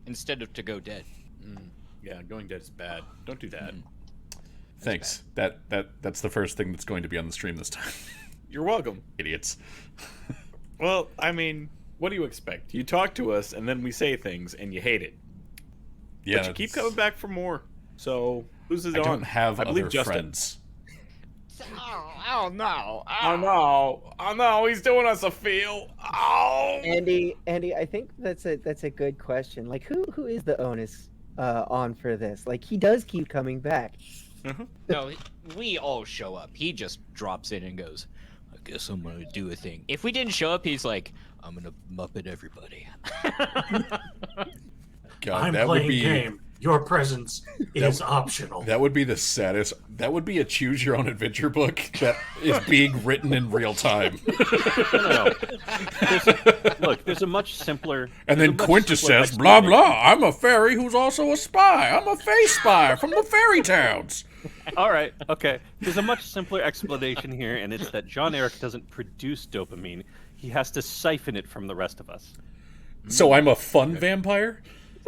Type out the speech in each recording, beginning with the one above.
instead of to go dead. Yeah, going dead is bad. Don't do that. Thanks. That's the first thing that's going to be on the stream this time. You're welcome. Idiots. Well, I mean, what do you expect? You talk to us, and then we say things, and you hate it. Yeah, but you keep coming back for more. So, who's it on? I don't have I believe other Justin. friends. Oh no! Oh no! Oh no! He's doing us a feel. Oh! Andy, I think that's a good question. Like, who is the onus on for this? Like, he does keep coming back. No, we all show up. He just drops in and goes, I guess I'm gonna do a thing. If we didn't show up, he's like, I'm gonna Muppet everybody. God, I'm that playing would be game. Your presence is optional. that would be the saddest. That would be a choose your own adventure book that is being written in real time. No. Look, there's a much simpler. And then Quintus says, blah blah. I'm a fairy who's also a spy. I'm a face spy from the fairy towns. All right, okay. There's a much simpler explanation here, and it's that John Eric doesn't produce dopamine. He has to siphon it from the rest of us. So I'm a fun vampire?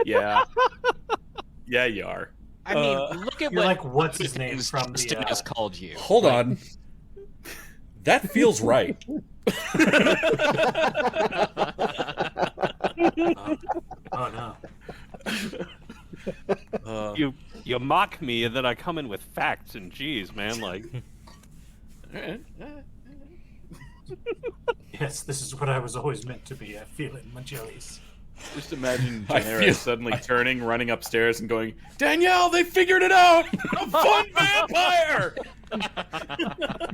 Yeah. Yeah, you are. I mean, look at You're what like, what's his name from Justin the... has called you. Hold on. That feels right. Oh no. You mock me, and then I come in with facts, and geez, man, like... Yes, this is what I was always meant to be. I feel it in my jellies. Just imagine I Daenerys feel- suddenly turning, running upstairs, and going, Danielle, they figured it out! A fun vampire!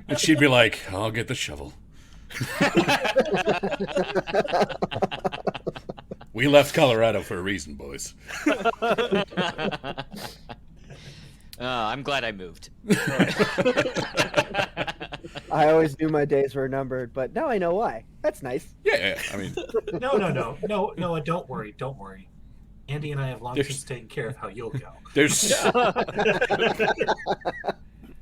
And she'd be like, I'll get the shovel. We left Colorado for a reason, boys. I'm glad I moved. I always knew my days were numbered, but now I know why. That's nice. Yeah, I mean, No, don't worry. Andy and I have long There's- since taken care of how you'll go. there's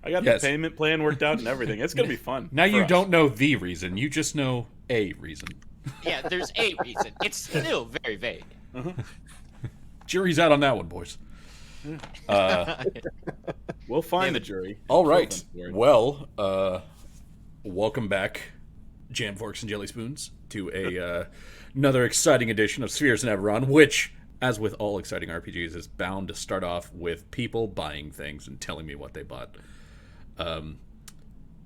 I got Yes. the payment plan worked out and everything. It's going to be fun. now for you us. don't know the reason, you just know a reason. Yeah, there's a reason. It's still very vague. Jury's out on that one, boys. We'll find Yeah, the jury. All right. Kill them for it. Well, welcome back, Jam Forks and Jelly Spoons, to another exciting edition of Spheres and Eberron, which, as with all exciting RPGs, is bound to start off with people buying things and telling me what they bought.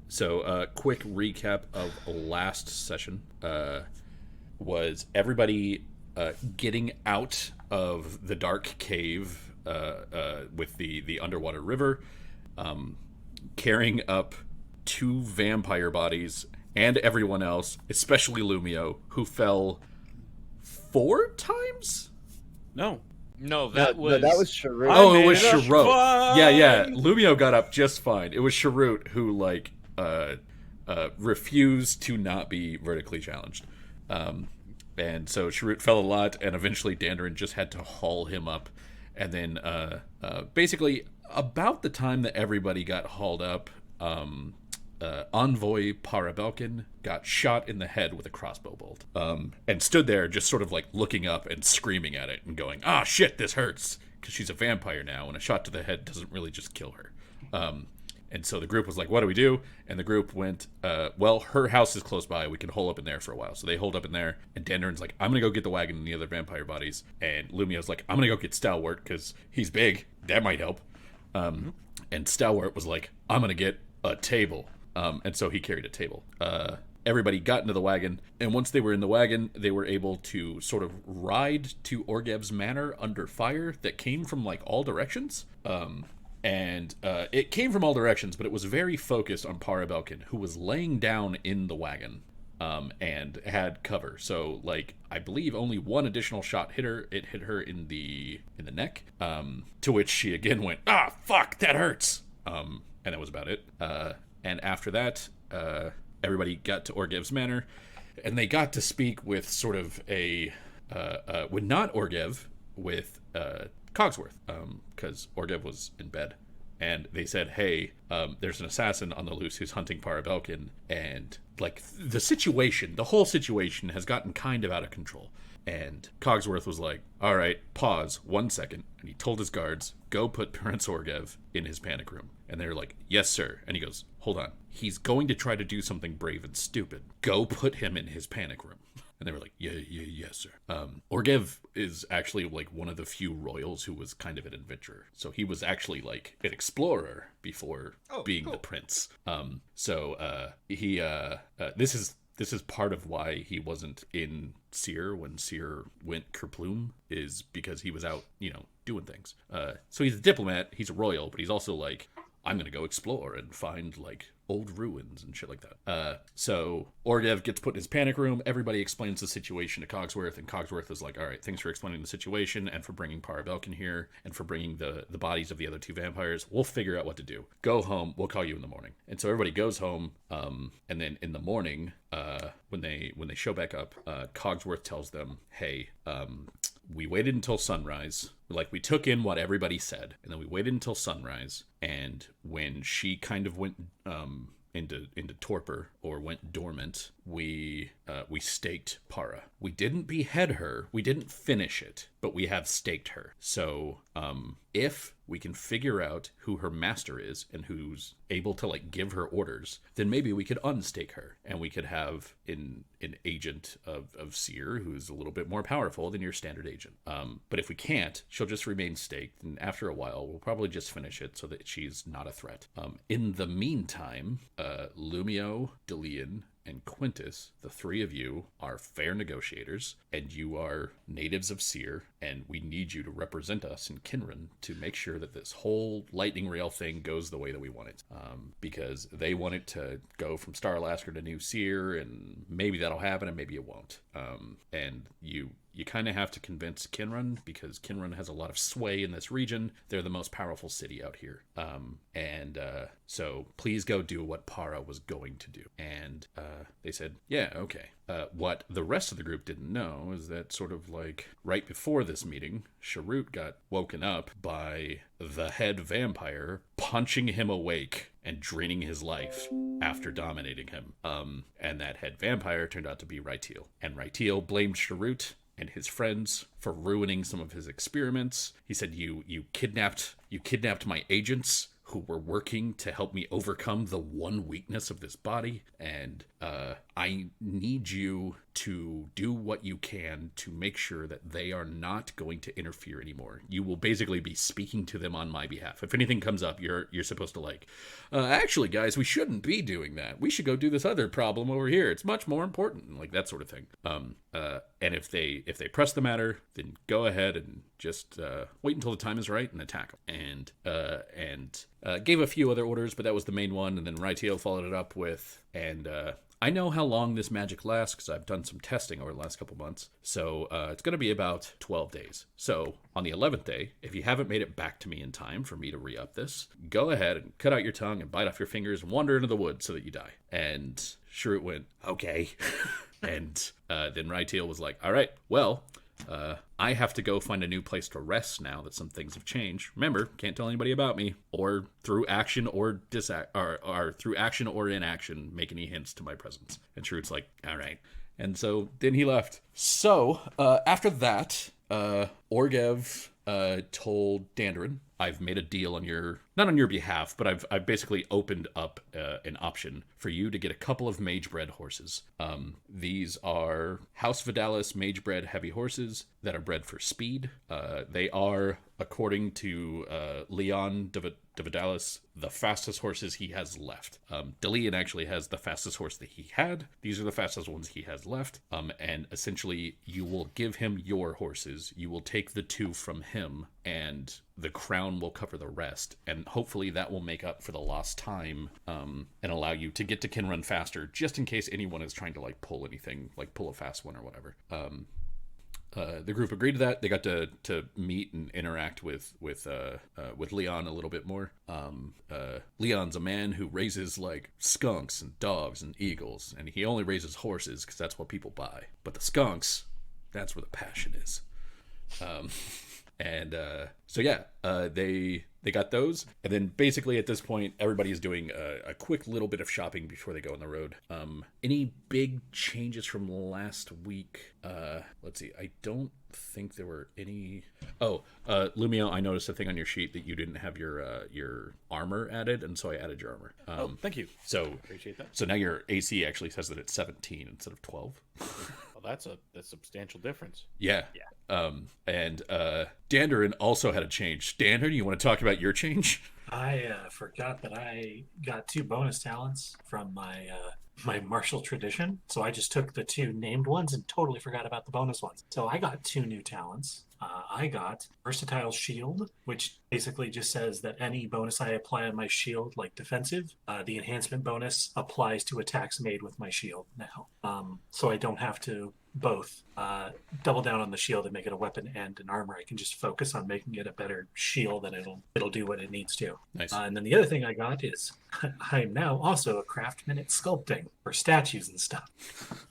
So, quick recap of last session was everybody getting out of the dark cave with the underwater river, carrying up 2 vampire bodies and everyone else, especially Lumio, who fell 4 times? No. No, that was Sharut. Oh, made it was it up Sharut. fine. Yeah. Lumio got up just fine. It was Sharut who, refused to not be vertically challenged. And so Sharut fell a lot, and eventually Dandarin just had to haul him up. And then, basically, about the time that everybody got hauled up, Envoy Parabelkin got shot in the head with a crossbow bolt, and stood there just sort of like looking up and screaming at it and going, "Ah, shit, this hurts," because she's a vampire now, and a shot to the head doesn't really just kill her. And so the group was like, what do we do? And the group went, well, her house is close by. We can hole up in there for a while. So they holed up in there. And Dandarin's like, I'm going to go get the wagon and the other vampire bodies. And Lumio's like, I'm going to go get Stalwart because he's big. That might help. And Stalwart was like, I'm going to get a table. And so he carried a table. Everybody got into the wagon. And once they were in the wagon, they were able to sort of ride to Orgev's manor under fire that came from like all directions. And it came from all directions, but it was very focused on Parabelkin, who was laying down in the wagon and had cover. So, like, I believe only one additional shot hit her. It hit her in the neck, to which she again went, "Ah, fuck, that hurts." And that was about it. And after that, everybody got to Orgev's manor, and they got to speak with sort of with not Orgev, with Cogsworth, because Orgev was in bed, and they said, hey, there's an assassin on the loose who's hunting Parabelkin, and like the whole situation has gotten kind of out of control, And Cogsworth was like, all right, pause 1 second. And he told his guards, go put Prince Orgev in his panic room. And they're like, yes, sir. And he goes, hold on. He's going to try to do something brave and stupid. Go put him in his panic room. And they were like, yes, sir. Orgev is actually like one of the few royals who was kind of an adventurer. So he was actually like an explorer before being the prince. This is part of why he wasn't in Seer when Seer went kerploom, is because he was out, doing things. So he's a diplomat, he's a royal, but he's also like, I'm going to go explore and find like old ruins and shit like that. So Orgev gets put in his panic room. Everybody explains the situation to Cogsworth, and Cogsworth is like, all right, thanks for explaining the situation and for bringing Parabelkin here and for bringing the bodies of the other 2 vampires. We'll figure out what to do. Go home. We'll call you in the morning. And so everybody goes home. And then in the morning, when they show back up, Cogsworth tells them, hey, we waited until sunrise. Like, we took in what everybody said, and then we waited until sunrise. And when she kind of went into torpor or went dormant, we staked Para. We didn't behead her. We didn't finish it, but we have staked her. So if we can figure out who her master is and who's able to like give her orders, then maybe we could unstake her and we could have an agent of Seer who's a little bit more powerful than your standard agent. But if we can't, she'll just remain staked, and after a while we'll probably just finish it so that she's not a threat. In the meantime, Lumio, Delian, and Quintus, the 3 of you, are fair negotiators, and you are natives of Seer, and we need you to represent us in Kinran to make sure that this whole lightning rail thing goes the way that we want it. Because they want it to go from Starlasker to New Seer, and maybe that'll happen, and maybe it won't. And you kind of have to convince Kinran, because Kinran has a lot of sway in this region. They're the most powerful city out here. So please go do what Para was going to do. And they said, yeah, okay. What the rest of the group didn't know is that sort of like right before this meeting, Sharut got woken up by the head vampire punching him awake and draining his life after dominating him. And that head vampire turned out to be Rytiel. And Rytiel blamed Sharut and his friends for ruining some of his experiments. He said, you kidnapped my agents who were working to help me overcome the one weakness of this body, and I need you to do what you can to make sure that they are not going to interfere anymore. You will basically be speaking to them on my behalf. If anything comes up, you're supposed to like, actually, guys, we shouldn't be doing that. We should go do this other problem over here. It's much more important, like that sort of thing. And if they press the matter, then go ahead and just wait until the time is right and attack them. And gave a few other orders, but that was the main one. And then Rytiel followed it up with, and I know how long this magic lasts because I've done some testing over the last couple months. So it's going to be about 12 days. So on the 11th day, if you haven't made it back to me in time for me to re-up this, go ahead and cut out your tongue and bite off your fingers and wander into the woods so that you die. And Sharut went, okay. And then Rytiel was like, all right, well, I have to go find a new place to rest now that some things have changed. Remember, can't tell anybody about me, or through action or through action or inaction, make any hints to my presence. And Sharut's like, all right. And so then he left. So after that, Orgev told Dandarin, I've made a deal not on your behalf, but I've basically opened up an option for you to get a couple of mage-bred horses. These are House Vidalis mage-bred heavy horses that are bred for speed. They are, according to Leon de Vidalis, the fastest horses he has left. Delian actually has the fastest horse that he had. These are the fastest ones he has left. And essentially, you will give him your horses. You will take the 2 from him, and the crown will cover the rest. And hopefully that will make up for the lost time and allow you to get to Kinrun faster, just in case anyone is trying to like pull anything, like pull a fast one or whatever. The group agreed to that. They got to meet and interact with Leon a little bit more. Leon's a man who raises like skunks and dogs and eagles, and he only raises horses because that's what people buy. But the skunks, that's where the passion is. And they got those, and then basically at this point everybody is doing a quick little bit of shopping before they go on the road. Any big changes from last week? Let's see. I don't think there were any. Lumio, I noticed a thing on your sheet that you didn't have your armor added, and so I added your armor. Thank you. So Appreciate that. so now your AC actually says that it's 17 instead of 12. Well, that's a substantial difference. Yeah. And Dandarin also had a change. Dandarin, you want to talk about your change? I forgot that I got 2 bonus talents from my my martial tradition. So I just took the 2 named ones and totally forgot about the bonus ones. So I got 2 new talents. I got Versatile Shield, which basically just says that any bonus I apply on my shield, like defensive, the enhancement bonus applies to attacks made with my shield now. So I don't have to both double down on the shield and make it a weapon and an armor. I can just focus on making it a better shield, and it'll do what it needs to. Nice. And then the other thing I got is I'm now also a craftsman at sculpting for statues and stuff.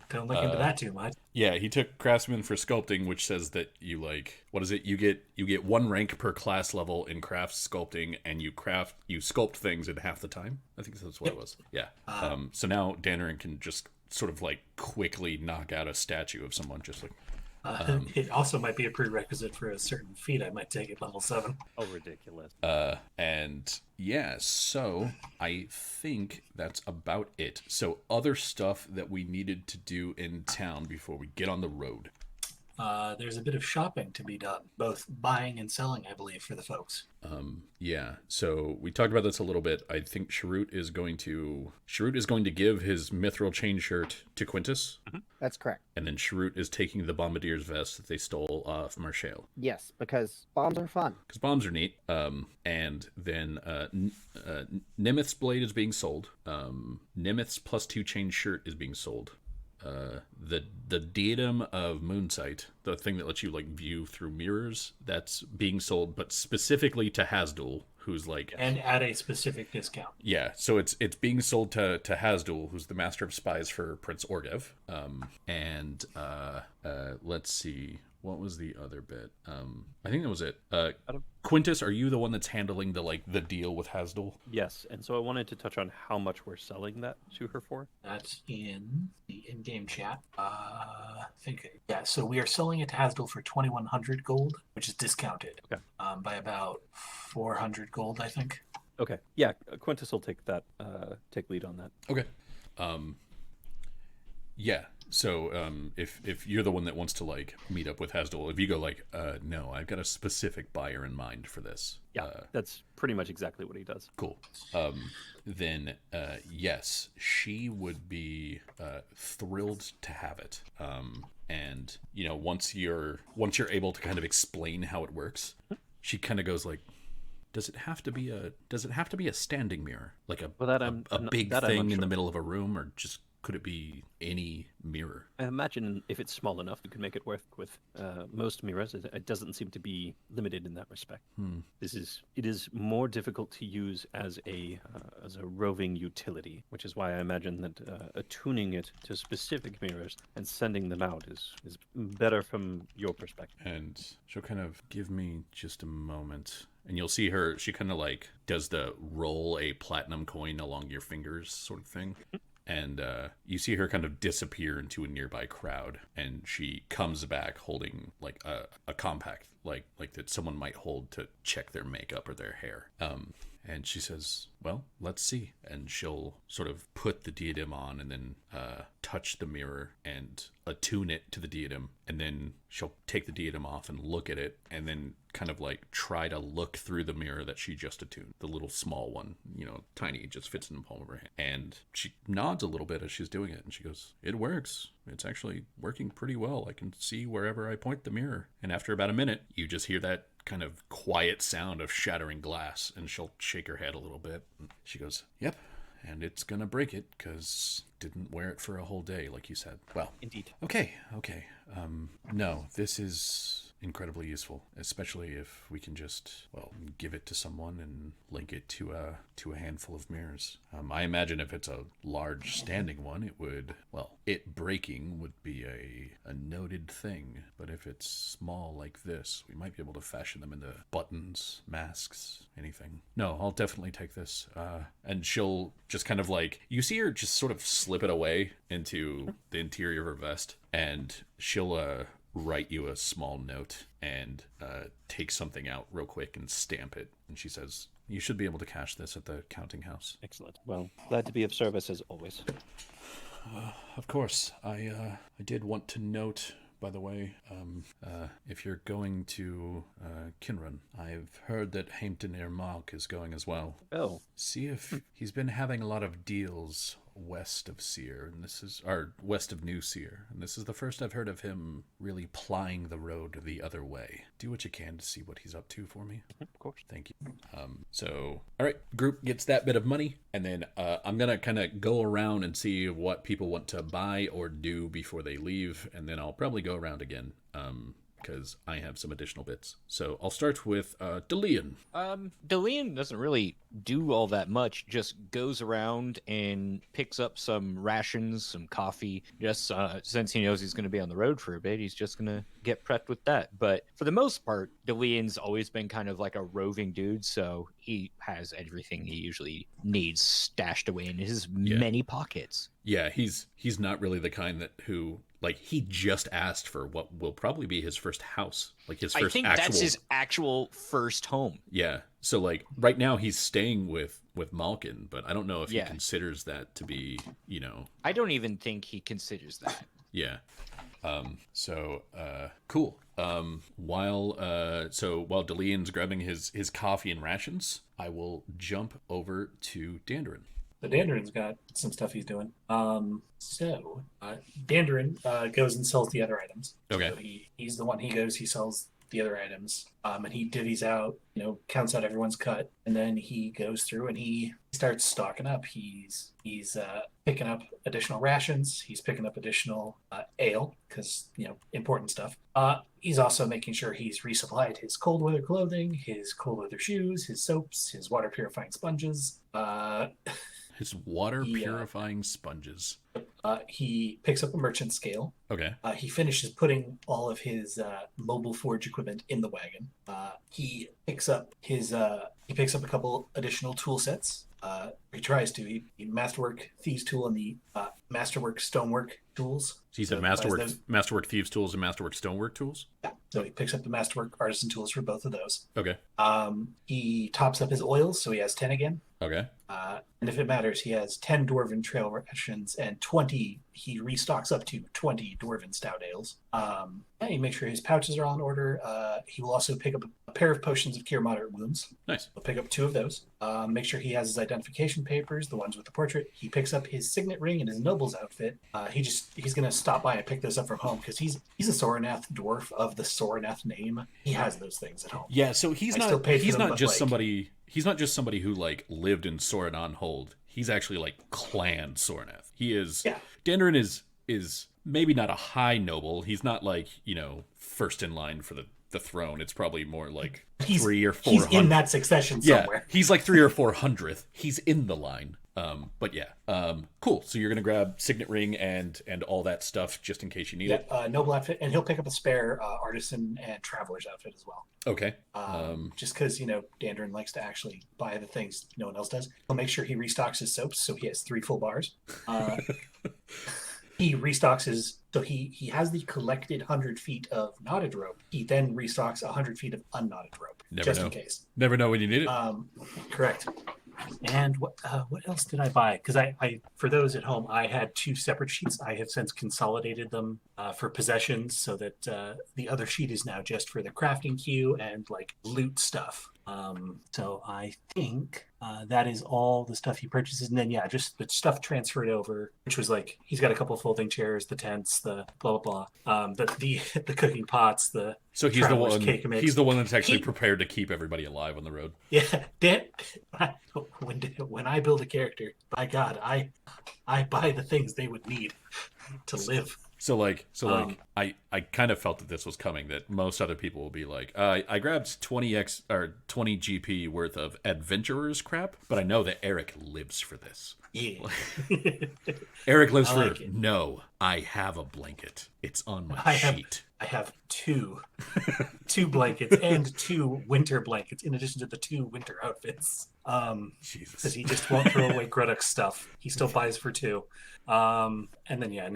Don't look into that too much. Yeah, he took craftsman for sculpting, which says that you what is it? You get 1 rank per class level in craft sculpting, and you sculpt things in half the time. I think that's what it was. Yeah. So now Dandarin can just sort of quickly knock out a statue of someone, just like. It also might be a prerequisite for a certain feat I might take at level 7. Oh, ridiculous. And yeah, so I think that's about it. So other stuff that we needed to do in town before we get on the road. There's a bit of shopping to be done, both buying and selling, I believe, for the folks. Yeah, so we talked about this a little bit. I think Sharut is going to give his mithril chain shirt to Quintus. Mm-hmm. That's correct. And then Sharut is taking the bombardier's vest that they stole off Marshall. Yes, because bombs are fun. Because bombs are neat. And then Nimith's blade is being sold. Nimith's +2 chain shirt is being sold. The diadem of Moonsight, the thing that lets you view through mirrors, that's being sold, but specifically to Hasdul, who's and at a specific discount. Yeah, so it's being sold to Hasdul, who's the master of spies for Prince Orgev. Let's see. What was the other bit? I think that was it. Quintus, are you the one that's handling the deal with Hasdul? Yes, and so I wanted to touch on how much we're selling that to her for. That's in the in-game chat. So we are selling it to Hasdal for 2,100 gold, which is discounted by about 400 gold, I think. Okay, yeah, Quintus will take lead on that. Okay. Yeah. So if you're the one that wants to meet up with Hasdal, if you go no, I've got a specific buyer in mind for this. Yeah, that's pretty much exactly what he does. Cool. Then yes, she would be thrilled to have it. And once you're able to kind of explain how it works, she kind of goes does it have to be a standing mirror, a big thing in the middle of a room, or just could it be any mirror? I imagine if it's small enough, you can make it work with most mirrors. It doesn't seem to be limited in that respect. It is more difficult to use as a roving utility, which is why I imagine that attuning it to specific mirrors and sending them out is better from your perspective. And she'll kind of give me just a moment. And you'll see her, she kind of does the roll a platinum coin along your fingers sort of thing. And you see her kind of disappear into a nearby crowd, and she comes back holding a compact, like that someone might hold to check their makeup or their hair. And she says, well, let's see. And she'll sort of put the diadem on and then touch the mirror and attune it to the diadem. And then she'll take the diadem off and look at it and then kind of try to look through the mirror that she just attuned. The little small one, tiny, just fits in the palm of her hand. And she nods a little bit as she's doing it. And she goes, it works. It's actually working pretty well. I can see wherever I point the mirror. And after about a minute, you just hear that kind of quiet sound of shattering glass, and she'll shake her head a little bit. She goes, yep, and it's gonna break it because didn't wear it for a whole day like you said. Well, indeed. Okay. No, this is incredibly useful, especially if we can just, well, give it to someone and link it to a handful of mirrors. I imagine if it's a large standing one, it would, well, it breaking would be a noted thing. But if it's small like this, we might be able to fashion them into buttons, masks, anything. No, I'll definitely take this. And she'll just kind of like, you see her just sort of slip it away into the interior of her vest, and she'll write you a small note and take something out real quick and stamp it. And she says, you should be able to cash this at the counting house. Excellent. Well, glad to be of service as always. Of course. I did want to note, by the way, if you're going to Kinrun, I've heard that Hampton Irmak is going as well. Oh. See if he's been having a lot of deals west of Seer, west of New Seer, and this is the first I've heard of him really plying the road the other way. Do what you can to see what he's up to for me. Of course. Thank you. So, all right, group gets that bit of money, and then I'm gonna kind of go around and see what people want to buy or do before they leave, and then I'll probably go around again. Because I have some additional bits. So I'll start with Delian. Delian doesn't really do all that much, just goes around and picks up some rations, some coffee. Just since he knows he's going to be on the road for a bit, he's just going to get prepped with that. But for the most part, Delian's always been kind of like a roving dude, so he has everything he usually needs stashed away in his many pockets. Yeah, he's not really the kind who he just asked for what will probably be his first house, like his first. I think that's his actual first home. Yeah, so right now he's staying with Malkin, but I don't know if he considers that to be, I don't even think he considers that. Yeah. Cool. While Delian's grabbing his coffee and rations, I will jump over to Dandrin. So Dandarin's got some stuff he's doing. Dandarin goes and sells the other items. Okay. So he's the one, he sells the other items. And he divvies out, counts out everyone's cut, and then he goes through and he starts stocking up. He's picking up additional rations. He's picking up additional ale because important stuff. He's also making sure he's resupplied his cold weather clothing, his cold weather shoes, his soaps, his water purifying sponges. His water purifying sponges. He picks up a merchant scale. Okay. He finishes putting all of his mobile forge equipment in the wagon. He picks up a couple additional tool sets. He tries to. He Masterwork Thieves Tool and the Masterwork Stonework tools. So he said Masterwork Thieves Tools and Masterwork Stonework tools? Yeah. So he picks up the Masterwork Artisan Tools for both of those. Okay. He tops up his oils, so he has 10 again. Okay. And if it matters, he has 10 Dwarven Trail rations and 20, he restocks up to 20 Dwarven Stout Ales. He makes sure his pouches are all in order. He will also pick up a pair of potions of Cure Moderate Wounds. Nice. He'll pick up 2 of those. Make sure he has his identification papers, the ones with the portrait. He picks up his signet ring and his noble's outfit. He's going to stop by and pick those up from home because he's a Soranath dwarf of the Soranath name. He has those things at home. Yeah, so he's not just somebody who lived in Soranon Hold. He's actually clan Soranath. He is. Yeah. Dandrin is maybe not a high noble. He's not first in line for the throne. It's probably more like 3 or 4. He's in that succession somewhere. Yeah, he's 3 or 400th. He's in the line. But yeah. Cool. So you're gonna grab signet ring and all that stuff just in case you need it. Noble outfit, and he'll pick up a spare artisan and traveler's outfit as well. Okay. Just because Dandrin likes to actually buy the things no one else does. He'll make sure he restocks his soaps, so he has 3 full bars. He restocks he has the collected 100 feet of knotted rope. He then restocks 100 feet of unknotted rope, in case. Never know when you need it. Correct. And what else did I buy? Because I for those at home, I had 2 separate sheets. I have since consolidated them for possessions so that the other sheet is now just for the crafting queue and loot stuff. So I think that is all the stuff he purchases, and then just the stuff transferred over, which was he's got a couple of folding chairs, the tents, the blah blah blah, the cooking pots, so he's the one. Cake mix. He's the one that's actually prepared to keep everybody alive on the road. Yeah, when I build a character, by God, I buy the things they would need to live. So I kind of felt that this was coming, that most other people will be like, I grabbed 20x or 20 GP worth of adventurers crap, but I know that Eric lives for this. Yeah. Eric lives I for, like it. no, I have a blanket. It's on my I have sheet. I have two blankets and 2 winter blankets in addition to the 2 winter outfits. Because Jesus. he just won't throw away Gruddock's stuff. He still buys for 2. And then I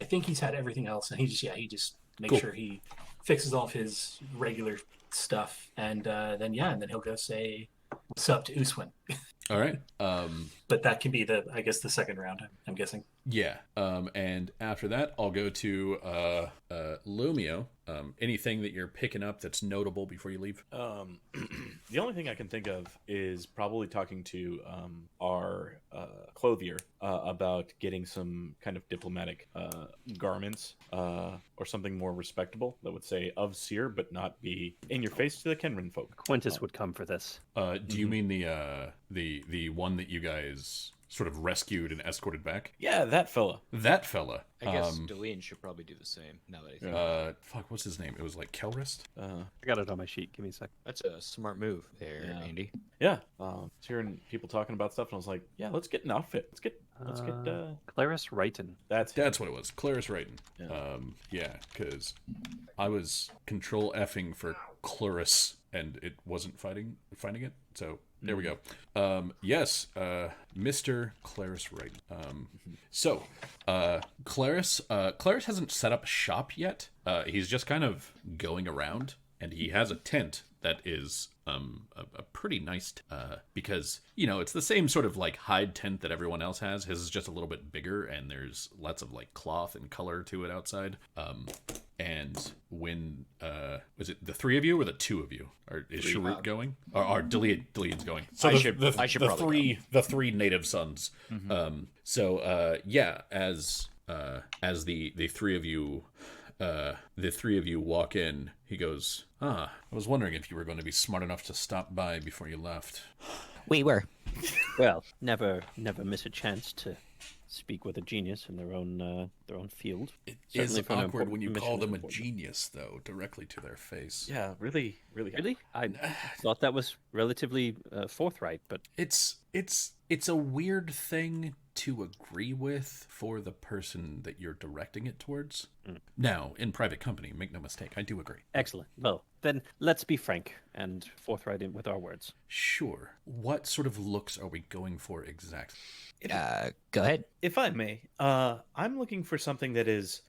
think he's had everything else, and he just makes Cool. sure he fixes all of his regular stuff, and then he'll go say what's up to Uswin. All right. But that can be the second round, I'm guessing. Yeah. And after that, I'll go to Lumio. Anything that you're picking up that's notable before you leave? The only thing I can think of is probably talking to our clothier about getting some kind of diplomatic garments or something more respectable that would say of Seer but not be in your face to the Kenran folk. Quintus would come for this. Do you mean the one that you guys sort of rescued and escorted back? Yeah, that fella. That fella. I guess Deline should probably do the same. Now that he's Fuck, what's his name? It was like Kelrist? I got it on my sheet. Give me a sec. that's a smart move there, Yeah. Andy. Yeah, I was hearing people talking about stuff, and I was like, yeah, let's get an outfit. Let's get. Clarice Wrighton. That's That's what it was. Clarice Wrighton. Yeah. Yeah, because I was control effing for Clarus and it wasn't finding it. So there we go. Yes, Mr. Clarice Wrighton. So Clarice hasn't set up shop yet. He's just kind of going around, and he has a tent that is a pretty nice because it's the same sort of like hide tent that everyone else has. His is just a little bit bigger, and there's lots of like cloth and color to it outside. And when was it the 3 of you or the 2 of you? Or is Sharut going? Or Deleon's going? So I should the probably the 3 native sons. Yeah, as the 3 of you. The 3 of you walk in. He goes, I was wondering if you were going to be smart enough to stop by before you left. We were. Well, never miss a chance to speak with a genius in their own field. It Certainly is for an awkward when you important call mission them a important. genius, though, directly to their face. yeah, really. Really? I thought that was relatively forthright, but It's a weird thing to agree with for the person that you're directing it towards. Now, in private company, make no mistake, I do agree. excellent. Well, then let's be frank and forthright with our words. Sure. What sort of looks are we going for exactly? Go ahead. If I may, I'm looking for something that is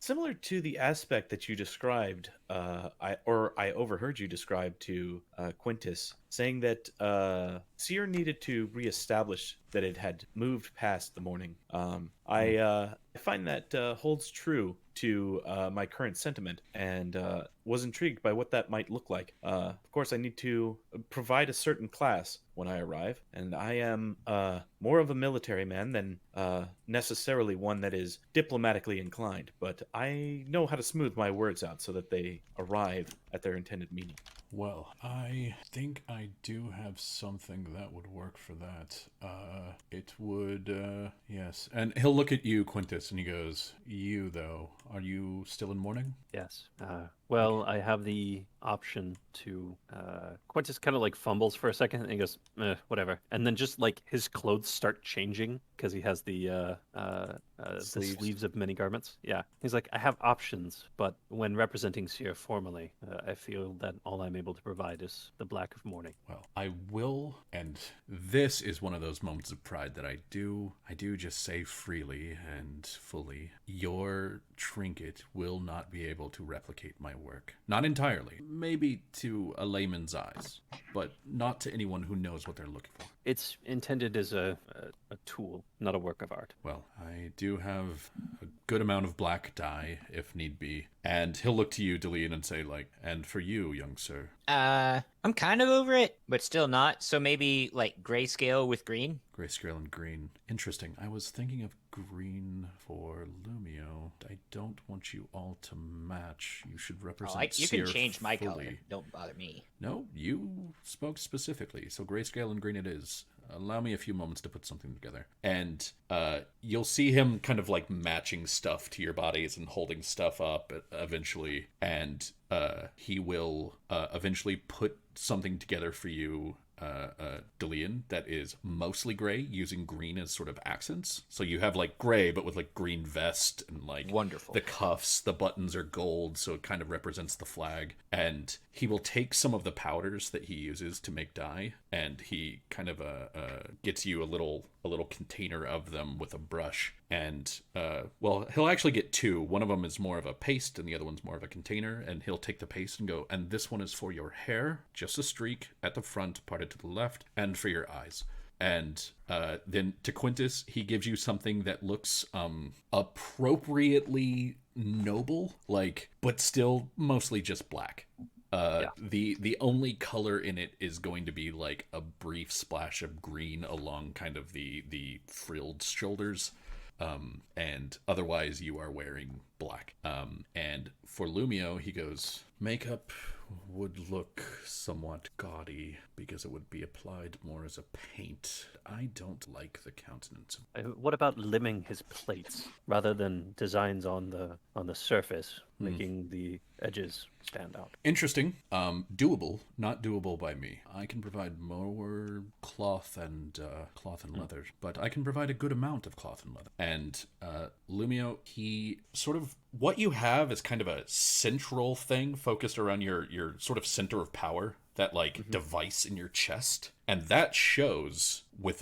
similar to the aspect that you described. I overheard you describe to Quintus, saying that Seer needed to reestablish that it had moved past the morning. I find that holds true to my current sentiment, and was intrigued by what that might look like. Of course, I need to provide a certain class when I arrive, and I am more of a military man than necessarily one that is diplomatically inclined, but I know how to smooth my words out so that they arrive at their intended meaning. Well, I think I do have something that would work for that. It would, yes. And he'll look at you, Quintus, and he goes, you, though, are you still in mourning? Yes. Well, I have the option to. Quintus kind of like fumbles for a second, and he goes, "Whatever." And then just like his clothes start changing because he has the sleeves of many garments. Yeah, he's like, "I have options, but when representing Seer formally, I feel that all I'm able to provide is the black of mourning." Well, I will, and this is one of those moments of pride that I do just say freely and fully. Your trinket will not be able to replicate my work. Not entirely. Maybe to a layman's eyes, but not to anyone who knows what they're looking for. It's intended as a tool, not a work of art. Well, I do have a good amount of black dye, if need be. And he'll look to you, Deleon, and say, like, and for you, young sir. I'm kind of over it, but still not. So maybe like grayscale with green. Grayscale and green. Interesting. I was thinking of green for Lumio. I don't want you all to match. You should represent You Seer can change my fully. color. Don't bother me. No, you spoke specifically. So grayscale and green it is. allow me a few moments to put something together. And you'll see him kind of like matching stuff to your bodies and holding stuff up eventually. And he will eventually put something together for you, Delian, that is mostly gray, using green as sort of accents. So you have like gray, but with like green vest and like Wonderful. the cuffs, the buttons are gold, so it kind of represents the flag. And he will take some of the powders that he uses to make dye, and he kind of gets you a little container of them with a brush. And well, he'll actually get two. One of them is more of a paste and the other one's more of a container. And he'll take the paste and go, and this one is for your hair, just a streak at the front, parted to the left, and for your eyes. And then to Quintus, he gives you something that looks appropriately noble, like, but still mostly just black. The only color in it is going to be like a brief splash of green along kind of the frilled shoulders. And otherwise you are wearing black. And for Lumio, he goes, makeup would look somewhat gaudy because it would be applied more as a paint. I don't like the countenance. What about limbing his plates rather than designs on the surface, making the edges stand out? Interesting. Doable, not doable by me. I can provide more cloth and leather, but I can provide a good amount of cloth and leather. And Lumio, he sort of, what you have is kind of a central thing focused around your sort of center of power, that like device in your chest, and that shows with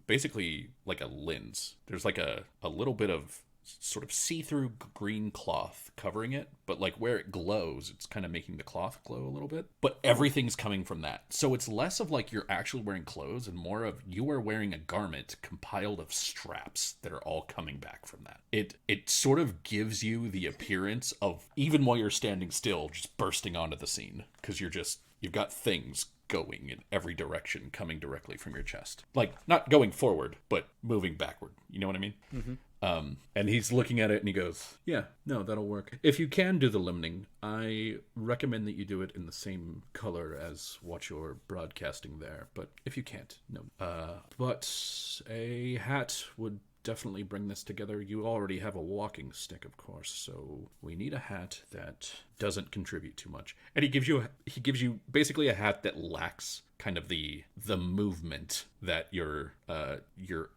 basically like a lens. There's like a little bit of sort of see-through green cloth covering it, but like where it glows, it's kind of making the cloth glow a little bit, but everything's coming from that. So it's less of like you're actually wearing clothes and more of you are wearing a garment compiled of straps that are all coming back from that. It sort of gives you the appearance of, even while you're standing still, just bursting onto the scene, because you've got things going in every direction coming directly from your chest, like not going forward but moving backward, you know what I mean? And he's looking at it and he goes, yeah, no, that'll work. If you can do the limning, I recommend that you do it in the same color as what you're broadcasting there, but if you can't, no. But a hat would definitely bring this together. You already have a walking stick, of course, so we need a hat that doesn't contribute too much. And he gives you basically a hat that lacks kind of the movement that your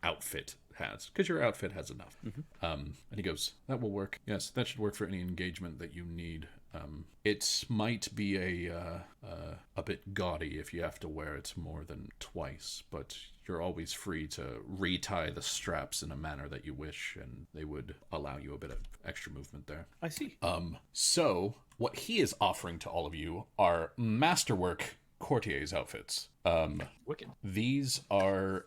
outfit has, because your outfit has enough. And he goes, that will work. Yes, that should work for any engagement that you need. It might be a bit gaudy if you have to wear it more than twice, but you're always free to retie the straps in a manner that you wish, and they would allow you a bit of extra movement there. I see. So what he is offering to all of you are masterwork courtiers outfits. Wicked. These are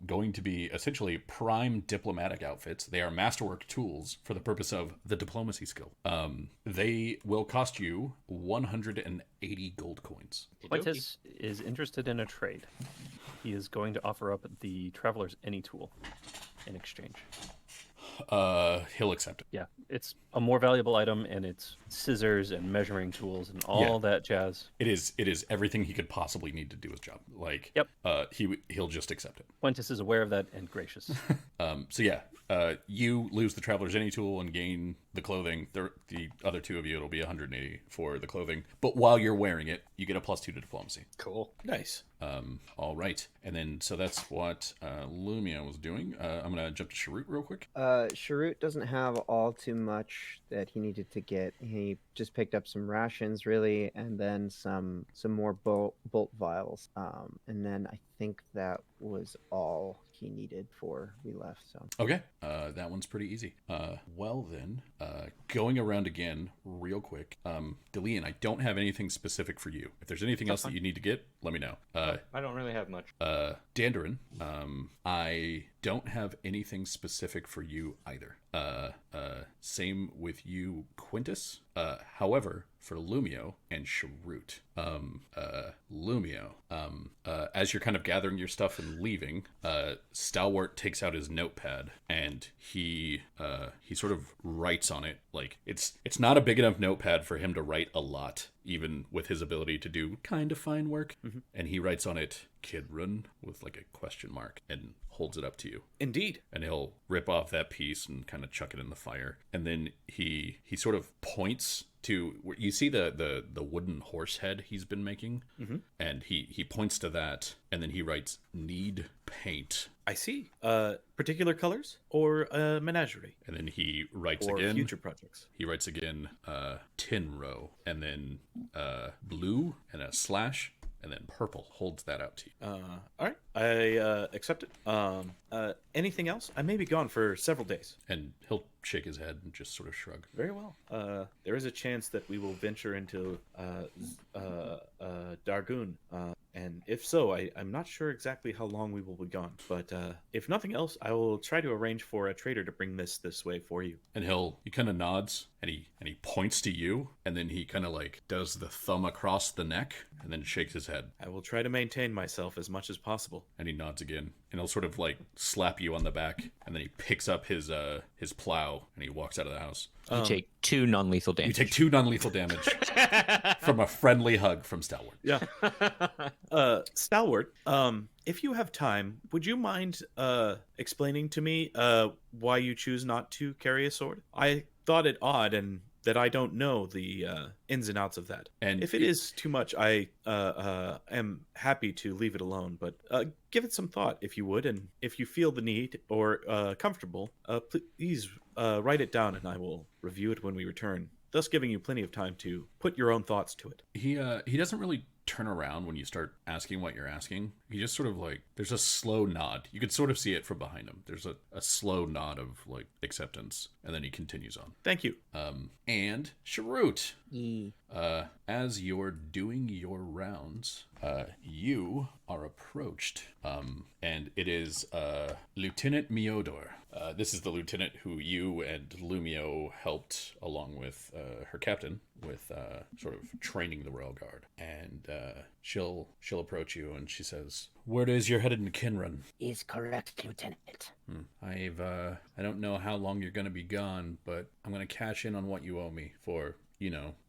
going to be essentially prime diplomatic outfits. They are masterwork tools for the purpose of the diplomacy skill. They will cost you 180 gold coins. Quintus is interested in a trade. He is going to offer up the Traveler's Any tool in exchange. He'll accept it. Yeah, it's a more valuable item, and it's scissors and measuring tools and all that jazz. It is everything he could possibly need to do his job. Like, yep. He'll just accept it. Quintus is aware of that and gracious. So yeah, you lose the Traveler's Any tool and gain the clothing. The other two of you, it'll be 180 for the clothing. But while you're wearing it, you get a +2 to diplomacy. Cool. Nice. All right. And then, so that's what Lumia was doing. I'm going to jump to Sharut real quick. Sharut doesn't have all too much that he needed to get. He just picked up some rations, really, and then some more bolt vials. And then I think that was all he needed before we left. So okay, that one's pretty easy. Well then, going around again real quick. Delian, I don't have anything specific for you. If there's anything else that you need to get, let me know. I don't really have much. Dandarin, I don't have anything specific for you either. Same with you, Quintus. However, for Lumio and Sharut, Lumio, as you're kind of gathering your stuff and leaving, Stalwart takes out his notepad and he sort of writes on it. Like it's not a big enough notepad for him to write a lot, even with his ability to do kind of fine work. And he writes on it Kidron with like a question mark and holds it up to you. Indeed. And he'll rip off that piece and kind of chuck it in the fire. And then he sort of points to where you see the wooden horse head he's been making. And he points to that, and then he writes need paint. I see. Particular colors or a menagerie? And then he writes Or again. future projects. He writes again, tin row, and then blue and a slash, and then purple. Holds that out to you. All right. I accept it. Anything else? I may be gone for several days. And he'll shake his head and just sort of shrug. Very well. There is a chance that we will venture into Dargoon. And if so, I'm not sure exactly how long we will be gone. But if nothing else, I will try to arrange for a trader to bring this way for you. And he kind of nods and he points to you, and then he kind of like does the thumb across the neck and then shakes his head. I will try to maintain myself as much as possible. And he nods again, and he'll sort of like slap you on the back, and then he picks up his plow and he walks out of the house. You take 2 non-lethal damage. You take 2 non-lethal damage from a friendly hug from Stalwart. Yeah. Stalwart, if you have time, would you mind explaining to me why you choose not to carry a sword? I thought it odd and that I don't know the ins and outs of that. And if it is too much, I am happy to leave it alone. But give it some thought, if you would. And if you feel the need or comfortable, please write it down and I will review it when we return, thus giving you plenty of time to put your own thoughts to it. He doesn't really turn around when you start asking what you're asking. He just sort of like, there's a slow nod. You could sort of see it from behind him. There's a slow nod of like acceptance, and then he continues on. Thank you. And Sharut, as you're doing your rounds, you are approached, and it is Lieutenant Miodor. This is the lieutenant who you and Lumio helped, along with her captain, with sort of training the Royal Guard. And she'll approach you and she says, "Word is you're headed to Kinrun." Is correct, Lieutenant. I don't know how long you're going to be gone, but I'm going to cash in on what you owe me for,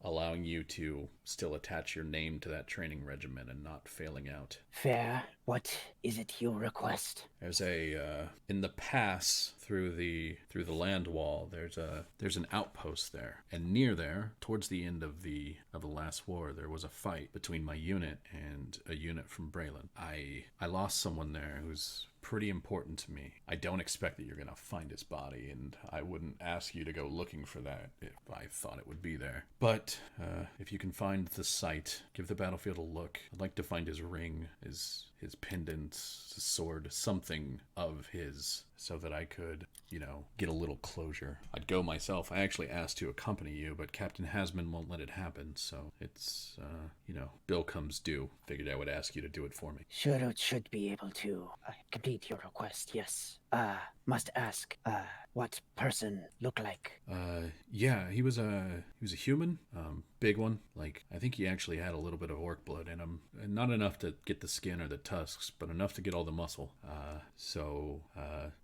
allowing you to still attach your name to that training regimen and not failing out. Fair. What is it you request? There's in the pass through the land wall, there's an outpost there, and near there, towards the end of the last war, there was a fight between my unit and a unit from Braylon. I lost someone there who's pretty important to me. I don't expect that you're gonna find his body, and I wouldn't ask you to go looking for that if I thought it would be there. But if you can find the site, give the battlefield a look. I'd like to find his ring, his pendant, his sword, something of his, so that I could, get a little closure. I'd go myself. I actually asked to accompany you, but Captain Hasman won't let it happen, so it's, bill comes due. Figured I would ask you to do it for me. Sharut should be able to complete your request, yes. Must ask, what person look like? Yeah, he was a human, big one. Like, I think he actually had a little bit of orc blood in him. Not enough to get the skin or the tusks, but enough to get all the muscle. So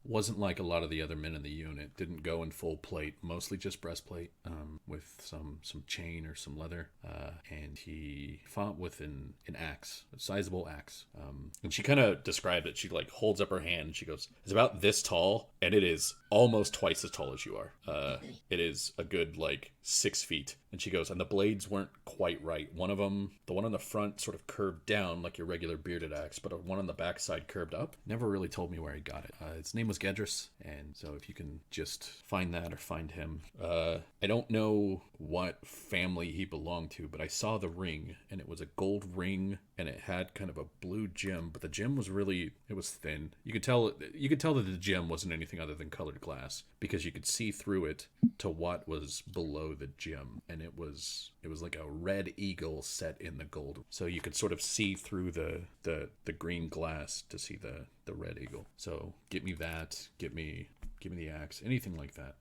wasn't like a lot of the other men in the unit. Didn't go in full plate, mostly just breastplate, with some chain or some leather. And he fought with an axe, a sizable axe. And she kind of described it. She like holds up her hand and she goes, "It's about this tall, and it is almost twice as tall as you are. It is a good 6 feet." And she goes, and the blades weren't quite right. One of them, the one on the front, sort of curved down like your regular bearded axe, but one on the backside curved up. Never really told me where he got it. His name was Gedris, and so if you can just find that or find him. I don't know what family he belonged to, but I saw the ring, and it was a gold ring, and it had kind of a blue gem, but the gem was it was thin. You could tell that the gem wasn't anything other than colored glass, because you could see through it to what was below the gem, and it was like a red eagle set in the gold, so you could sort of see through the green glass to see the red eagle. So get me that, get me give me the axe, anything like that,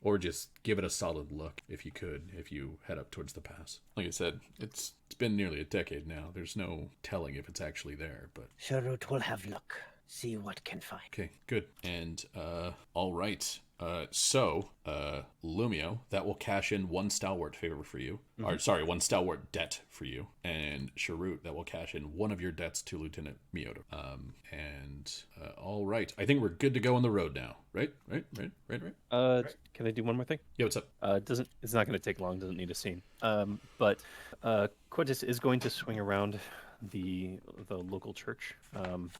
or just give it a solid look if you could, if you head up towards the pass. Like I said, it's been nearly a decade now. There's no telling if it's actually there, but Sharut will have look. See what can find. okay, good. And all right. So Lumio, that will cash in 1 stalwart favor for you. Or sorry, 1 stalwart debt for you. And Sharut, that will cash in 1 of your debts to Lieutenant Miyoto. All right. I think we're good to go on the road now. Right? Can I do one more thing? Yeah, what's up? It's not going to take long. Doesn't need a scene. But Quintus is going to swing around the local church,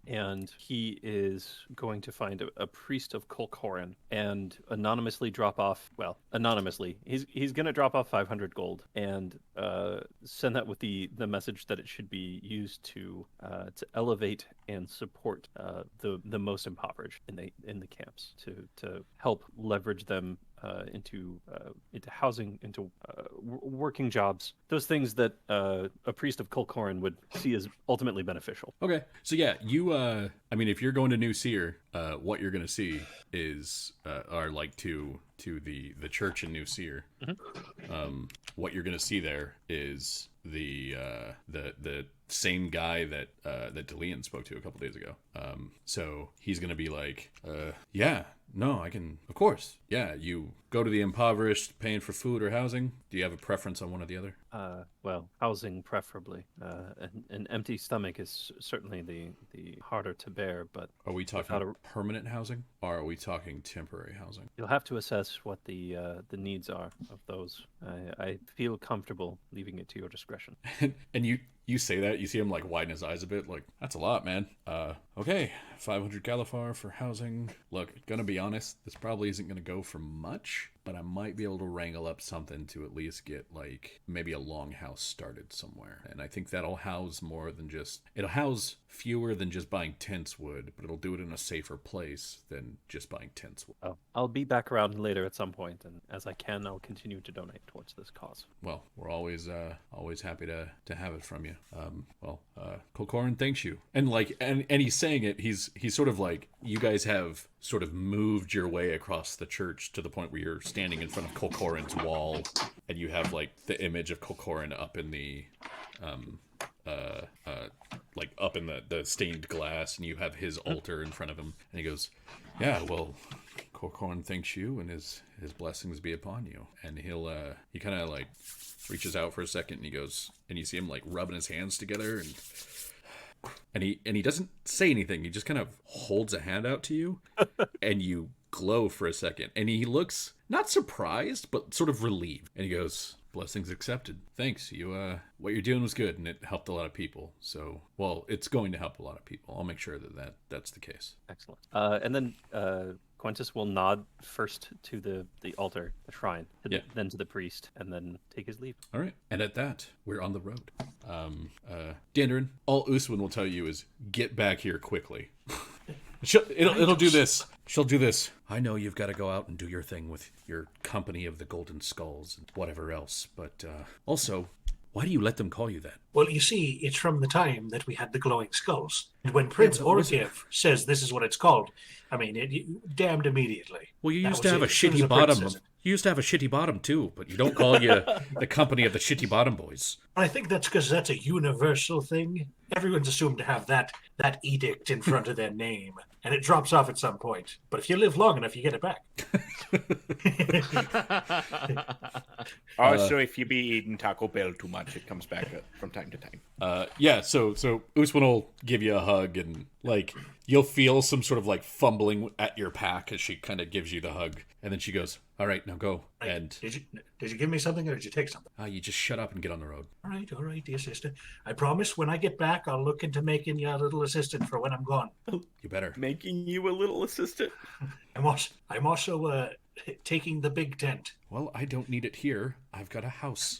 and he is going to find a priest of Kolkoran and anonymously drop off. Well, anonymously, he's going to drop off 500 gold and send that with the message that it should be used to elevate and support the most impoverished in the camps to help leverage them into housing, into working jobs, those things that a priest of Kolkoran would see as ultimately beneficial. Okay, so yeah, you I mean, if you're going to New Seer, what you're going to see is are like to the church in New Seer. What you're going to see there is the same guy that Delian spoke to a couple days ago. So he's going to be like, yeah, no, I can, of course. Yeah, you go to the impoverished, paying for food or housing. Do you have a preference on one or the other? Well, housing preferably. An empty stomach is certainly the harder to bear, but Are we talking permanent housing, or are we talking temporary housing? you'll have to assess what the needs are of those. I feel comfortable leaving it to your discretion. And you say that, you see him like widen his eyes a bit, like, that's a lot, man. Okay, 500 Galifar for housing. Look, gonna be honest, this probably isn't gonna go for much, but I might be able to wrangle up something to at least get like maybe a longhouse started somewhere. And I think that'll house more than just, it'll house fewer than just buying tents would, but it'll do it in a safer place than just buying tents would. Oh, I'll be back around later at some point, and as I can, I'll continue to donate towards this cause. Well, we're always happy to have it from you. Kolkoran thanks you. And like, and he's saying it, he's sort of like, you guys have sort of moved your way across the church to the point where you're standing in front of Kolkoran's wall, and you have like the image of Kolkoran up in the like up in the stained glass, and you have his altar in front of him, and he goes, yeah, well, Kolkoran thanks you, and his blessings be upon you. And he kind of like reaches out for a second, and he goes, and you see him like rubbing his hands together, and he doesn't say anything. He just kind of holds a hand out to you, and you glow for a second, and he looks not surprised, but sort of relieved, and he goes, blessings accepted. Thanks. You what you're doing was good, and it helped a lot of people. So, well, it's going to help a lot of people. I'll make sure that's the case. Excellent. And then Quintus will nod first to the altar, the shrine, then to the priest, and then take his leave. All right. And at that, we're on the road. Dandrin, all Uswin will tell you is get back here quickly. It'll do this. She'll do this. I know you've got to go out and do your thing with your company of the Golden Skulls and whatever else, but also, why do you let them call you that? Well, you see, it's from the time that we had the glowing skulls. And when Prince Orgiev says this is what it's called, I mean, it damned immediately. Well, you used to have a shitty bottom. You used to have a shitty bottom, too, but you don't call you the company of the shitty bottom boys. I think that's because that's a universal thing. Everyone's assumed to have that edict in front of their name, and it drops off at some point. But if you live long enough, you get it back. Also, if you be eating Taco Bell too much, it comes back from time to time. Yeah, so Usman will give you a hug, and like you'll feel some sort of like fumbling at your pack as she kind of gives you the hug, and then she goes, "All right, now go." Right. And did you give me something, or did you take something? You just shut up and get on the road. All right, dear sister. I promise when I get back, I'll look into making you a little assistant for when I'm gone. You better. Making you a little assistant. I'm also taking the big tent. Well, I don't need it here. I've got a house.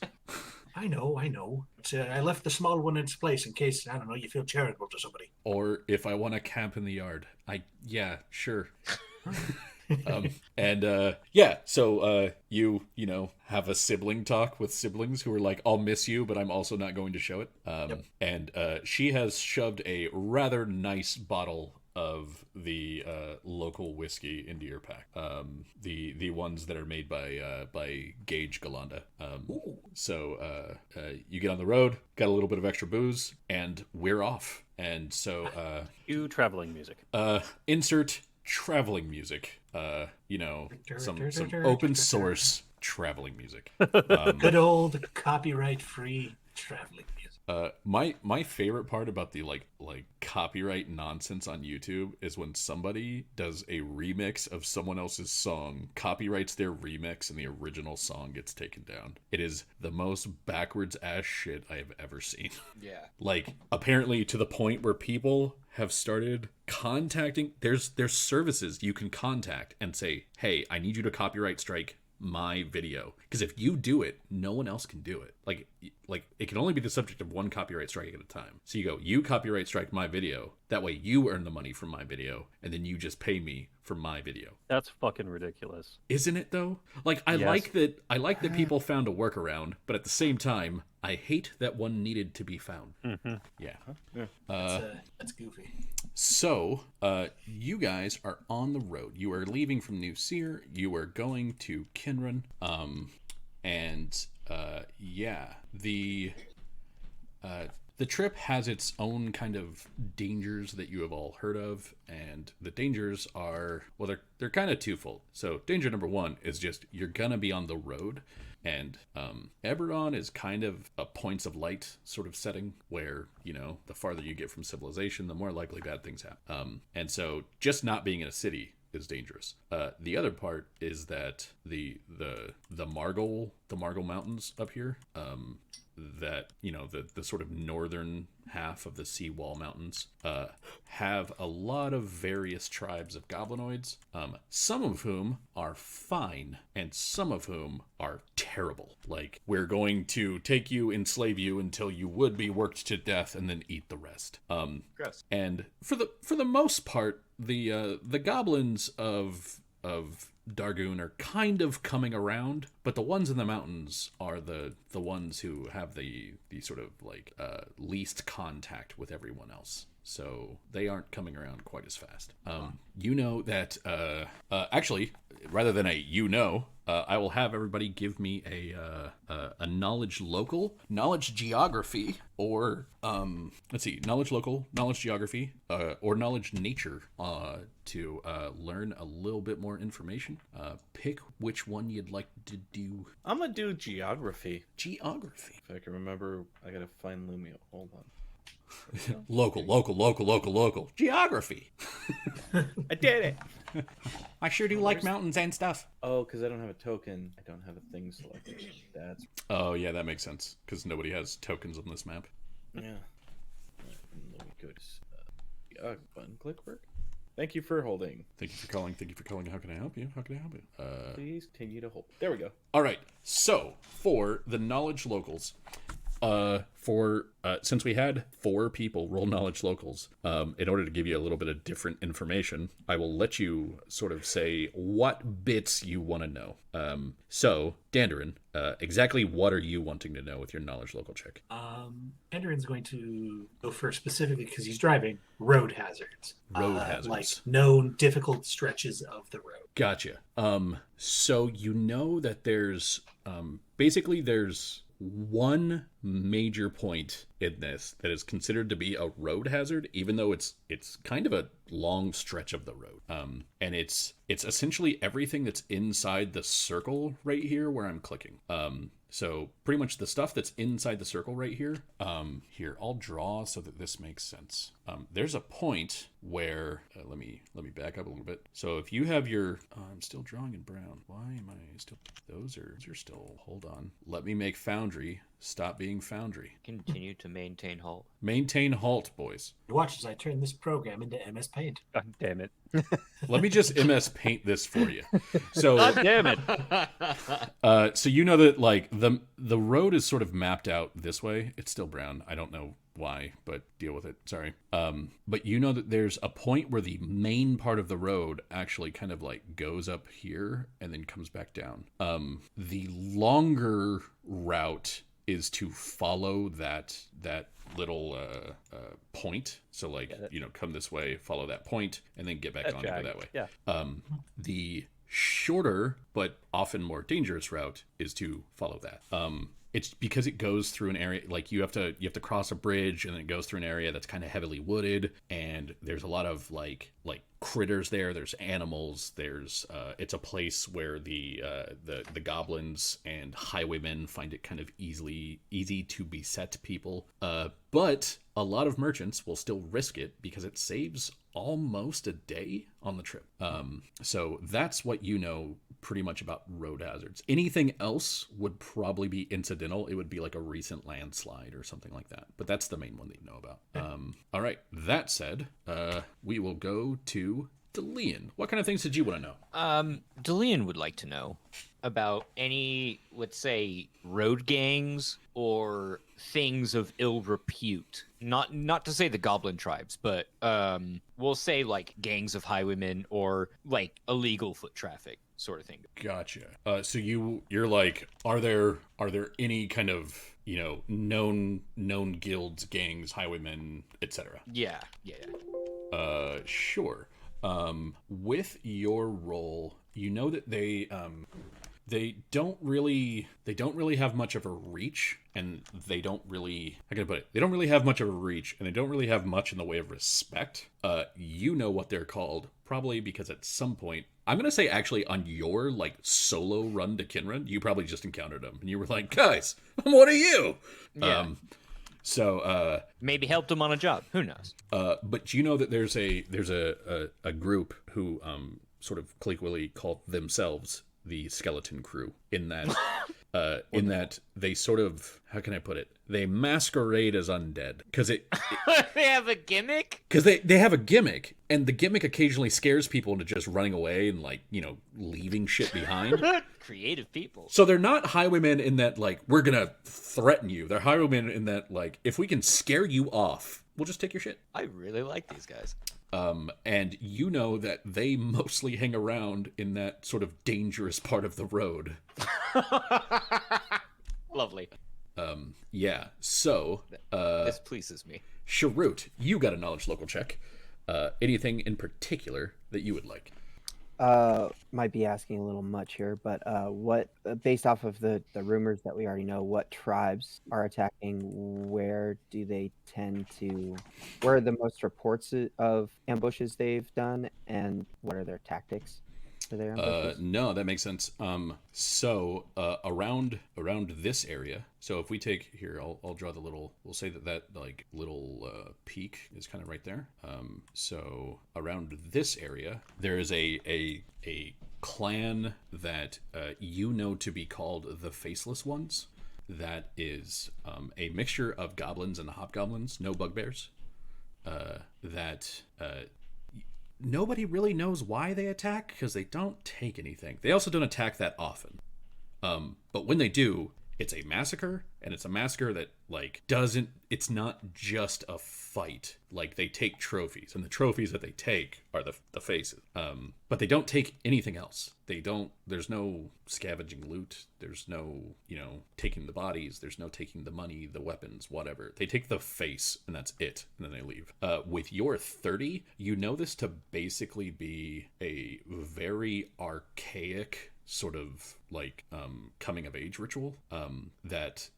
I know. But, I left the small one in its place in case, I don't know, you feel charitable to somebody. Or if I want to camp in the yard. Yeah, sure. So you know, have a sibling talk with siblings who are like, I'll miss you, but I'm also not going to show it. Yep. And she has shoved a rather nice bottle of the local whiskey into your pack. The ones that are made by Gage Galanda. So you get on the road, got a little bit of extra booze, and we're off. And so Cue traveling music. Insert traveling music. Some open source traveling music. Good old copyright-free traveling music. My favorite part about the like copyright nonsense on YouTube is when somebody does a remix of someone else's song, copyrights their remix, and the original song gets taken down. It is the most backwards ass shit I have ever seen. Yeah. Like, apparently to the point where people have started contacting, there's services you can contact and say, hey, I need you to copyright strike my video, because if you do it, no one else can do it. Like it can only be the subject of one copyright strike at a time. So you go, you copyright strike my video, that way you earn the money from my video, and then you just pay me for my video. That's fucking ridiculous. Isn't it though? Like, I like that people found a workaround, but at the same time, I hate that one needed to be found. Mm-hmm. Yeah. That's goofy. So, you guys are on the road. You are leaving from New Seer. You are going to Kinrun. The trip has its own kind of dangers that you have all heard of, and the dangers are, well, they're kind of twofold. So, danger number one is just you're gonna be on the road, and Eberron is kind of a points of light sort of setting where, the farther you get from civilization, the more likely bad things happen. And so, just not being in a city is dangerous. The other part is that the Margol Mountains up here, that the sort of northern half of the Seawall Mountains have a lot of various tribes of goblinoids, some of whom are fine and some of whom are terrible. Like, we're going to take you, enslave you until you would be worked to death, and then eat the rest. Gross. And for the most part, the goblins of Dargoon are kind of coming around, but the ones in the mountains are the ones who have the sort of least contact with everyone else. So they aren't coming around quite as fast. You know that actually, rather than I will have everybody give me a knowledge geography, or knowledge local, knowledge geography, or knowledge nature to learn a little bit more information. Pick which one you'd like to do. I'm gonna do geography. Geography. If I can remember, I gotta find Lumio. Hold on. Local. Geography. I did it. I sure do like mountains and stuff. Oh, because I don't have a token. I don't have a thing selected. That's. Oh, yeah, that makes sense. Because nobody has tokens on this map. Yeah. Let me go to button click work. Thank you for holding. Thank you for calling. How can I help you? Please continue to hold. There we go. All right. So, for the knowledge locals, since we had 4 people roll knowledge locals, in order to give you a little bit of different information, I will let you sort of say what bits you want to know. So, Dandarin, exactly what are you wanting to know with your knowledge local check? Mandarin's going to go for specifically, because he's driving, road hazards. Road hazards. Like known difficult stretches of the road. Gotcha. So you know that there's basically there's one major point in this that is considered to be a road hazard, even though it's kind of a long stretch of the road. And it's essentially everything that's inside the circle right here where I'm clicking. So pretty much the stuff that's inside the circle right here. Here, I'll draw so that this makes sense. There's a point where let me back up a little bit. So if you have your I'm still drawing in brown. Why am I still? Those are still. Hold on. Let me make Foundry stop being Foundry. Continue to maintain halt. Maintain halt, boys. Watch as I turn this program into MS Paint. God damn it. Let me just MS Paint this for you. So God damn it. So you know that like the road is sort of mapped out this way. It's still brown. I don't know why, but deal with it. Sorry. But you know that there's a point where the main part of the road actually kind of like goes up here and then comes back down. The longer route is to follow that little point. So like, Yeah, come this way, follow that point, and then get back on into that way. Yeah. The shorter but often more dangerous route is to follow that. It's because it goes through an area, like you have to cross a bridge, and then it goes through an area that's kind of heavily wooded, and there's a lot of like critters there. There's animals. There's it's a place where the goblins and highwaymen find it kind of easy to beset people. But a lot of merchants will still risk it because it saves almost a day on the trip. So that's what pretty much about road hazards. Anything else would probably be incidental. It would be like a recent landslide or something like that. But that's the main one that you know about. All right. That said, we will go to DeLeon. What kind of things did you want to know? DeLeon would like to know about any, let's say, road gangs or things of ill repute. Not to say the goblin tribes, but we'll say like gangs of highwaymen or like illegal foot traffic sort of thing. Gotcha. So you're like, are there any kind of known guilds, gangs, highwaymen, etc.? Yeah. Sure. With your role, that they don't really have much of a reach, and they don't really, how can I put it? They don't really have much of a reach, and they don't really have much in the way of respect. You know what they're called, probably because at some point, I'm gonna say actually on your like solo run to Kinrun, you probably just encountered them, and you were like, guys, what are you? Yeah. So maybe helped him on a job. Who knows? But you know that there's a group who sort of colloquially call themselves the Skeleton Crew, in that that they sort of, how can I put it? They masquerade as undead because they have a gimmick. Because they have a gimmick, and the gimmick occasionally scares people into just running away and like leaving shit behind. Creative people. So they're not highwaymen in that like we're gonna threaten you. They're highwaymen in that like if we can scare you off, we'll just take your shit. I really like these guys. And you know that they mostly hang around in that sort of dangerous part of the road. Lovely. Yeah. So, this pleases me. Sharut, you got a knowledge local check. Anything in particular that you would like? Might be asking a little much here, but what, based off of the rumors that we already know, what tribes are attacking? Where do they tend to? Where are the most reports of ambushes they've done, and what are their tactics for their ambushes? No, that makes sense. So around this area. So if we take here, I'll draw the little. We'll say that like little peak is kind of right there. So around this area, there is a clan that to be called the Faceless Ones. That is a mixture of goblins and hobgoblins, no bugbears. Nobody really knows why they attack because they don't take anything. They also don't attack that often. But when they do, it's a massacre, and it's a massacre that like it's not just a fight. Like they take trophies, and the trophies that they take are the faces. But they don't take anything else. There's no scavenging loot. There's no, taking the bodies. There's no taking the money, the weapons, whatever. They take the face, and that's it, and then they leave. With your 30, this to basically be a very archaic sort of like coming of age ritual that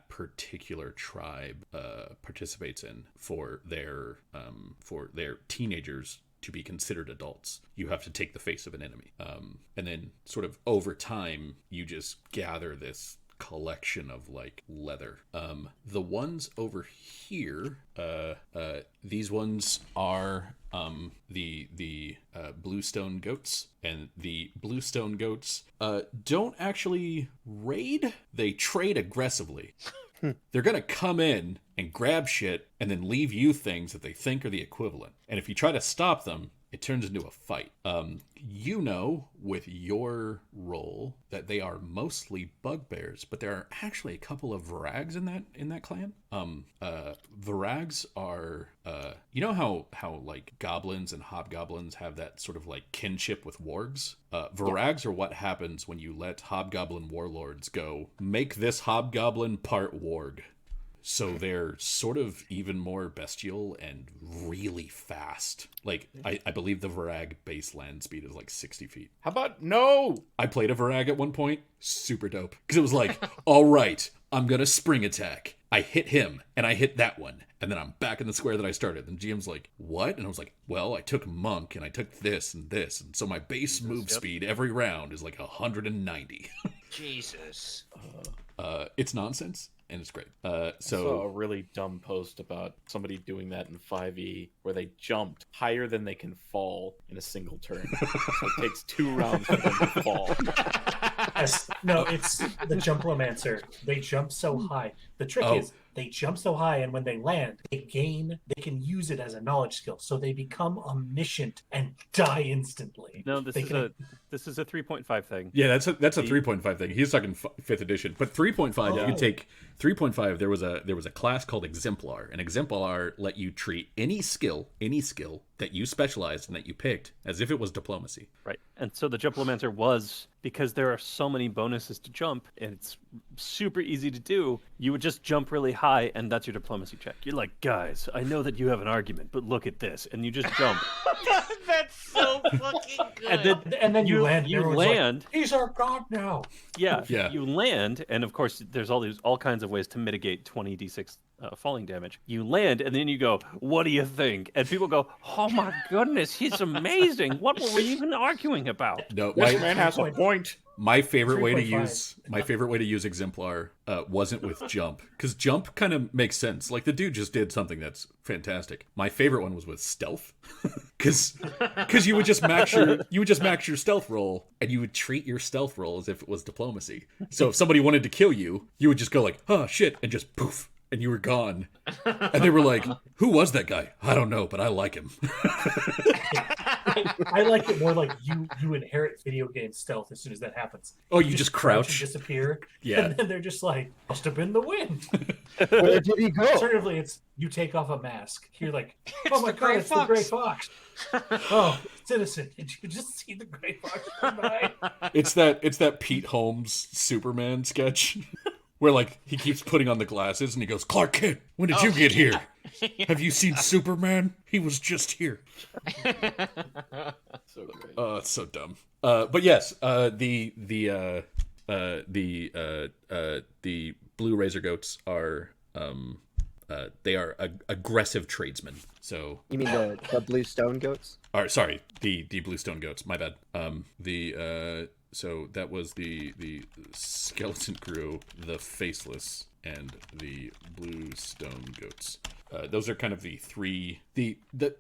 particular tribe participates in for their teenagers to be considered adults. You have to take the face of an enemy, and then sort of over time you just gather this collection of like leather. The ones over here, these ones are the bluestone goats, and the bluestone goats don't actually raid. They trade aggressively. They're gonna come in and grab shit and then leave you things that they think are the equivalent, and if you try to stop them, it turns into a fight. With your role that they are mostly bugbears, but there are actually a couple of virags in that clan. Virags are how like goblins and hobgoblins have that sort of like kinship with wargs. Virags are what happens when you let hobgoblin warlords go, make this hobgoblin part warg. So they're sort of even more bestial and really fast. Like, I believe the Varag base land speed is like 60 feet. How about no? I played a Varag at one point. Super dope. Because it was like, all right, I'm going to spring attack. I hit him, and I hit that one. And then I'm back in the square that I started. And GM's like, what? And I was like, well, I took Monk, and I took this and this. And so my base move speed every round is like 190. Jesus. It's nonsense, and it's great. I saw a really dumb post about somebody doing that in 5e where they jumped higher than they can fall in a single turn. So it takes 2 rounds for them to fall. Yes. No, it's the Jumplomancer. They jump so high. The trick is they jump so high, and when they land, they can use it as a knowledge skill. So they become omniscient and die instantly. No, this is a 3.5 thing. Yeah, that's a 3.5 thing. He's talking 5th edition, but 3.5 you can take 3.5. There was a class called Exemplar, and Exemplar let you treat any skill that you specialized and that you picked as if it was diplomacy. Right. And so the Jumplomancer was, because there are so many bonuses to jump, and it's super easy to do, you would just jump really high, and that's your diplomacy check. You're like, guys, I know that you have an argument, but look at this. And you just jump. That's so fucking good. And then you land. You everyone's land. Like, he's our god now. Yeah. Yeah. You land, and of course, there's all kinds of ways to mitigate 20d6 falling damage. You land, and then you go, what do you think? And people go, oh my goodness, he's amazing. What were we even arguing about? No, This man has a point. My favorite way to 3.5. use Exemplar wasn't with Jump, because Jump kind of makes sense. Like, the dude just did something that's fantastic. My favorite one was with Stealth, because you would just max your stealth roll, and you would treat your stealth roll as if it was diplomacy. So if somebody wanted to kill you, you would just go like, oh shit, and just poof, and you were gone. And they were like, who was that guy? I don't know, but I like him. I like it more like you inherit video game stealth as soon as that happens. Oh, you just crouch. And disappear. Yeah. And then they're just like, must have been the wind. Where did he go? Alternatively, it's you take off a mask. You're like, oh my god, it's the gray fox. Oh, citizen, did you just see the gray fox come by? It's that Pete Holmes Superman sketch where like he keeps putting on the glasses and he goes, Clark Kent, when did you get here? Have you seen Superman? He was just here. So great. It's so dumb. But yes, the blue razor goats are they are aggressive tradesmen. So You mean the blue stone goats? or sorry, the blue stone goats. My bad. So that was the skeleton crew, the faceless, and the blue stone goats. Those are kind of the three. The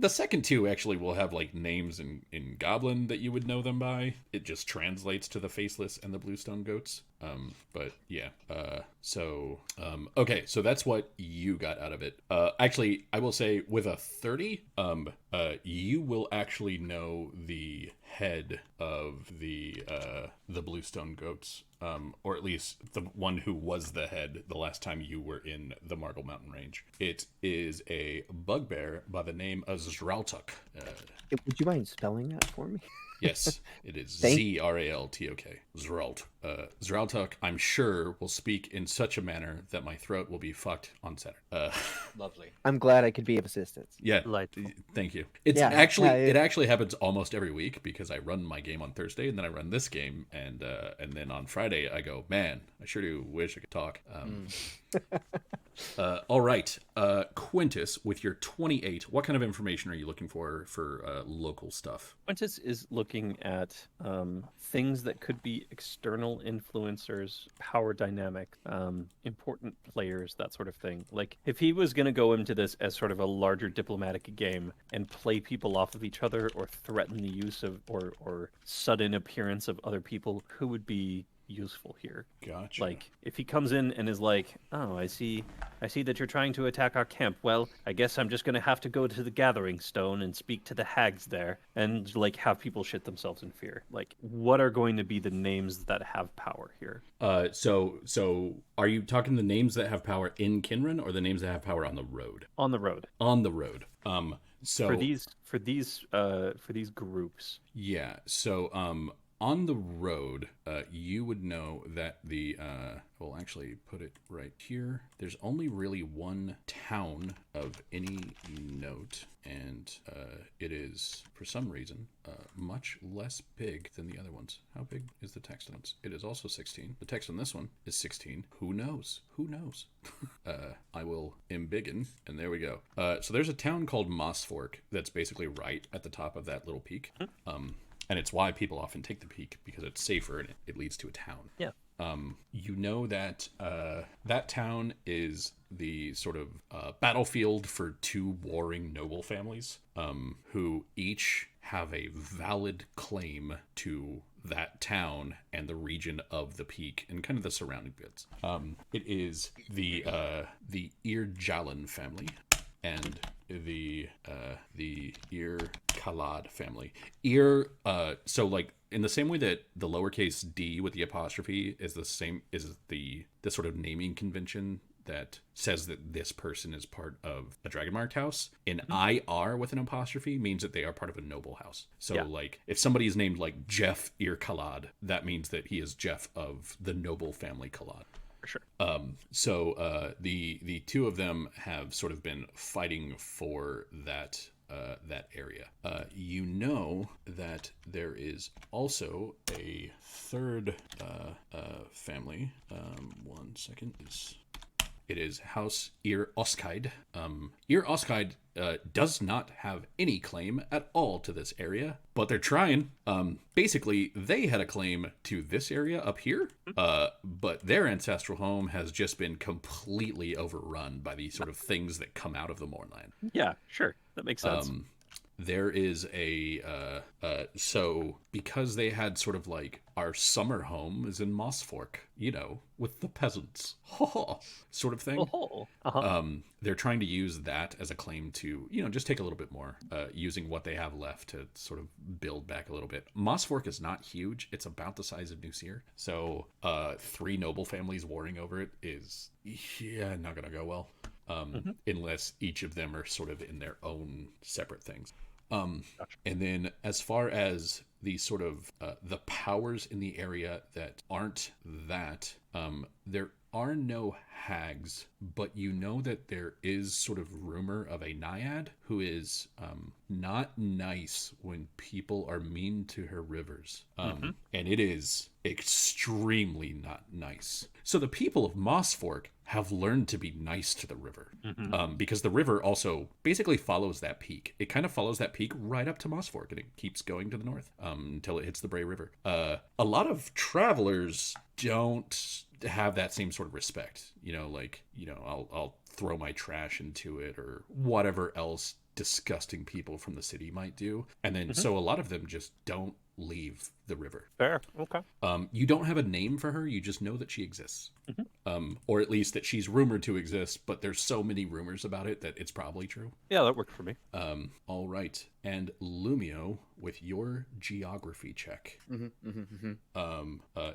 second two actually will have like names in Goblin that you would know them by. It just translates to the faceless and the blue stone goats. But yeah. Okay, so that's what you got out of it. Actually, I will say with a 30, you will actually know the head of the Bluestone goats, or at least the one who was the head the last time you were in the Margle Mountain Range. It is a bugbear by the name of Zraltuk. Would you mind spelling that for me? Yes, it is Thank- Zraltok. Zraltuk, I'm sure, will speak in such a manner that my throat will be fucked on Saturday. Lovely. I'm glad I could be of assistance. Yeah, Delightful. thank you. It actually happens almost every week because I run my game on Thursday and then I run this game and then on Friday I go, man, I sure do wish I could talk. All right, Quintus, with your 28, what kind of information are you looking for local stuff? Quintus is looking at things that could be external influencers, power dynamic, important players, that sort of thing. Like, if he was going to go into this as sort of a larger diplomatic game and play people off of each other or threaten the use of or sudden appearance of other people, who would be useful here? Gotcha. Like, if he comes in and is like, oh, I see that you're trying to attack our camp. Well, I guess I'm just going to have to go to the Gathering Stone and speak to the hags there and, like, have people shit themselves in fear. Like, what are going to be the names that have power here? So are you talking the names that have power in Kinran or the names that have power on the road? On the road. On the road. So For these groups. yeah. So on the road, you would know that we'll actually put it right here. There's only really one town of any note, and it is, for some reason, much less big than the other ones. How big is the text on it? It is also 16. The text on this one is 16. Who knows? Who knows? I will embiggen, and there we go. So there's a town called Moss Fork that's basically right at the top of that little peak. And it's why people often take the peak, because it's safer and it leads to a town. Yeah. You know that that town is the sort of battlefield for two warring noble families who each have a valid claim to that town and the region of the peak and kind of the surrounding bits. It is the Irjalan family and the Ir Khalad family. So like in the same way that the lowercase d with the apostrophe is the same is the sort of naming convention that says that this person is part of a dragon marked house. An IR with an apostrophe means that they are part of a noble house. So like if somebody is named like Jeff Ir Khalad, that means that he is Jeff of the noble family Khalad. For sure. So the two of them have sort of been fighting for that area. You know that there is also a third family. One second. It is House Ir Oskaid. Ir Oskaid does not have any claim at all to this area, but they're trying. Basically, they had a claim to this area up here, but their ancestral home has just been completely overrun by these sort of things that come out of the Mournland. Yeah, sure. That makes sense. There is so because they had sort of like our summer home is in Moss Fork, with the peasants, sort of thing. They're trying to use that as a claim to, just take a little bit more, using what they have left to sort of build back a little bit. Moss Fork is not huge. It's about the size of New Seer. So 3 noble families warring over it is, not going to go well. Unless each of them are sort of in their own separate things. Gotcha. And then as far as the sort of the powers in the area that aren't that, there are no hags, but you know that there is sort of rumor of a naiad who is not nice when people are mean to her rivers. And it is extremely not nice. So the people of Moss Fork have learned to be nice to the river, because the river also basically follows that peak. It kind of follows that peak right up to Moss Fork, and it keeps going to the north until it hits the Bray River. A lot of travelers don't have that same sort of respect. I'll throw my trash into it or whatever else disgusting people from the city might do. And then so a lot of them just don't leave the river. Fair. Okay. You don't have a name for her. You just know that she exists. Or at least that she's rumored to exist, but there's so many rumors about it that it's probably true. Yeah, that worked for me. All right. And Lumio, with your geography check.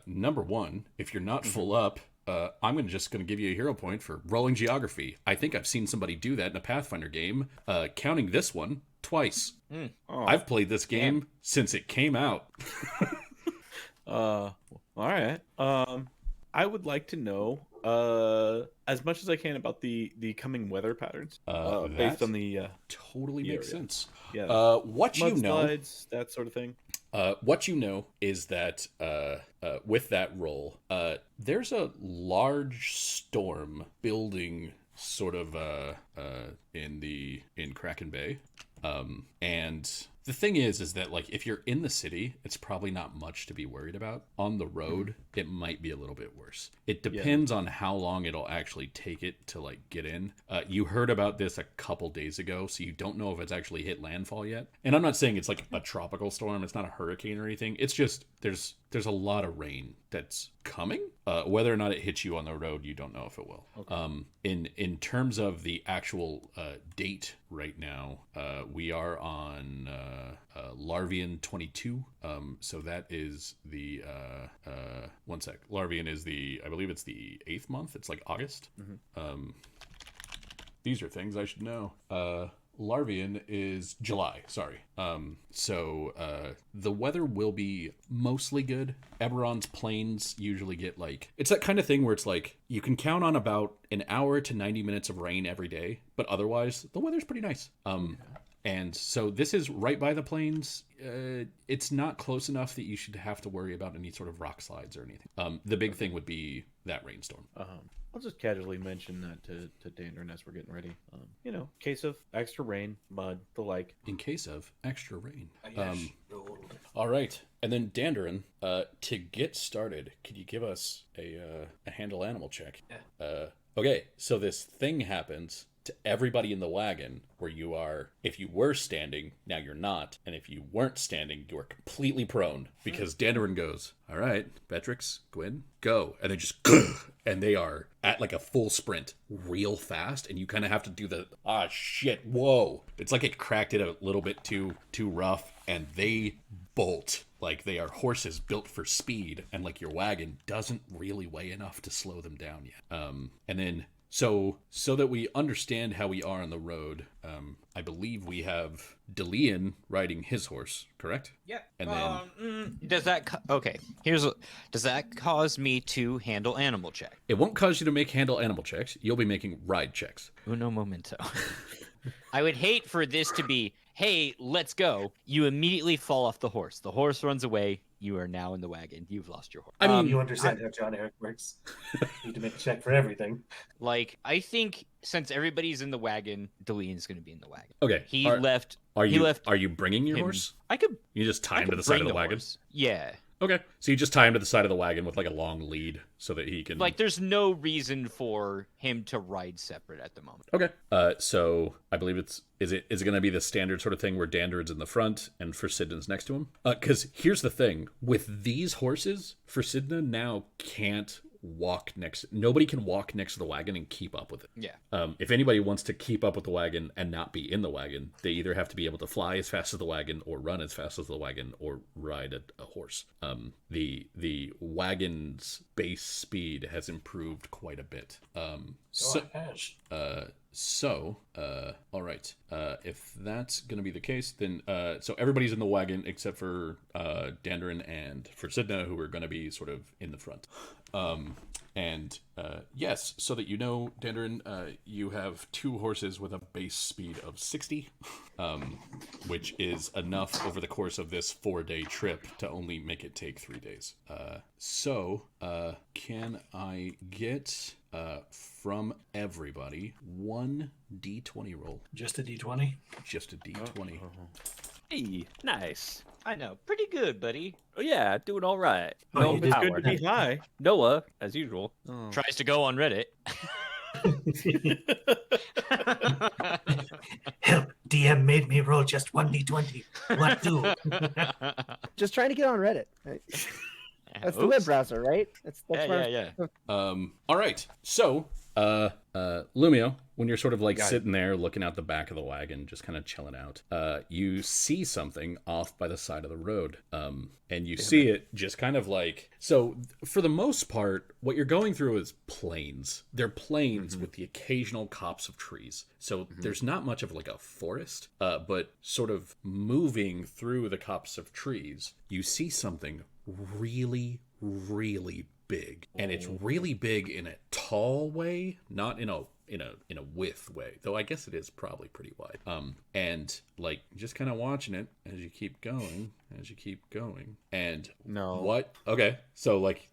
Number 1, if you're not full up, I'm just going to give you a hero point for rolling geography. I think I've seen somebody do that in a Pathfinder game, counting this one twice. I've played this game since it came out. All right. I would like to know as much as I can about the coming weather patterns based on the totally makes sense. Yeah. What you know, mudslides, that sort of thing. What you know is that with that roll, there's a large storm building sort of in Kraken Bay. And the thing is that like if you're in the city, it's probably not much to be worried about. On the road, it might be a little bit worse. It depends on how long it'll actually take it to like get in. You heard about this a couple days ago, so you don't know if it's actually hit landfall yet. And I'm not saying it's like a tropical storm. It's not a hurricane or anything. It's just there's a lot of rain that's coming. Whether or not it hits you on the road, you don't know if it will. Okay. In terms of the actual date right now, we are on Larvian 22. So that is the one sec. Larvian is I believe it's the 8th month. It's like August. These are things I should know. Larvian is July, sorry. So the weather will be mostly good. Eberron's plains usually get like, it's that kind of thing where it's like you can count on about an hour to 90 minutes of rain every day, but otherwise the weather's pretty nice. And so this is right by the plains. It's not close enough that you should have to worry about any sort of rock slides or anything. The big thing would be that rainstorm. I'll just casually mention that to Dandrin as we're getting ready. Case of extra rain, mud, the like. In case of extra rain. Yes. All right. And then Dandrin, to get started, could you give us a handle animal check? Yeah. Okay, so this thing happens to everybody in the wagon where you are, if you were standing, now you're not. And if you weren't standing, you are completely prone because Dandrin goes, all right, Beatrix, Gwyn, go. And they just, and they are at like a full sprint real fast. And you kind of have to do the, shit, whoa. It's like it cracked it a little bit too rough. And they bolt like they are horses built for speed. And like your wagon doesn't really weigh enough to slow them down yet. And then so that we understand how we are on the road, I believe we have Delian riding his horse, correct? Yeah. And then does that does that cause me to handle animal check? it won't cause you to make handle animal checks. You'll be making ride checks. Uno momento. I would hate for this to be, hey, let's go. You immediately fall off the horse. The horse runs away. You are now in the wagon. You've lost your horse. I mean, You understand how John Eric works. You need to make a check for everything. Like, I think since everybody's in the wagon, Delian's going to be in the wagon. Okay. He left. Are he you left Are you bringing your him- horse? I could. You just tie I him to could the side of bring the wagon. horse. Yeah. Okay. So you just tie him to the side of the wagon with like a long lead so that he can. Like, there's no reason for him to ride separate at the moment. Okay. So I believe is it going to be the standard sort of thing where Dandrid's in the front and Forsidna's next to him? Because here's the thing with these horses, Forsidna now can't walk next. Nobody can walk next to the wagon and keep up with it. Yeah. If anybody wants to keep up with the wagon and not be in the wagon, they either have to be able to fly as fast as the wagon, or run as fast as the wagon, or ride a horse. The wagon's base speed has improved quite a bit. All right. If that's going to be the case, then so everybody's in the wagon except for Dandrin and Forsidna, who are going to be sort of in the front. Yes, so that you know, Dandrin, you have two horses with a base speed of 60, which is enough over the course of this 4-day trip to only make it take 3 days. Can I get from everybody one d20 roll? Just a d20? Just a d20. Hey, nice. I know. Pretty good, buddy. Oh yeah, doing all right. Oh, No you did It's power. good to be high. Noah, as usual. Tries to go on Reddit. Help! DM made me roll just 1d20. What do? Just trying to get on Reddit. Right? That's the web browser, right? That's Yeah. All right. So, Lumio, when you're sort of like Got it. sitting there looking out the back of the wagon, just kind of chilling out, you see something off by the side of the road. And you see it just kind of like, so for the most part, what you're going through is plains. They're plains with the occasional copse of trees. So there's not much of like a forest, but sort of moving through the copse of trees, you see something really, really big, and it's really big in a tall way, not in a width way, though I guess it is probably pretty wide. And like just kind of watching it as you keep going, and No. what? Okay, so like,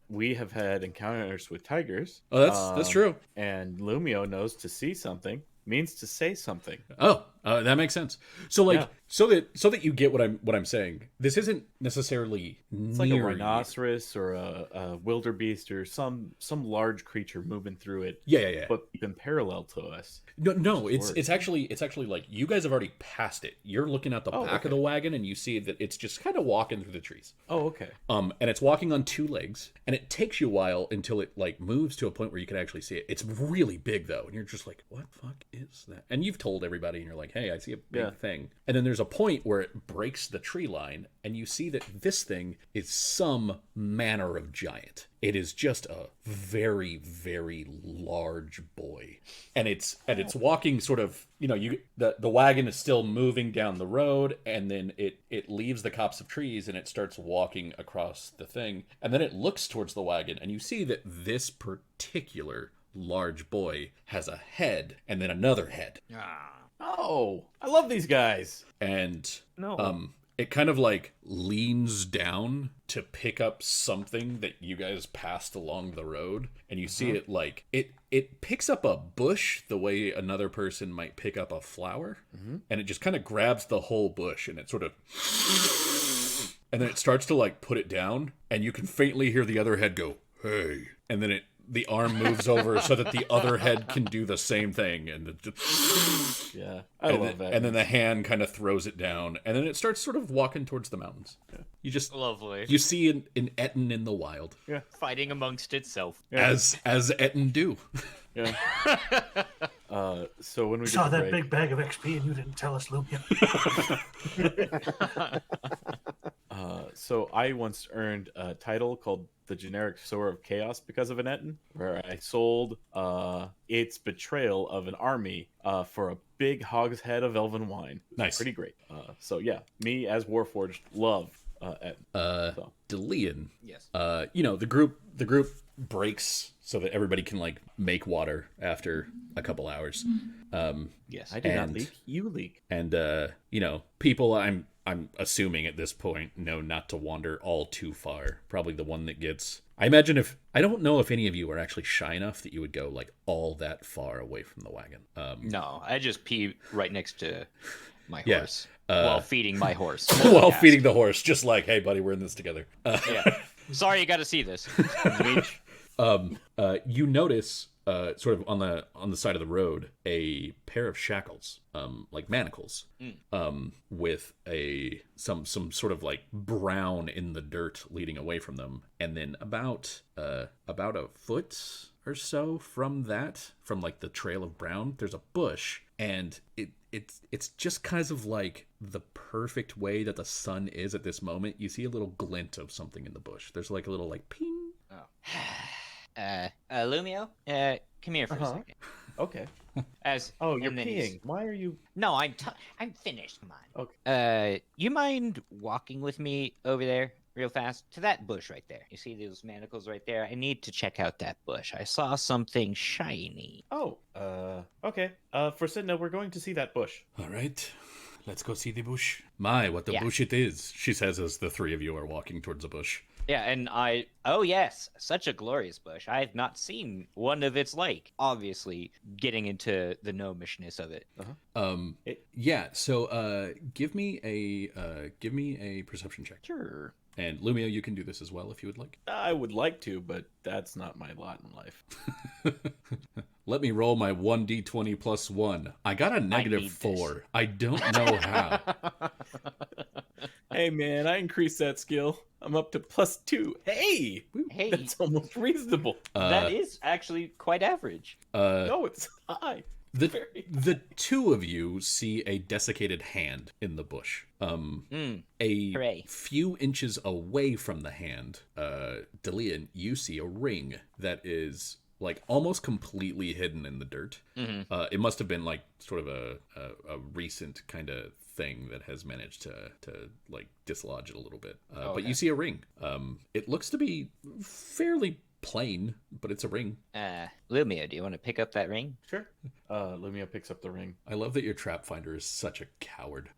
We have had encounters with tigers. oh, that's true. And Lumio knows to see something means to say something. Oh, that makes sense. So like, Yeah. so that you get what I'm saying. This isn't necessarily It's like a near you. rhinoceros or a wildebeest or some large creature moving through it, Yeah. but even parallel to us. No, it's Word. it's actually like you guys have already passed it. You're looking at the Oh, back of okay. the wagon and you see that it's just kind of walking through the trees. Oh, okay. And it's walking on two legs, and it takes you a while until it like moves to a point where you can actually see it. It's really big though, and you're just like, what the fuck is that? And you've told everybody, and you're like, hey, I see a big Yeah. thing. And then there's a point where it breaks the tree line, and you see that this thing is some manner of giant. It is just a very, very large boy. And it's walking sort of, the wagon is still moving down the road, and then it leaves the copse of trees and it starts walking across the thing. And then it looks towards the wagon, and you see that this particular large boy has a head and then another head. Oh, I love these guys. And No. it kind of like leans down to pick up something that you guys passed along the road, and you see it like it picks up a bush the way another person might pick up a flower, and it just kind of grabs the whole bush, and it sort of and then it starts to like put it down, and you can faintly hear the other head go, "Hey," and then the arm moves over so that the other head can do the same thing, and it just, Yeah, I love that. and then the hand kind of throws it down, and then it starts sort of walking towards the mountains. Yeah. You just Lovely. you see an Etten in the wild, Fighting amongst itself. as Etten do. Yeah. So when we Saw get the that break, big bag of XP and you didn't tell us, Lumia. so I once earned a title called the generic Sower of Chaos because of an Etten, where I sold its betrayal of an army for a big hogshead of elven wine. It was Nice. pretty great. So yeah, me as Warforged love Etten. So. Delian. Yes. The group breaks so that everybody can like make water after a couple hours. Yes. I did not And- leak. You leak. And people I'm assuming at this point know not to wander all too far. Probably the one that gets I don't know if any of you are actually shy enough that you would go like all that far away from the wagon. No, I just pee right next to my Yeah, horse while feeding my horse. While Yes. feeding the horse, just like, hey buddy, we're in this together. Yeah. Sorry, you got to see this. You notice sort of on the side of the road a pair of shackles, like manacles, with some sort of like brown in the dirt leading away from them, and then about a foot or so from like the trail of brown, there's a bush, and it's just kind of like the perfect way that the sun is at this moment. You see a little glint of something in the bush. There's like a little like ping. Lumio, come here for a second. Okay. As Oh, you're and then he's- peeing. Why are you? No, I'm finished. Come on. Okay. You mind walking with me over there real fast to that bush right there? You see those manacles right there? I need to check out that bush. I saw something shiny. Oh, okay. For Sidna, we're going to see that bush. All right, let's go see the bush. My, what the Yeah. bush it is, she says as the three of you are walking towards the bush. Yeah, and oh yes, such a glorious bush. I have not seen one of its like. Obviously, getting into the gnomishness of it. Yeah. So, give me a perception check. Sure. And Lumio, you can do this as well if you would like. I would like to, but that's not my lot in life. Let me roll my 1d20 plus 1. I got a negative need this. 4. I don't know how. Hey, man, I increased that skill. I'm up to +2. Hey, Hey. that's almost reasonable. That is actually quite average. No, it's high. The two of you see a desiccated hand in the bush. A Hooray. few inches away from the hand, Delian, you see a ring that is like almost completely hidden in the dirt. It must have been like sort of a recent kind of thing that has managed to like dislodge it a little bit. But you see a ring. It looks to be fairly plain, but it's a ring. Lumia, do you want to pick up that ring? Sure. Lumia picks up the ring. I love that your trap finder is such a coward.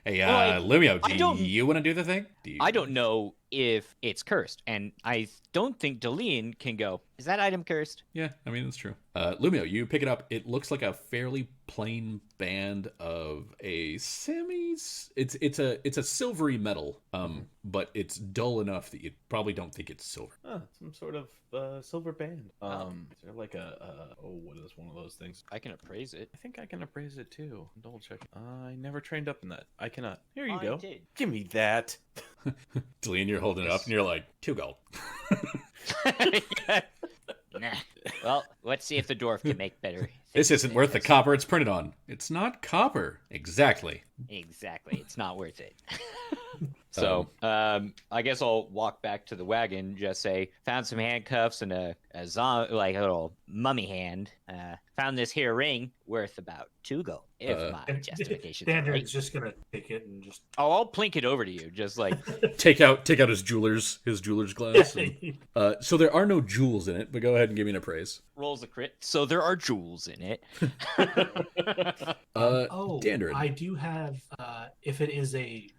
Hey, Well, Lumio, I don't- do you want to do the thing? I don't know if it's cursed, and I don't think Deline can go, is that item cursed? Yeah, I mean, that's true. Lumio, you pick it up. It looks like a fairly plain band of a it's a silvery metal, but it's dull enough that you probably don't think it's silver. Some sort of silver band. Is there like what is one of those things? I can appraise it. I think I can appraise it too. Double check. I never trained up in that. I cannot. Here you I go. did. Give me that. Deline, you're holding it up, and you're like, 2 gold. Nah. Well, let's see if the dwarf can make better. This isn't worth the copper it's printed on. It's not copper. Exactly. Exactly. It's not worth it. So, I guess I'll walk back to the wagon. Just say, found some handcuffs and a like a little mummy hand. Found this here ring worth about 2 gold. If my justification's Dandrid's right. just gonna take it and just. Oh, I'll plink it over to you. Just like Take out his jeweler's glass. And, so there are no jewels in it, but go ahead and give me an appraise. rolls a crit. So there are jewels in it. Dandrid. I do have. If it is a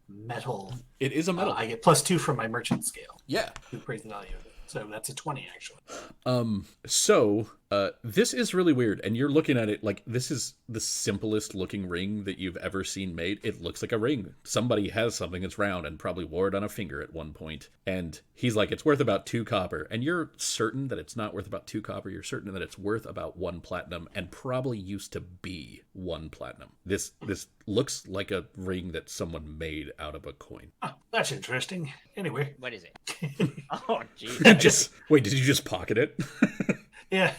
metal, It is a metal. I get +2 from my merchant scale. Yeah. To appraise the value of it. So that's a 20 actually. So this is really weird, and you're looking at it like this is the simplest looking ring that you've ever seen made. It looks like a ring. Somebody has something that's round and probably wore it on a finger at one point. And he's like, it's worth about 2 copper. And you're certain that it's not worth about 2 copper. You're certain that it's worth about 1 platinum and probably used to be 1 platinum. This looks like a ring that someone made out of a coin. Oh, that's interesting. Anyway. What is it? Oh, jeez. Wait, did you just pocket it? Yeah.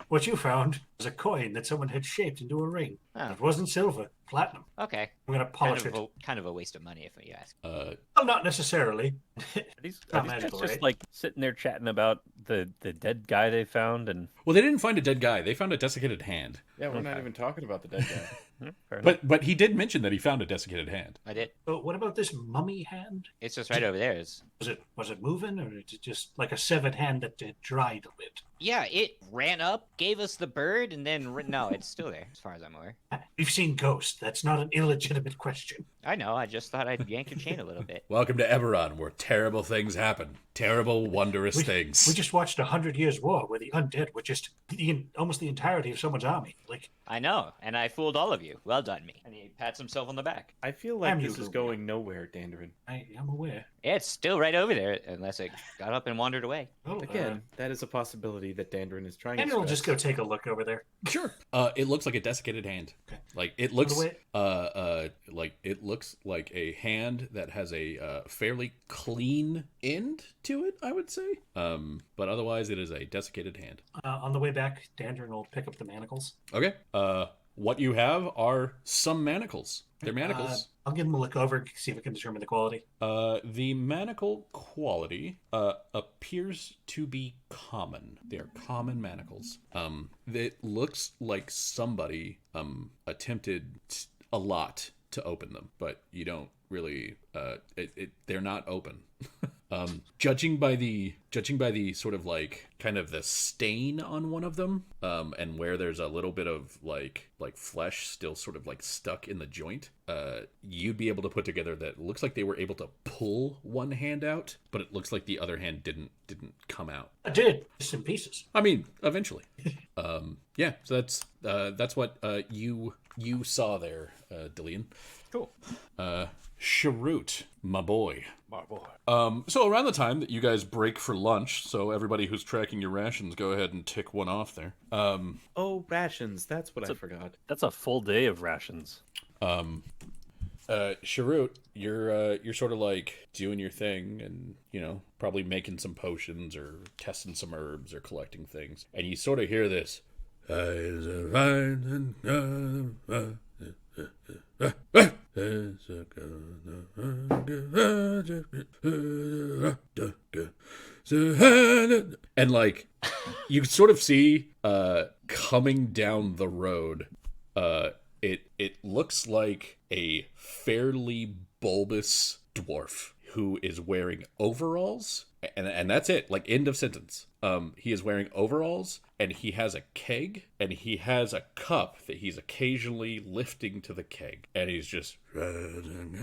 What you found was a coin that someone had shaped into a ring. Oh. It wasn't silver, platinum. Okay. I'm going to polish it. Kind of a waste of money, if you ask. Well, not necessarily. Are these Not guys magical, just right? like sitting there chatting about the dead guy they found and Well, they didn't find a dead guy. They found a desiccated hand. Yeah, we're not even talking about the dead guy. fair enough. But he did mention that he found a desiccated hand. I did. But what about this mummy hand? It's just right over there. Was it moving, or is it just like a severed hand that dried a bit? Yeah, it ran up, gave us the bird, and then no, it's still there, as far as I'm aware. We've seen ghosts. That's not an illegitimate question. I know. I just thought I'd yank your chain a little bit. Welcome to Eberron, where terrible things happen. Terrible, wondrous things. We just watched 100 Years' War, where the undead were just almost the entirety of someone's army. Like, I know, and I fooled all of you. Well done, me. And he pats himself on the back. I feel like I'm this is usually- going nowhere, Dandrin. I'm aware. Yeah, it's still right over there, unless it got up and wandered away. Well, Again, that is a possibility that Dandrin is trying and to we'll just stress. go take a look over there. Sure. It looks like a desiccated hand. Okay. Like it looks What like it looks like a hand that has a fairly clean end to it, I would say. But otherwise it is a desiccated hand. On the way back, Dandrin will pick up the manacles. Okay. What you have are some manacles. They're manacles. I'll give them a look over, see if I can determine the quality. The manacle quality appears to be common. They are common manacles. It looks like somebody attempted a lot to open them, but you don't really. They're not open. Judging by the sort of like kind of the stain on one of them, and where there's a little bit of like flesh still sort of like stuck in the joint, you'd be able to put together that it looks like they were able to pull one hand out, but it looks like the other hand didn't come out. I did, just in pieces. I mean, eventually. Yeah, so that's what you saw there, Dillian. Cool. Sharut, my boy. So around the time that you guys break for lunch, so everybody who's tracking your rations, go ahead and tick one off there. Oh, rations. That's what I forgot. That's a full day of rations. Sharut, you're sort of like doing your thing and, probably making some potions or testing some herbs or collecting things. And you sort of hear this. And like you sort of see coming down the road, it looks like a fairly bulbous dwarf who is wearing overalls, and that's it, like end of sentence. He is wearing overalls, and he has a keg, and he has a cup that he's occasionally lifting to the keg, and he's just... And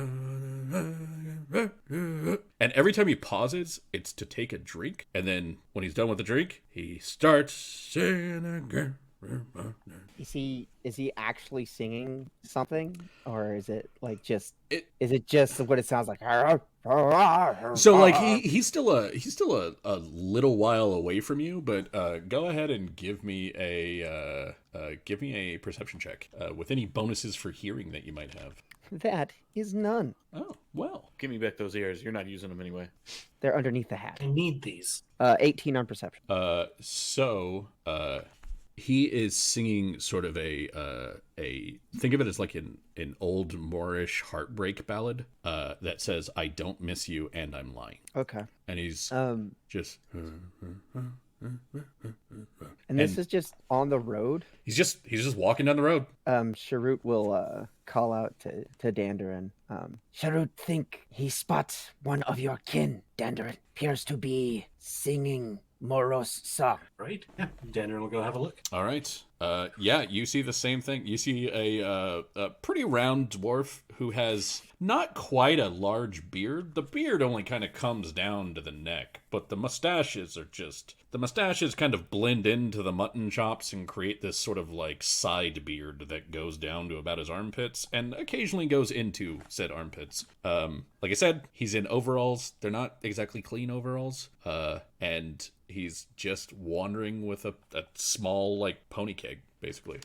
every time he pauses, it's to take a drink, and then when he's done with the drink, he starts singing again. Is he actually singing something, or is it like just is it just what it sounds like? So like he's still a little while away from you, but go ahead and give me a perception check with any bonuses for hearing that you might have. That is none. Oh well, Give me back those ears. You're not using them anyway. They're underneath the hat. I need these. 18 on perception. so He is singing sort of a think of it as like an old Moorish heartbreak ballad that says, "I don't miss you and I'm lying." Okay. And he's just And this is just on the road. he's just walking down the road. Sharut will call out to Dandarin. Sharut think he spots one of your kin. Dandarin appears to be singing Moros song. Right? Yeah. Danner will go have a look. All right. Yeah, you see the same thing. You see a pretty round dwarf who has not quite a large beard. The beard only kind of comes down to the neck, but the mustaches kind of blend into the mutton chops and create this sort of like side beard that goes down to about his armpits and occasionally goes into said armpits. Like I said, he's in overalls. They're not exactly clean overalls. And he's just wandering with a small like pony keg, basically,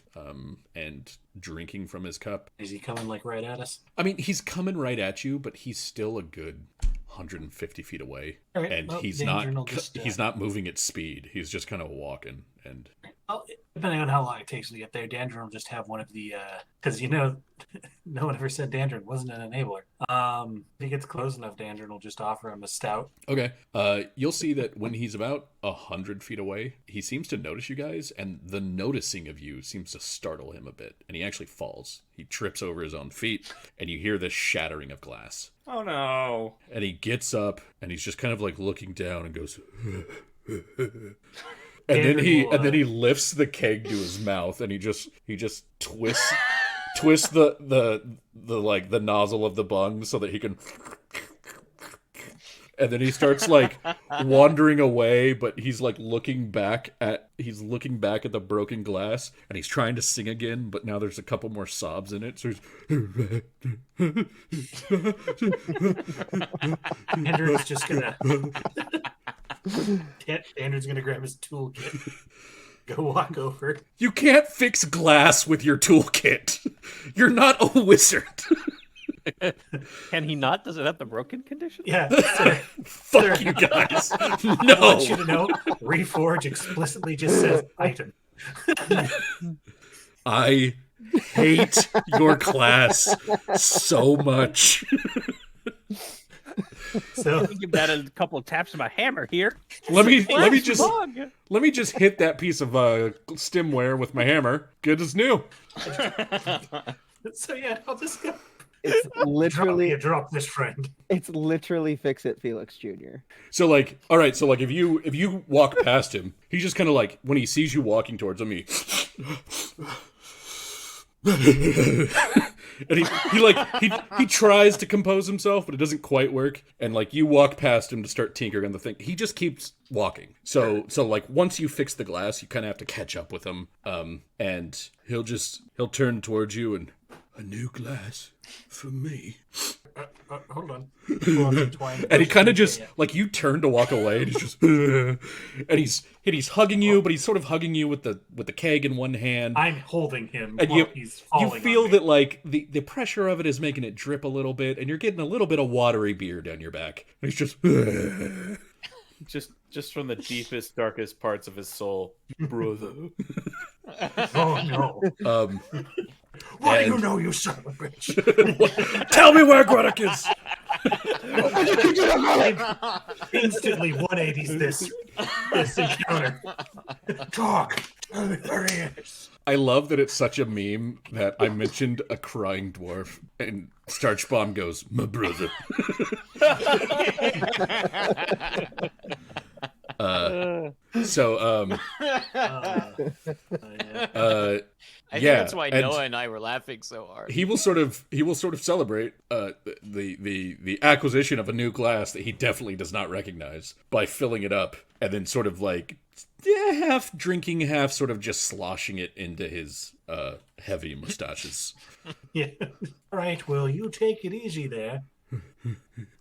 and drinking from his cup. Is he coming like right at us? I mean, he's coming right at you, but he's still a good 150 feet away, All right, and well, he's Danger will not just, he's not moving at speed. He's just kind of walking, and Well, depending on how long it takes to get there, Dandrin will just have one of the because no one ever said Dandrin wasn't an enabler. If he gets close enough, Dandrin will just offer him a stout. okay. You'll see that when he's about 100 feet away, he seems to notice you guys, and the noticing of you seems to startle him a bit, and he actually falls. He trips over his own feet, and you hear this shattering of glass. Oh no. And he gets up, and he's just kind of like looking down and goes. And then he lifts the keg to his mouth, and he just twists the like the nozzle of the bung so that he can. And then he starts like wandering away, but he's like looking back at the broken glass, and he's trying to sing again, but now there's a couple more sobs in it. So he's Andrew's just gonna Andrew's gonna grab his toolkit, go walk over. You can't fix glass with your toolkit. You're not a wizard. Can he not? Does it have the broken condition? Yeah, sir, Fuck you guys. I No. want you to know, Reforge explicitly just says item. I hate your class so much. So Give that a couple of taps of my hammer here. Let me Flash just bug. hit that piece of stemware with my hammer. Good as new. so yeah, I'll just go. It's literally drop this friend. it's literally Fix It Felix Jr. So like, all right, so like if you walk past him, he just kind of like when he sees you walking towards him, and he tries to compose himself, but it doesn't quite work. And like you walk past him to start tinkering on the thing, he just keeps walking. So like once you fix the glass, you kind of have to catch up with him. And he'll turn towards you and a new glass for me. Hold on. And he kind of just like you turn to walk away, and he's just and he's hugging you, but he's sort of hugging you with the keg in one hand. I'm holding him And while he's falling. you feel on me. that like the pressure of it is making it drip a little bit, and you're getting a little bit of watery beer down your back. And he's Just from the deepest, darkest parts of his soul, brother. Oh no! Why do you know, you son of a bitch? Tell me where Gruddock is. Instantly 180s this encounter. Talk. Tell me where he is. I love that it's such a meme that I mentioned a crying dwarf, and Starchbomb goes, "My brother." I think yeah, that's why and Noah and I were laughing so hard. he will sort of celebrate the acquisition of a new glass that he definitely does not recognize by filling it up and then sort of like half drinking, half sort of just sloshing it into his heavy mustaches. Yeah. All right. Well, you take it easy there.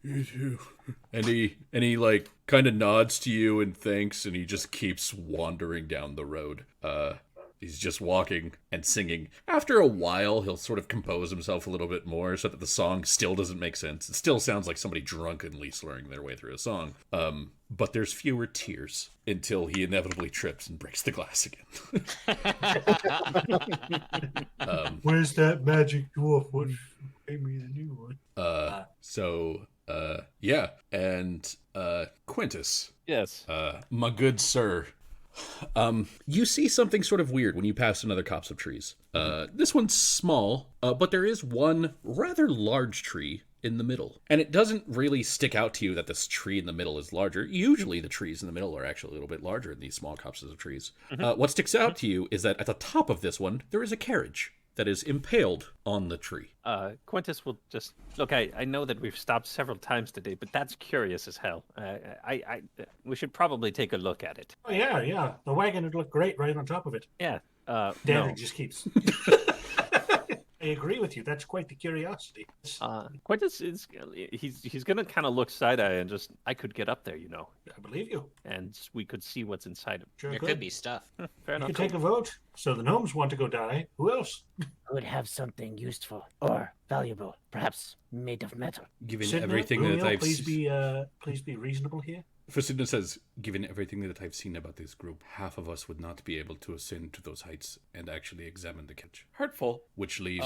You too. And he like kind of nods to you and thanks, and he just keeps wandering down the road. He's just walking and singing. After a while, he'll sort of compose himself a little bit more so that the song still doesn't make sense. It still sounds like somebody drunkenly slurring their way through a song. But there's fewer tears until he inevitably trips and breaks the glass again. Where's that magic dwarf? What gave me the new one? Yeah. And Quintus. Yes. My good sir. You see something sort of weird when you pass another copse of trees. This one's small, but there is one rather large tree in the middle. And it doesn't really stick out to you that this tree in the middle is larger. Usually the trees in the middle are actually a little bit larger than these small copses of trees. What sticks out to you is that at the top of this one, there is a carriage that is impaled on the tree. Quintus will just look. I know that we've stopped several times today, but that's curious as hell. We should probably take a look at it. Oh yeah. The wagon would look great right on top of it. Yeah. Danner No. just keeps. I agree with you. That's quite the curiosity. Quintus is he's gonna kind of look side eye and just I could get up there, you know, I believe you. and we could see what's inside him. Sure There could be stuff. Fair You enough. could take a vote. So the gnomes want to go die. Who else? Would have something useful or valuable, perhaps made of metal. Given Sidna, everything Rumio, that I've please be reasonable here. Fasidna says, given everything that I've seen about this group, half of us would not be able to ascend to those heights and actually examine the catch. Hurtful. Which leaves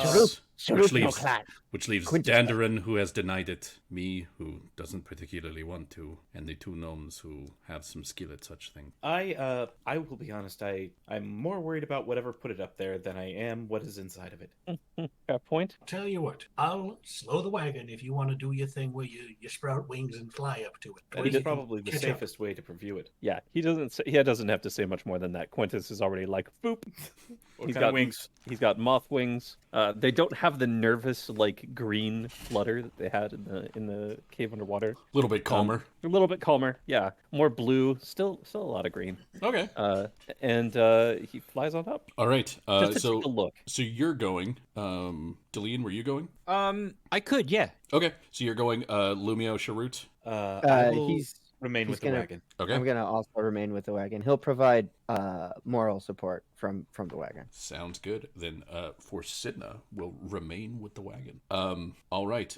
Sharuk no leaves clan. Quintus. Dandarin, who has denied it, me, who doesn't particularly want to, and the two gnomes who have some skill at such thing. I will be honest. I'm more worried about whatever put it up there than I am what is inside of it. Fair point. Tell you what, I'll slow the wagon if you want to do your thing where you sprout wings and fly up to it. That Or is you can probably the catch up. safest way to preview it. Yeah, he doesn't have to say much more than that. Quintus is already like boop. What He's kind of got wings? He's got moth wings. They don't have the nervous like green flutter that they had in the cave underwater. A little bit calmer. A little bit calmer, yeah. More blue, still a lot of green. Okay. And he flies on up All right. just to take a look. So you're going. Deline, were you going? I could, yeah. Okay. So you're going. Lumio, Sharut. I will he's remain he's with gonna- the wagon. Okay. I'm gonna also remain with the wagon. He'll provide moral support from the wagon. Sounds good. Then for Sidna will remain with the wagon. All right.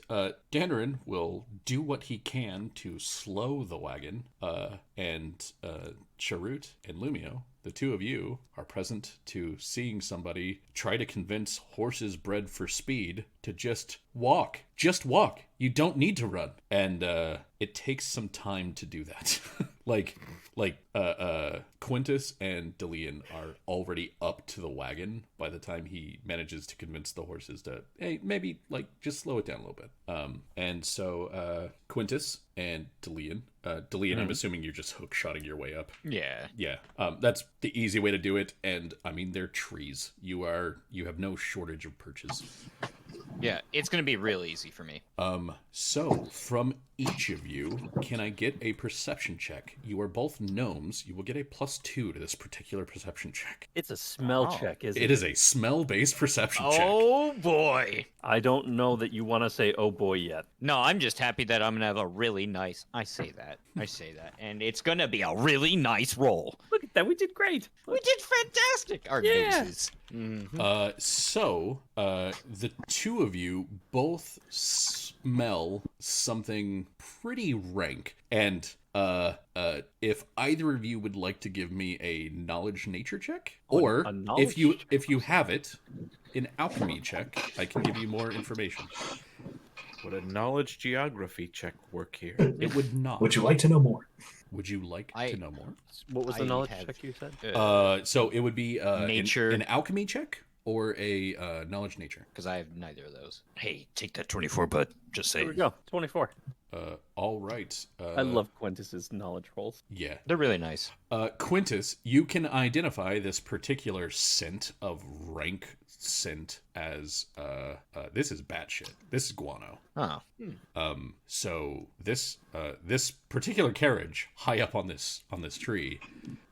Dandarin will do what he can to slow the wagon. And Charut and Lumio, the two of you, are present to seeing somebody try to convince horses bred for speed to just walk. Just walk. You don't need to run. And it takes some time to do that. like Quintus and Delian are already up to the wagon by the time he manages to convince the horses to, hey, maybe like just slow it down a little bit. And so Quintus and Delian, I'm assuming you're just hook-shotting your way up. Yeah. Yeah, that's the easy way to do it. And I mean, they're trees. You have no shortage of perches. Yeah, it's going to be real easy for me. So from each of you, can I get a perception check? You are both gnomes. You will get a +2 to this particular perception check. It's a smell check, isn't it? It is a smell-based perception check. Oh, boy. I don't know that you want to say "oh boy" yet. No, I'm just happy that I'm going to have a really nice... I say that. And it's going to be a really nice roll. Look at that, we did great. We did fantastic. Our Yeah. noses. So the two of you both smell something pretty rank, and if either of you would like to give me a knowledge nature check, or A knowledge if you have it, an alchemy check, I can give you more information. Would a knowledge geography check work here? It would not. Would you like to know more? Would you like to know more? What was the I knowledge have- check you said? So it would be Nature. an alchemy check or a knowledge nature. Because I have neither of those. Hey, take that 24, bud. Just There say. we go. 24. All right. I love Quintus's knowledge rolls. Yeah. They're really nice. Quintus, you can identify this particular scent of rank scent as this is batshit. This is guano. Oh. So this particular carriage high up on this tree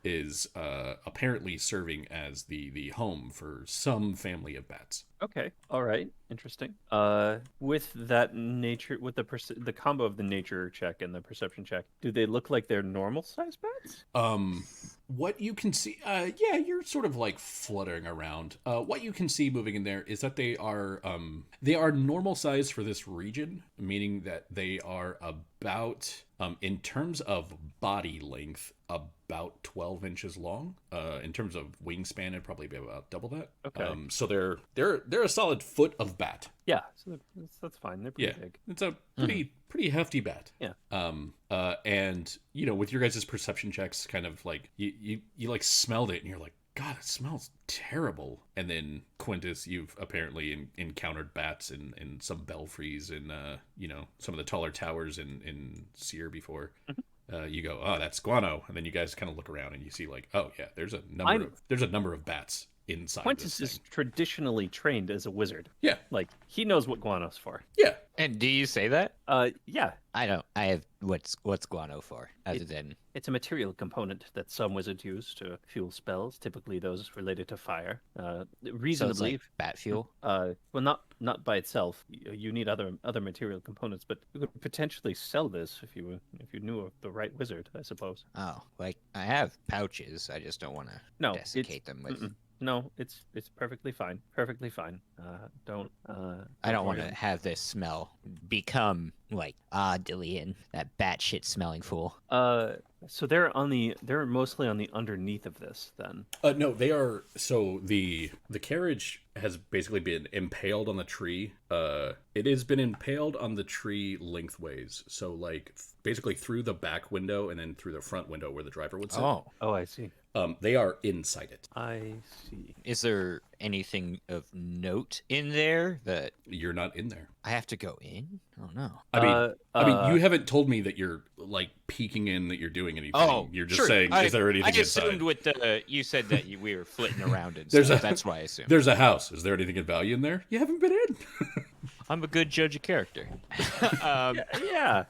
is apparently serving as the home for some family of bats. Okay. All right. Interesting. With that nature, with the combo of the nature check and the perception check, do they look like they're normal size bats? What you can see, yeah, you're sort of like fluttering around. What you can see moving in there is that they are normal size for this region, meaning that they are about, in terms of body length, about 12 inches long. In terms of wingspan, it'd probably be about double that. Okay. So they're a solid foot of bat. Yeah, so that's fine. They're pretty big. It's a pretty hefty bat. Yeah. And with your guys' perception checks, kind of like you like smelled it and you're like, God, it smells terrible. And then Quintus, you've apparently encountered bats in some belfries and some of the taller towers in Seer before. You go, oh, that's guano, and then you guys kind of look around and you see like, oh yeah, there's a number of bats inside. Quintus is traditionally trained as a wizard. Yeah, like he knows what guano's for. Yeah. And do you say that? Yeah. I don't. I have what's guano for, other than it's a material component that some wizards use to fuel spells, typically those related to fire. Reasonably, so it's like bat fuel. Well, not by itself. You need other material components, but you could potentially sell this if you knew of the right wizard, I suppose. Oh, like I have pouches. I just don't want to desiccate them with. No, it's perfectly fine. Perfectly fine. I don't want to have this smell become like Dillian, that batshit smelling fool. So they're mostly on the underneath of this then. No, they are. So the carriage has basically been impaled on the tree. It has been impaled on the tree lengthways. So like basically through the back window and then through the front window where the driver would sit. Oh, I see. They are inside it. I see. Is there anything of note in there that you're not in there? I have to go in? Oh no. I mean, you haven't told me that you're like peeking in, that you're doing anything. Oh, you're just sure. saying, is there anything I assumed inside? with you said that we were flitting around and There's stuff. That's why I assumed. There's a house. Is there anything of value in there? You haven't been in. I'm a good judge of character. Yeah.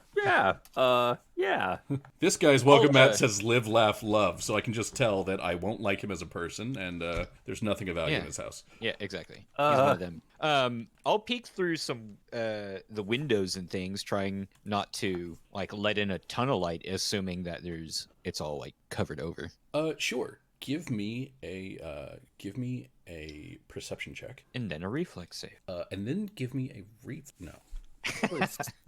This guy's welcome mat says live, laugh, love, so I can just tell that I won't like him as a person, and there's nothing of value in his house. Yeah, exactly. He's one of them. I'll peek through some the windows and things, trying not to like let in a ton of light, assuming that it's all like covered over. Sure. Give me a perception check, and then a reflex save. And then give me a no.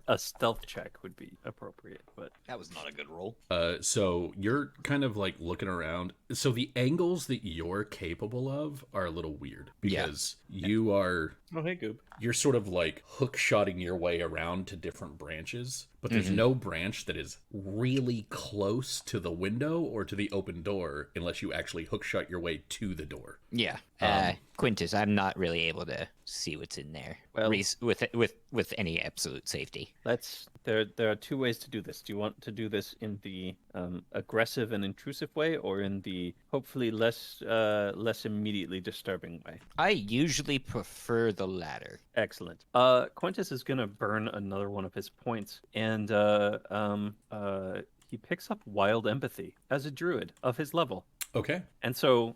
A stealth check would be appropriate, but that was not a good roll. So you're kind of like looking around. So the angles that you're capable of are a little weird because you are. Oh, hey, Goob. You're sort of like hook-shotting your way around to different branches, but there's no branch that is really close to the window or to the open door unless you actually hook-shot your way to the door. Yeah. Quintus, I'm not really able to see what's in there. Well, with any absolute safety. There are two ways to do this. Do you want to do this in the aggressive and intrusive way, or in the hopefully less immediately disturbing way? I usually prefer the latter. Excellent. Quintus is gonna burn another one of his points, and he picks up wild empathy as a druid of his level. Okay. And so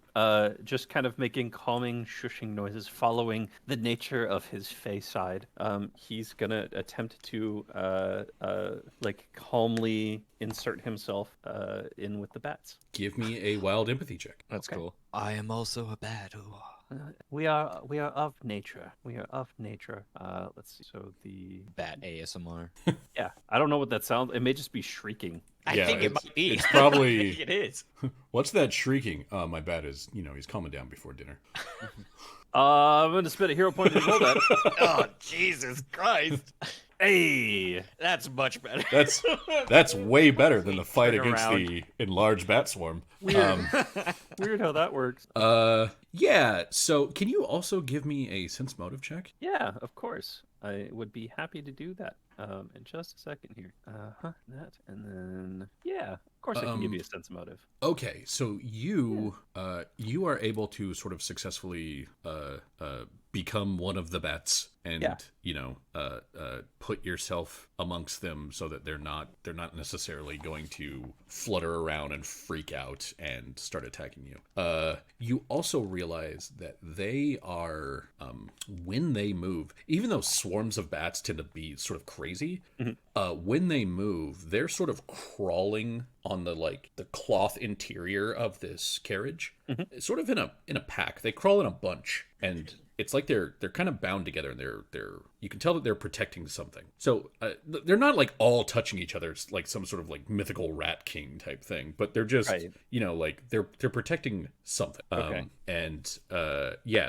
just kind of making calming, shushing noises following the nature of his fey side, he's going to attempt to calmly insert himself in with the bats. Give me a wild empathy check. That's cool. I am also a bat. We are of nature. We are of nature. Let's see. So the bat ASMR. Yeah, I don't know what that sounds. It may just be shrieking. I think it might be. It's probably. I think it is. What's that shrieking? My bat is. He's calming down before dinner. I'm going to spend a hero point to roll that. Oh, Jesus Christ. Hey, that's much better. That's way better than the fight against the enlarged bat swarm. Weird. Weird how that works. Yeah. So, can you also give me a sense motive check? Yeah, of course. I would be happy to do that. In just a second here. That and then of course I can give you a sense motive. Okay, so you are able to sort of successfully become one of the bats and Yeah. put yourself amongst them so that they're not necessarily going to flutter around and freak out and start attacking you. You also realize that they are when they move, even though swarms of bats tend to be sort of crazy, when they move, they're sort of crawling on the cloth interior of this carriage, sort of in a pack. They crawl in a bunch, and it's like they're kind of bound together, and they're you can tell that they're protecting something. So they're not like all touching each other. It's like some sort of like mythical rat king type thing, but they're just Right. like they're protecting something. Okay.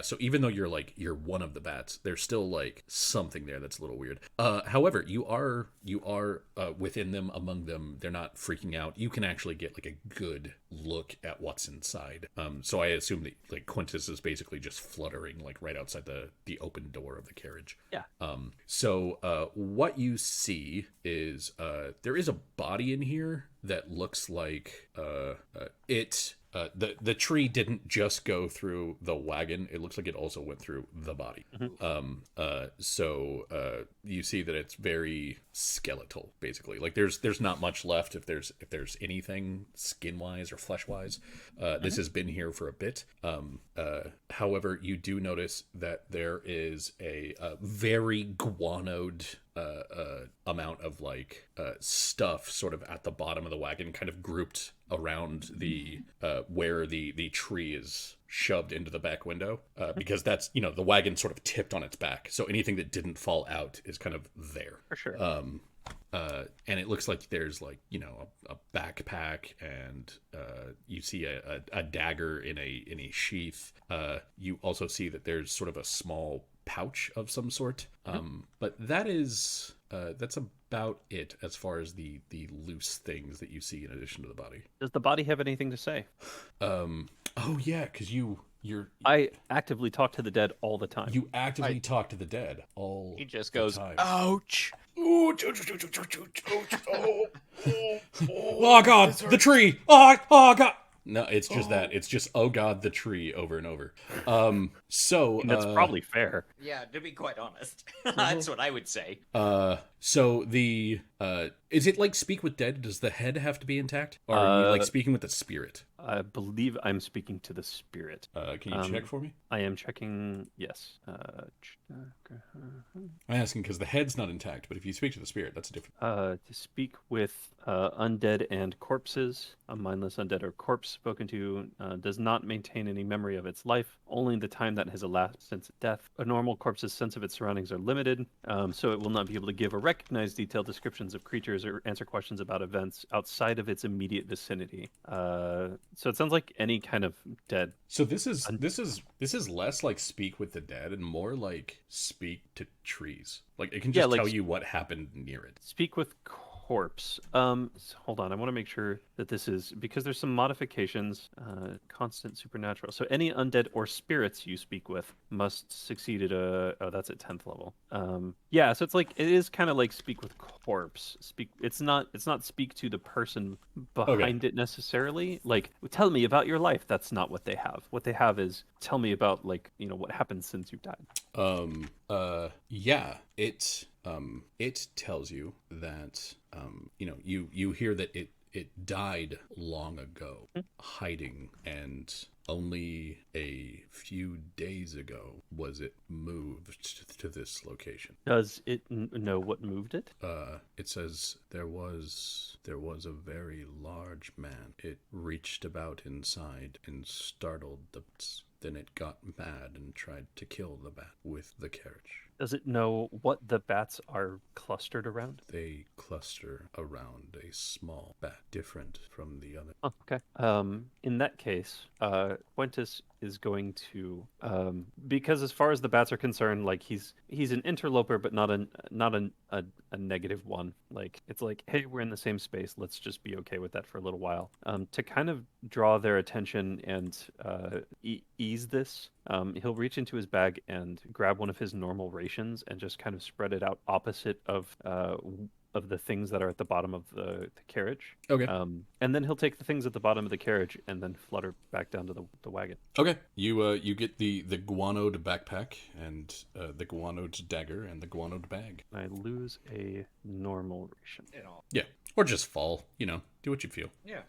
So even though you're one of the bats, there's still like something there that's a little weird. However, you are within them, among them. They're not freaking out. You can actually get like a good look at what's inside. So I assume that like Quintus is basically just fluttering like right outside the open door of the carriage. Yeah. So what you see is there is a body in here that looks like the tree didn't just go through the wagon. It looks like it also went through the body. So you see that it's very skeletal, basically. Like there's not much left if there's anything skin wise or flesh wise. This has been here for a bit. However, you do notice that there is a very guanoed amount of like stuff sort of at the bottom of the wagon, kind of grouped around the where the tree is shoved into the back window, because that's the wagon sort of tipped on its back, so anything that didn't fall out is kind of there For sure. and it looks like there's like a backpack, and you see a dagger in a sheath. You also see that there's sort of a small pouch of some sort, but that's about it as far as the loose things that you see in addition to the body. Does the body have anything to say? Oh yeah, because you're I actively talk to the dead all the time. you actively talk to the dead all He just the goes, time. ouch. Oh god, the tree! Oh god! No, it's just that. It's just oh god, the tree over and over. So And that's probably fair. Yeah, to be quite honest. That's what I would say. So the is it like speak with dead? Does the head have to be intact, or are you like speaking with the spirit? I believe I'm speaking to the spirit. Can you check for me? I am checking. Yes. I'm asking because the head's not intact, but if you speak to the spirit, that's a different. To speak with undead and corpses, a mindless undead or corpse spoken to does not maintain any memory of its life, only the time that has elapsed since death. A normal corpse's sense of its surroundings are limited, so it will not be able to give or recognize detailed descriptions of creatures or answer questions about events outside of its immediate vicinity. So it sounds like any kind of dead. So this is less like speak with the dead and more like speak to trees. Like it can just tell you what happened near it. Speak with corpse. Hold on. I want to make sure that this is because there's some modifications. Constant supernatural. So any undead or spirits you speak with must succeed at that's at 10th level. Yeah. So it's like it is kind of like speak with corpse. It's not speak to the person behind it necessarily. Like tell me about your life. That's not what they have. What they have is tell me about like what happened since you died. Yeah. It tells you that you hear that it died long ago, hiding, and only a few days ago was it moved to this location. Does it know what moved it? It says there was a very large man. It reached about inside and startled the bats. Then it got mad and tried to kill the bat with the carriage. Does it know what the bats are clustered around? They cluster around a small bat, different from the other. Oh, okay. In that case, Quintus is going to, because as far as the bats are concerned, like he's an interloper, but not a negative one. Like it's like, hey, we're in the same space. Let's just be okay with that for a little while. To kind of draw their attention and ease this, he'll reach into his bag and grab one of his normal rations and just kind of spread it out opposite of of the things that are at the bottom of the carriage. Okay. And then he'll take the things at the bottom of the carriage and then flutter back down to the wagon. Okay. You get the guanoed backpack and the guanoed dagger and the guanoed bag. I lose a normal ration. Yeah. Or just fall. Do what you feel. Yeah.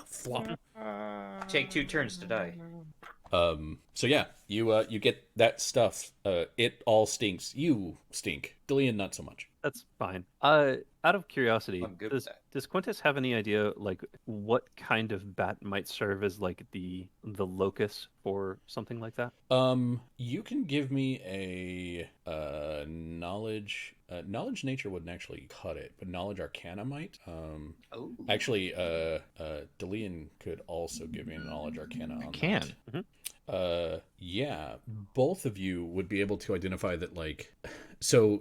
Flop. Take 2 turns to die. So yeah, you get that stuff. It all stinks. You stink. Dillian, not so much. That's fine. Out of curiosity, I'm good with that. does Quintus have any idea like what kind of bat might serve as like the locus for something like that? You can give me a knowledge. Knowledge nature wouldn't actually cut it, but knowledge arcana might. Actually, Dillian could also give me a knowledge arcana on Can. that. Yeah, both of you would be able to identify that, like, so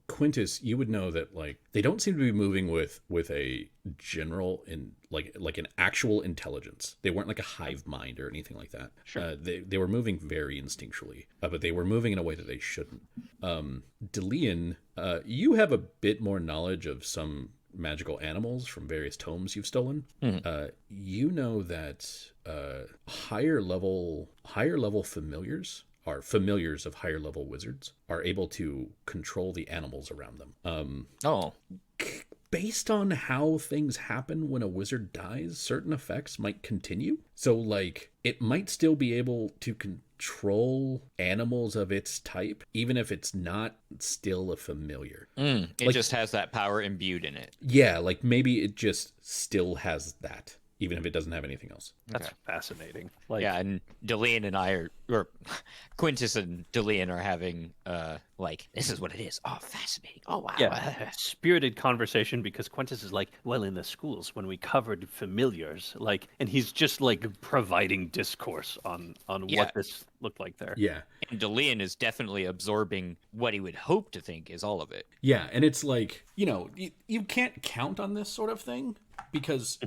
Quintus, you would know that, like, they don't seem to be moving with a general in like an actual intelligence. They weren't like a hive mind or anything like that. Sure. They were moving very instinctually, but they were moving in a way that they shouldn't. Delian, you have a bit more knowledge of some magical animals from various tomes you've stolen. You know that higher level familiars are familiars of higher level wizards are able to control the animals around them. Based on how things happen when a wizard dies, certain effects might continue. So, like, it might still be able to control animals of its type, even if it's not still a familiar. It just has that power imbued in it. Yeah, like maybe it just still has that, even if it doesn't have anything else. That's fascinating. Like, Yeah, and Delian and I or Quintus and Delian are having, this is what it is. Oh, fascinating. Oh, wow. yeah, spirited conversation because Quintus is like, well, in the schools when we covered familiars, like, and he's just like providing discourse on Yeah. what this looked like there. Yeah. And Delian is definitely absorbing what he would hope to think is all of it. Yeah, and it's like, you can't count on this sort of thing because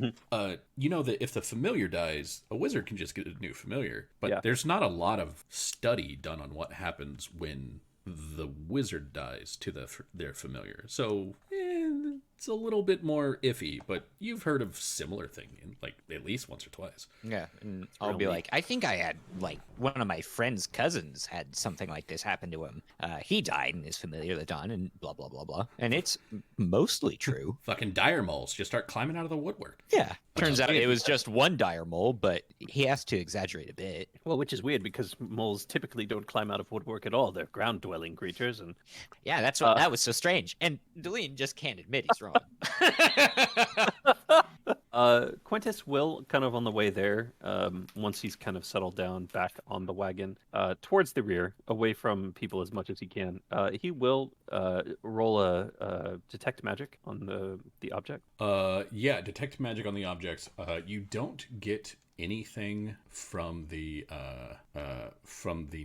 you know that if the familiar dies, a wizard can just get a new familiar. But Yeah. there's not a lot of study done on what happens when the wizard dies to their familiar. So it's a little bit more iffy, but you've heard of similar thing in like at least once or twice. Yeah, and I'll be like, I think I had, like, one of my friend's cousins had something like this happen to him. He died and is familiar with Don and blah, blah, blah, blah. And it's mostly true. Fucking dire moles just start climbing out of the woodwork. Yeah. Turns out it was just one dire mole, but he has to exaggerate a bit. Well, which is weird because moles typically don't climb out of woodwork at all. They're ground-dwelling creatures, and Yeah, that's what that was so strange. And Delian just can't admit he's wrong. Quintus will kind of on the way there, once he's kind of settled down back on the wagon, towards the rear, away from people as much as he can. He will roll a detect magic on the object. Yeah, detect magic on the objects. You don't get anything from the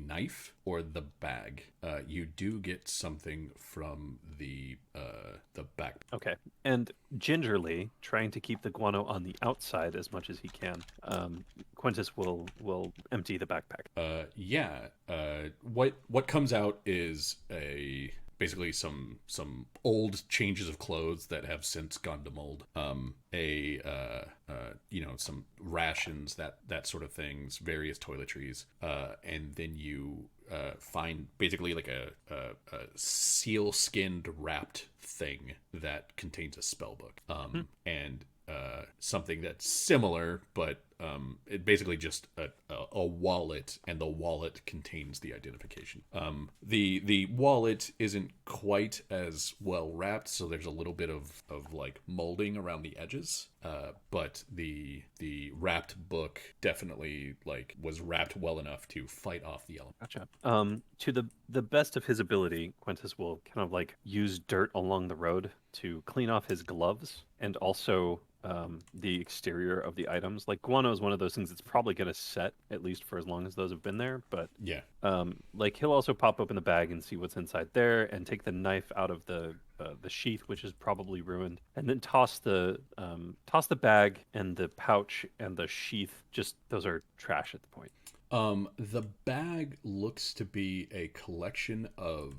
knife or the bag. You do get something from the back. Okay. And gingerly, trying to keep the guano on the outside as much as he can, Quintus will empty the backpack. Yeah. What comes out is basically some old changes of clothes that have since gone to mold. Some rations, that sort of things, various toiletries, and then you find basically like a seal-skinned wrapped thing that contains a spell book, and something that's similar, but it basically just a wallet, and the wallet contains the identification. The wallet isn't quite as well wrapped, so there's a little bit of like molding around the edges. But the wrapped book definitely like was wrapped well enough to fight off the element. Gotcha. To the best of his ability, Quintus will kind of like use dirt along the road to clean off his gloves and also the exterior of the items. Like guano is one of those things that's probably going to set at least for as long as those have been there. But Yeah. like he'll also pop open the bag and see what's inside there, and take the knife out of the sheath, which is probably ruined, and then toss the bag and the pouch and the sheath. Just those are trash at the point. The bag looks to be a collection of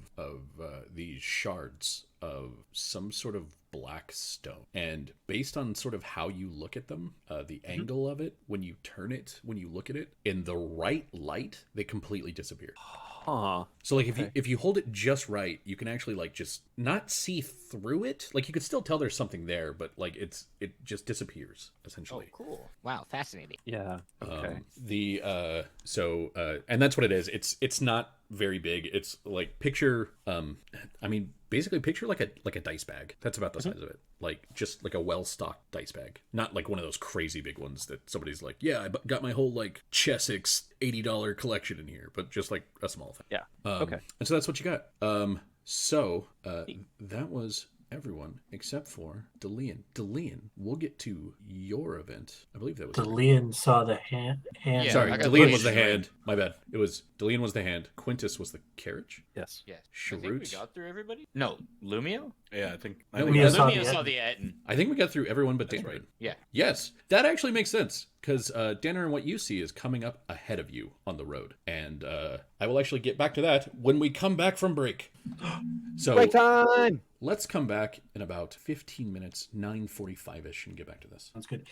these shards of some sort of black stone, and based on sort of how you look at them, the angle of it, when you turn it, when you look at it in the right light, they completely disappear. Huh. So like if you hold it just right, you can actually like just not see through it. Like you could still tell there's something there, but like it just disappears Oh, essentially. cool. Wow, fascinating. Yeah. Okay. And that's what it is. It's not very big. It's like picture basically picture like a dice bag. That's about the size of it. Like just like a well-stocked dice bag. Not like one of those crazy big ones that somebody's like, yeah, I got my whole like Chessex $80 collection in here, but just like a small thing. Yeah. Okay. And so that's what you got. That was everyone except for Delian. Delian, we'll get to your event. I believe that was Delian saw the hand. Yeah, Sorry, I got Delian Delian was the right. hand. My bad. Delian was the hand. Quintus was the carriage. Yes. Yes. I think we Sharut. got through everybody. No, Lumio. Yeah, I think. No, I we think got- Lumio Lumio saw saw the the Etten. I think we got through everyone but That's Dan. right. Yeah. Yes, that actually makes sense because Danner and what you see is coming up ahead of you on the road, and I will actually get back to that when we come back from break. So Break time. let's come back in about 15 minutes, 9:45ish, and get back to this. Sounds good.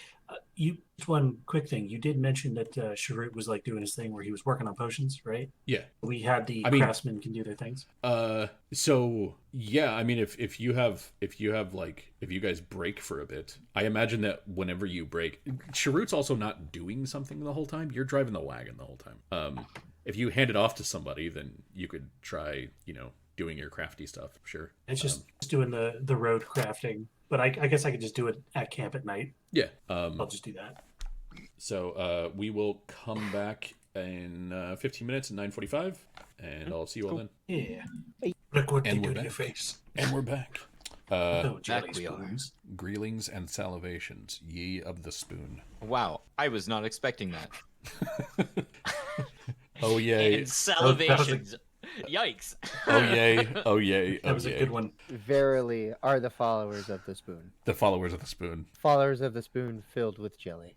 Just one quick thing. You did mention that Sharut was like doing his thing where he was working on potions, right? Yeah. We had the I mean- craftsmen can do their things. So yeah, I mean, if you guys break for a bit, I imagine that whenever you break, Sharut's also not doing something the whole time. You're driving the wagon the whole time. If you hand it off to somebody, then you could try, doing your crafty stuff. Sure. It's just doing the road crafting. But I guess I could just do it at camp at night. Yeah. I'll just do that. So we will come back in 15 minutes at 9:45, and I'll see you all then. Yeah. Look what And they we're do to your back. face. And we're back. Oh, jelly we are. spoons. Greelings and salivations, ye of the spoon. Wow, I was not expecting that. Oh yay! And salivations. Yikes. Oh yay! Oh yay! That Oh was a yay! good one. Verily are the followers of the spoon. The followers of the spoon. Followers of the spoon filled with jelly.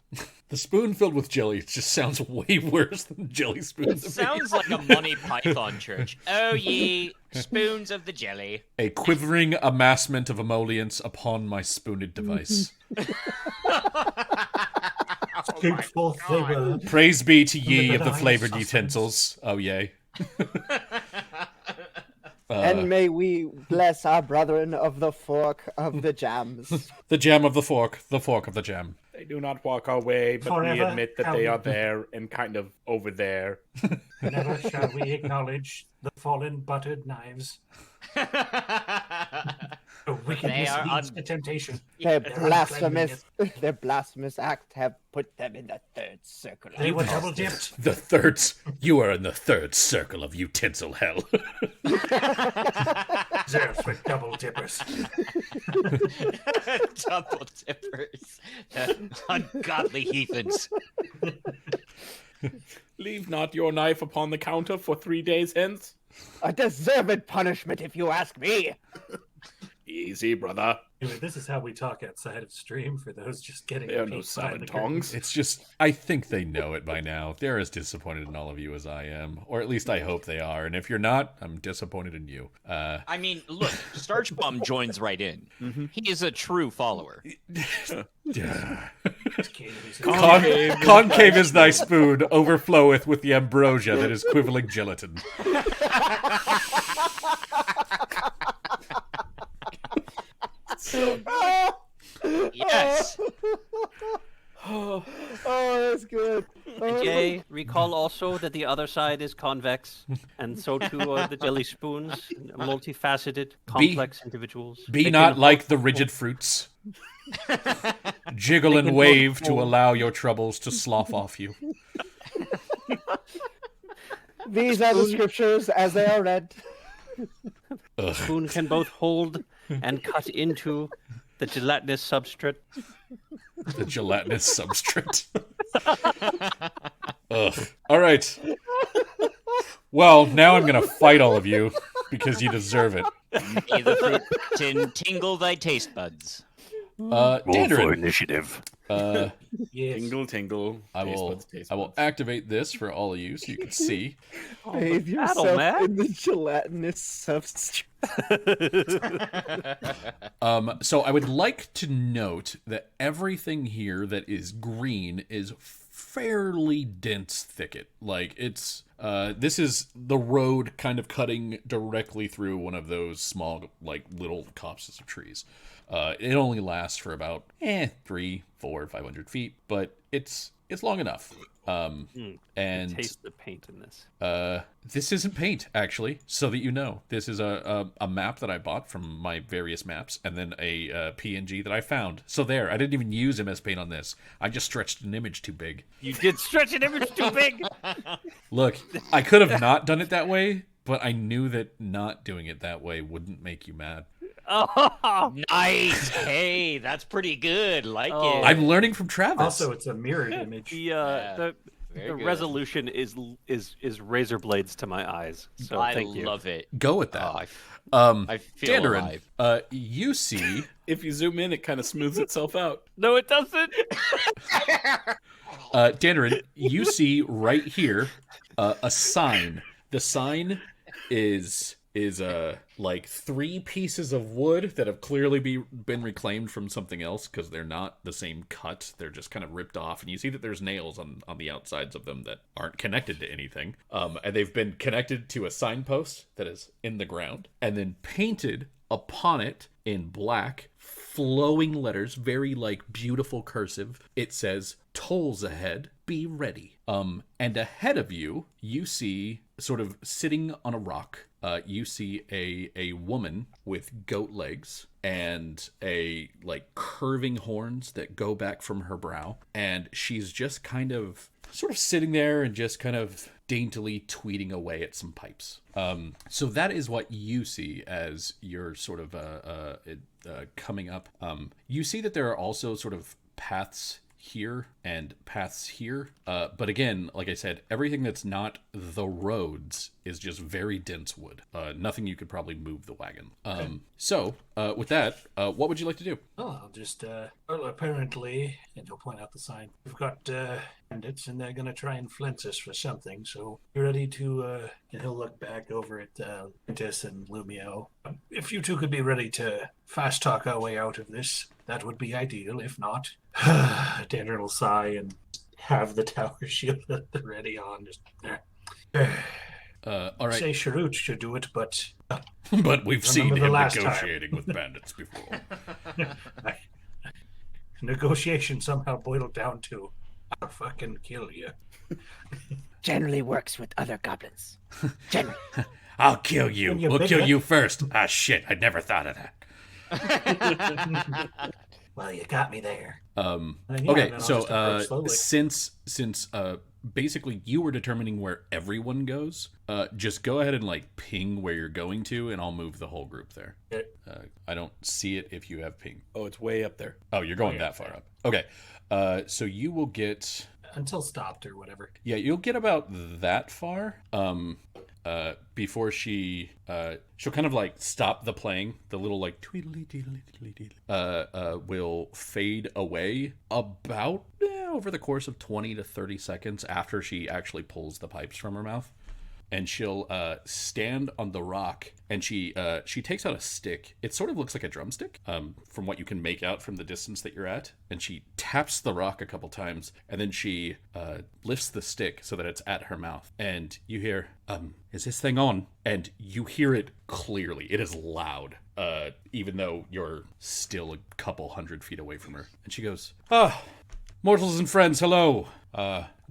The spoon filled with jelly. It just sounds way worse than jelly spoons. It sounds like a Monty Python church. Oh ye spoons of the jelly. A quivering amassment of emollients upon my spooned device. Fruitful flavor. Praise be to ye the of the benign flavored sustenance. utensils. Oh yay! And may we bless our brethren of the fork of the jams. The jam of the fork of the jam. They do not walk our way, but we Forever admit that held. they are there and kind of over there. Never shall we acknowledge the fallen buttered knives. The wickedness are leads to temptation. Their They're blasphemous act have put them in the third circle. They were double dipped. The third. You are in the third circle of utensil hell. Reserved for double dippers. Double dippers. Ungodly heathens. Leave not your knife upon the counter for 3 days hence. A deserved punishment, if you ask me. Easy, brother. Anyway, this is how we talk outside of stream for those just getting There are a no peek behind salad the curtain. tongs. It's just, I think they know it by now. They're as disappointed in all of you as I am. Or at least I hope they are. And if you're not, I'm disappointed in you. I mean, look, Starch Bomb joins right in. He is a true follower. Yeah. Concave. Concave is thy spoon, overfloweth with the ambrosia that is quibbling gelatin. Yes. Oh, that's good. Oh, Jay, recall also that the other side is convex, and so too are the jelly spoons, multifaceted, complex individuals. Be They not can like the rigid fruits. Jiggle and wave to allow your troubles to slough off you. These are the scriptures as they are read. Ugh. spoon can both hold and cut into the gelatinous substrate. The gelatinous substrate. Ugh. All right. Well, now I'm gonna fight all of you because you deserve it. May the fruit tingle thy taste buds. Mandarin, initiative. Yes. Tingle, tingle. I taste will buds, taste I will buds. activate this for all of you so you can see. Bathe battle, yourself man. in the gelatinous substance. So I would like to note that everything here that is green is fairly dense thicket. Like it's this is the road kind of cutting directly through one of those small, like little copses of trees. It only lasts for about 300, 400, 500 feet, but it's long enough. And Taste the paint in this. this isn't paint, actually, so that you know. This is a map that I bought from my various maps, and then a PNG that I found. So there, I didn't even use MS Paint on this. I just stretched an image too big. You did stretch an image too big. Look, I could have not done it that way, but I knew that not doing it that way wouldn't make you mad. Oh, Nice. Hey, that's pretty good. Like Oh. it. I'm learning from Travis. Also, it's a mirrored image. the Very the good. resolution is razor blades to my eyes. So I thank you. love it. Go with Oh, that. I feel Dandarin, alive. you see If you zoom in, it kind of smooths itself out. No, it doesn't. Dandarin, you see right here a sign. The sign is like 3 pieces of wood that have clearly been reclaimed from something else because they're not the same cut. They're just kind of ripped off, and you see that there's nails on the outsides of them that aren't connected to anything. And they've been connected to a signpost that is in the ground, and then painted upon it in black, flowing letters, very like beautiful cursive. It says, "Tolls ahead, be ready." And ahead of you, you see sort of sitting on a rock. You see a woman with goat legs and a like curving horns that go back from her brow, and she's just kind of sort of sitting there and just kind of daintily tweeting away at some pipes. So that is what you see as you're sort of coming up. You see that there are also sort of paths here and paths here, but again, like I said, everything that's not the roads is just very dense wood. Nothing you could probably move the wagon. So with that, what would you like to do? Oh, I'll just, well, apparently, and he'll point out the sign, we've got bandits, and they're going to try and flinch us for something, so you're ready to, and he'll look back over at Quintus and Lumio. If you two could be ready to fast talk our way out of this, that would be ideal. If not, Danner will sigh and have the tower shield at the ready on. Just All right, say Sharut should do it, but but we've seen Remember the him last time. negotiating with bandits before. negotiation somehow boiled down to I'll fucking kill you. Generally works with other goblins. Generally. I'll kill you. When you We'll big kill it- you first. Ah, shit! I never thought of that. Well, you got me there. And then, Okay, then I'll so just approach slowly. since basically you were determining where everyone goes, just go ahead and like ping where you're going to, and I'll move the whole group there. Okay. I don't see it if you have ping. Oh, it's way up there. Oh, you're going yeah. that far up. Okay, so you will get Until stopped or whatever. you'll get about that far. Before she'll kind of like stop the playing, the little like tweedly tweedly tweedly will fade away about over the course of 20 to 30 seconds after she actually pulls the pipes from her mouth. And she'll stand on the rock, and she takes out a stick. It sort of looks like a drumstick, from what you can make out from the distance that you're at. And she taps the rock a couple times, and then she lifts the stick so that it's at her mouth. And you hear, "Is this thing on?" And you hear it clearly. It is loud, even though you're still a couple 100 feet away from her. And she goes, "Mortals and friends, hello.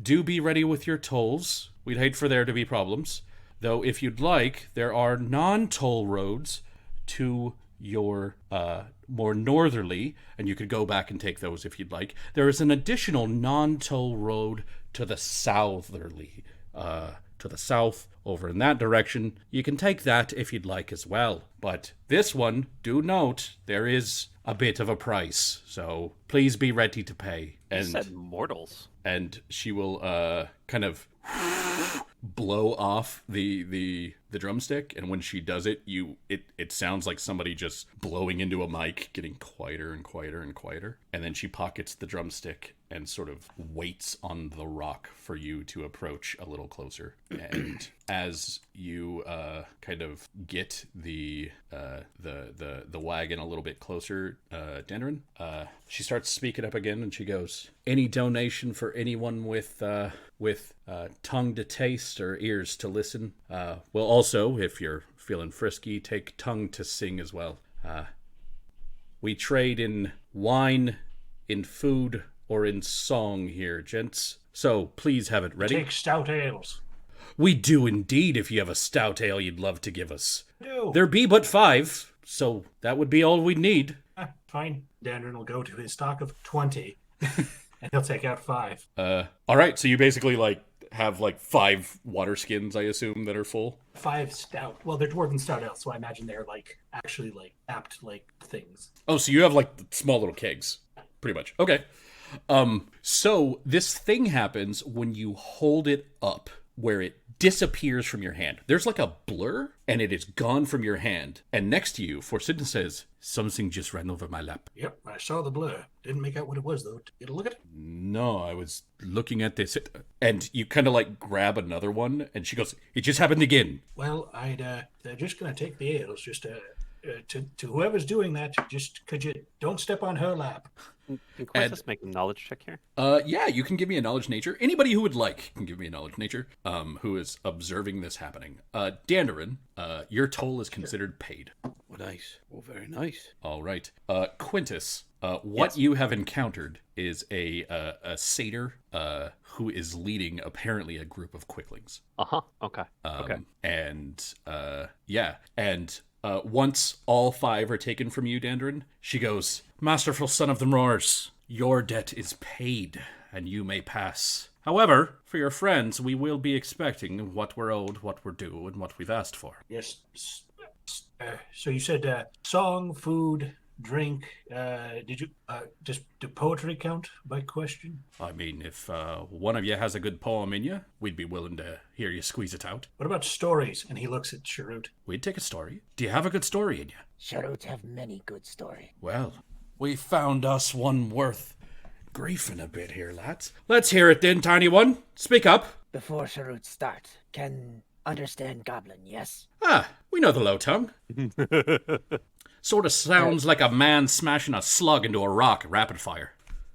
Do be ready with your tolls. We'd hate for there to be problems. Though if you'd like, there are non-toll roads to your more northerly, and you could go back and take those if you'd like. There is an additional non-toll road to the southerly, to the south, over in that direction. You can take that if you'd like as well. But this one, do note, there is a bit of a price, so please be ready to pay." You said mortals. And she will kind of blow off the the drumstick, and when she does it, it sounds like somebody just blowing into a mic, getting quieter and quieter and quieter. And then she pockets the drumstick and sort of waits on the rock for you to approach a little closer. And as you kind of get the wagon a little bit closer, Dandrin, she starts speaking up again, and she goes, "Any donation for anyone with tongue to taste or ears to listen? Well, also, if you're feeling frisky, take tongue to sing as well. We trade in wine, in food, or in song here, gents. So please have it ready." Take stout ales. "We do indeed, if you have a stout ale you'd love to give us. No. There be but 5, so that would be all we'd need." Fine. Dandrin will go to his stock of 20, and he'll take out 5. All right, so you basically have 5 water skins, I assume, that are full. 5 stout. Well, they're dwarven stout ales, so I imagine they're actually apt things. Oh, so you have small little kegs, pretty much. Okay. So this thing happens when you hold it up, where it disappears from your hand. There's a blur, and it is gone from your hand. And next to you, Forsidon says, "Something just ran over my lap." Yep, I saw the blur. Didn't make out what it was, though. Did you look at it? "No, I was looking at this." And you kind of grab another one, and she goes, "It just happened again." Well, they're just going to take the ales. Just to whoever's doing that, just could you don't step on her lap. Can Quintus make a knowledge check here? Yeah, you can give me a knowledge nature. Anybody who would like can give me a knowledge nature, who is observing this happening. Dandrin, your toll is considered paid. Oh, nice. Oh, very nice. All right. Quintus, what you have encountered is a satyr who is leading apparently a group of quicklings. Okay. Okay. And once all 5 are taken from you, Dandrin, she goes, "Masterful son of the Moors, your debt is paid, and you may pass. However, for your friends, we will be expecting what we're owed, what we're due, and what we've asked for." Yes. So you said song, food, drink. Did you does poetry count by question? I mean, if one of you has a good poem in you, we'd be willing to hear you squeeze it out. What about stories? And he looks at Sharut. We'd take a story. Do you have a good story in you? Sharut have many good story. Well, we found us one worth griefing a bit here, lads. Let's hear it then, tiny one. Speak up. Before Sharut start, can understand goblin, yes? We know the low tongue. Sort of sounds like a man smashing a slug into a rock at rapid fire.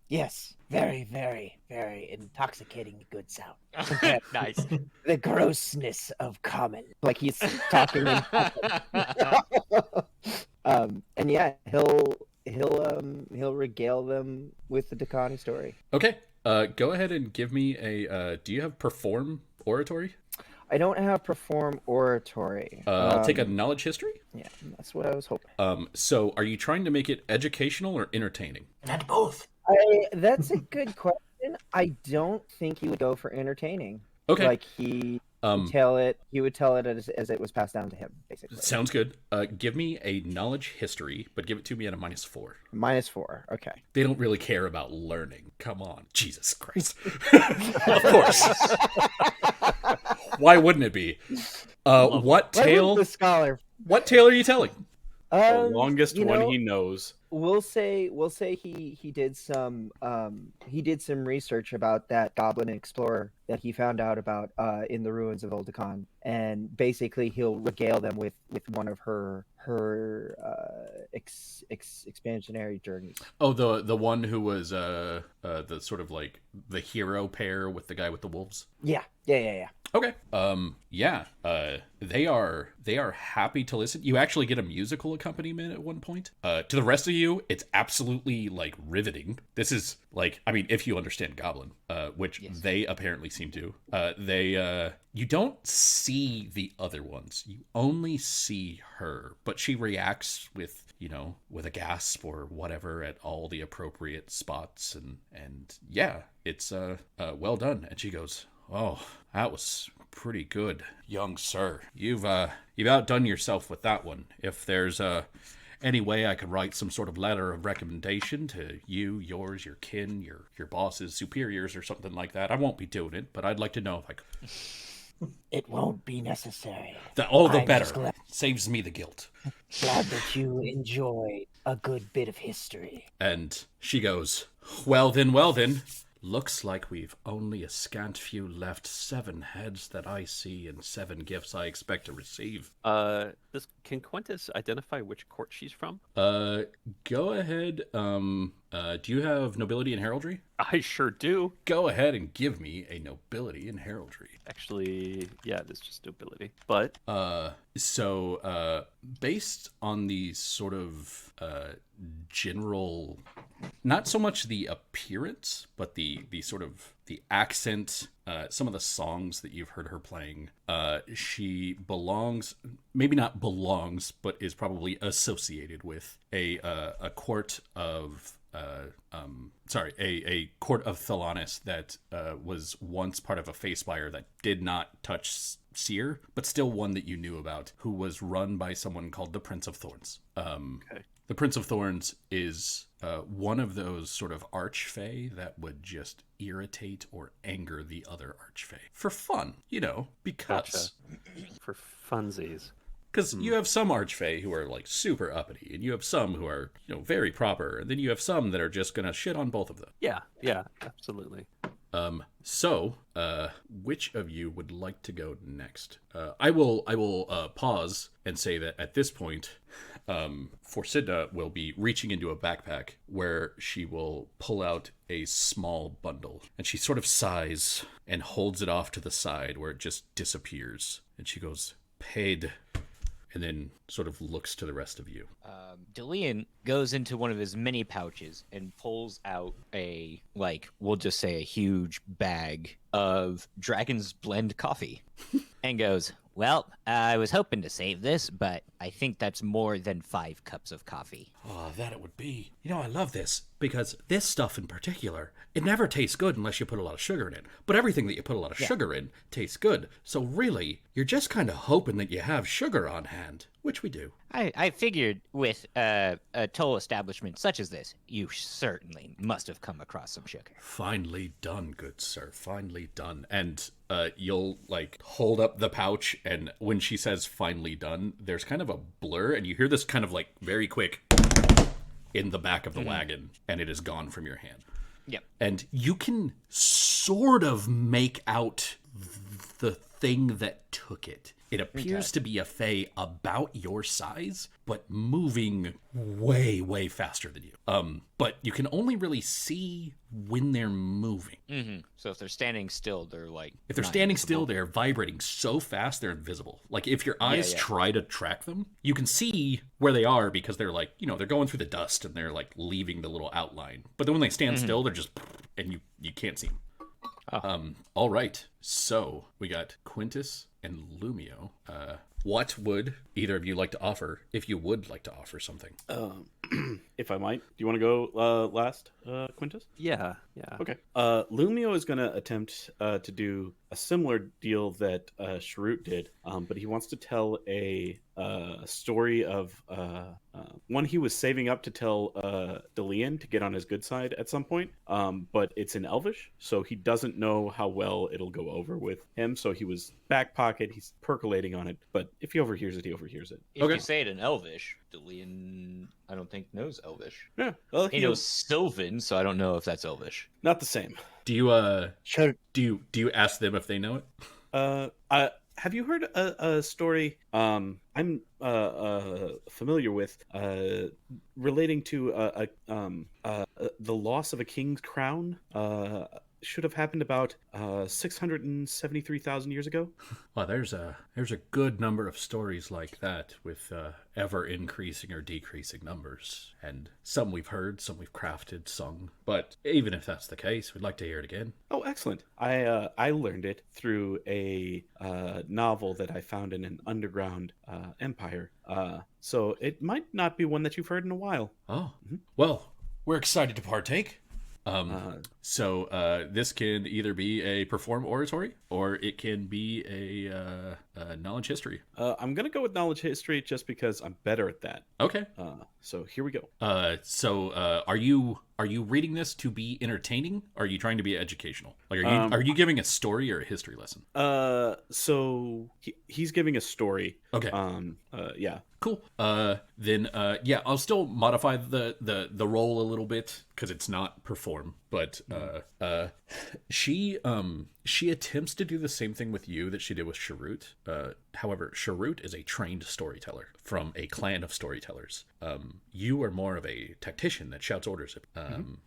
Yes. Very, very, very intoxicating good sound. Nice. The grossness of common. Like he's talking in and yeah, he'll regale them with the Dakani story. Okay. Go ahead and give me a do you have perform oratory? I don't have perform oratory. I'll take a knowledge history. Yeah, that's what I was hoping. So are you trying to make it educational or entertaining? And both. That's a good question. I don't think he would go for entertaining. Okay. Like he would tell it as it was passed down to him, basically. Sounds good. Give me a knowledge history, but give it to me at a -4. -4. Okay. They don't really care about learning. Come on. Jesus Christ. Of course. Why wouldn't it be? What tale? The scholar. What tale are you telling? The longest one he knows. We'll say he did some research about that goblin explorer that he found out about in the ruins of Oldacon, and basically he'll regale them with one of her expansionary journeys. Oh, the one who was the sort of like the hero pair with the guy with the wolves. Yeah. Okay. They are happy to listen. You actually get a musical accompaniment at one point. To the rest of you, it's absolutely riveting. This is if you understand Goblin, which Yes. they apparently seem to. You don't see the other ones. You only see her, but she reacts with a gasp or whatever at all the appropriate spots, and yeah, it's well done. And she goes, "Oh, that was pretty good, young sir. You've outdone yourself with that one. If there's any way I could write some sort of letter of recommendation to you, yours, your kin, your bosses, superiors, or something like that, I won't be doing it, but I'd like to know if I could." It won't be necessary. All the I'm better. just glad Saves me the guilt. that you enjoy a good bit of history. And she goes, well then. Looks like we've only a scant few left. 7 heads that I see and 7 gifts I expect to receive. Can Quintus identify which court she's from? Go ahead. Do you have nobility and heraldry? I sure do. Go ahead and give me a nobility and heraldry. Actually, yeah, it is just nobility. But So based on the sort of general, not so much the appearance, but the sort of the accent, some of the songs that you've heard her playing, she belongs, maybe not belongs, but is probably associated with a court of a court of Thelanis that was once part of a Facespire that did not touch Seer, but still one that you knew about, who was run by someone called the Prince of Thorns. okay. The Prince of Thorns is one of those sort of archfey that would just irritate or anger the other archfey for fun, because For funsies. because you have some archfey who are like super uppity, and you have some who are very proper, and then you have some that are just gonna shit on both of them. Yeah, absolutely. So, which of you would like to go next? I will pause and say that at this point, Forsidna will be reaching into a backpack where she will pull out a small bundle, and she sort of sighs and holds it off to the side where it just disappears, and she goes, "Paid," and then sort of looks to the rest of you. Delian goes into one of his mini pouches and pulls out we'll just say a huge bag of Dragon's Blend coffee and goes, well, I was hoping to save this, but I think that's more than 5 cups of coffee. Oh, that it would be. I love this, because this stuff in particular, it never tastes good unless you put a lot of sugar in it. But everything that you put a lot of sugar in tastes good. So really, you're just kind of hoping that you have sugar on hand, which we do. I figured with a toll establishment such as this, you certainly must have come across some sugar. Finely done, good sir. Finely done. And you'll hold up the pouch, and when she says finely done, there's kind of a blur, and you hear this kind of very quick in the back of the wagon, and it is gone from your hand. Yep. And you can sort of make out the thing that took it. It appears to be a fae about your size, but moving way, way faster than you. But you can only really see when they're moving. Mm-hmm. So if they're standing still, they're If they're standing still, they're vibrating so fast they're invisible. If your eyes try to track them, you can see where they are, because they're they're going through the dust and they're leaving the little outline. But then when they stand still, they're just, and you can't see them. All right. So we got Quintus and Lumio. What would either of you like to offer, if you would like to offer something? If I might, do you want to go last, Quintus? Yeah. Okay. Lumio is going to attempt to do a similar deal that Sharut did, but he wants to tell a story of one he was saving up to tell Delian to get on his good side at some point, but it's in Elvish, so he doesn't know how well it'll go over with him, so he was back pocket, he's percolating on it, but if he overhears it, he overhears it. If you say it in Elvish, Delian, I don't think knows Elvish. Yeah, well, He knows Sylvan, so I don't know if that's Elvish. not the same. Do you Sure. do you ask them if they know it? Have you heard a story I'm familiar with relating to the loss of a king's crown? Should have happened about 673,000 years ago. Well, there's a good number of stories like that, with ever increasing or decreasing numbers, and some we've heard, some we've crafted, sung. But even if that's the case, we'd like to hear it again. Oh, excellent! I learned it through a novel that I found in an underground empire. So it might not be one that you've heard in a while. Oh, well, we're excited to partake. So this can either be a perform oratory, or it can be knowledge history. I'm gonna go with knowledge history just because I'm better at that. Okay. So here we go. Are you reading this to be entertaining? Or are you trying to be educational? Like, are you giving a story or a history lesson? So he's giving a story. Okay. Yeah. Cool. Then I'll still modify the role a little bit because it's not perform, but she attempts to do the same thing with you that she did with Sharut. However, Sharut is a trained storyteller from a clan of storytellers. You are more of a tactician that shouts orders.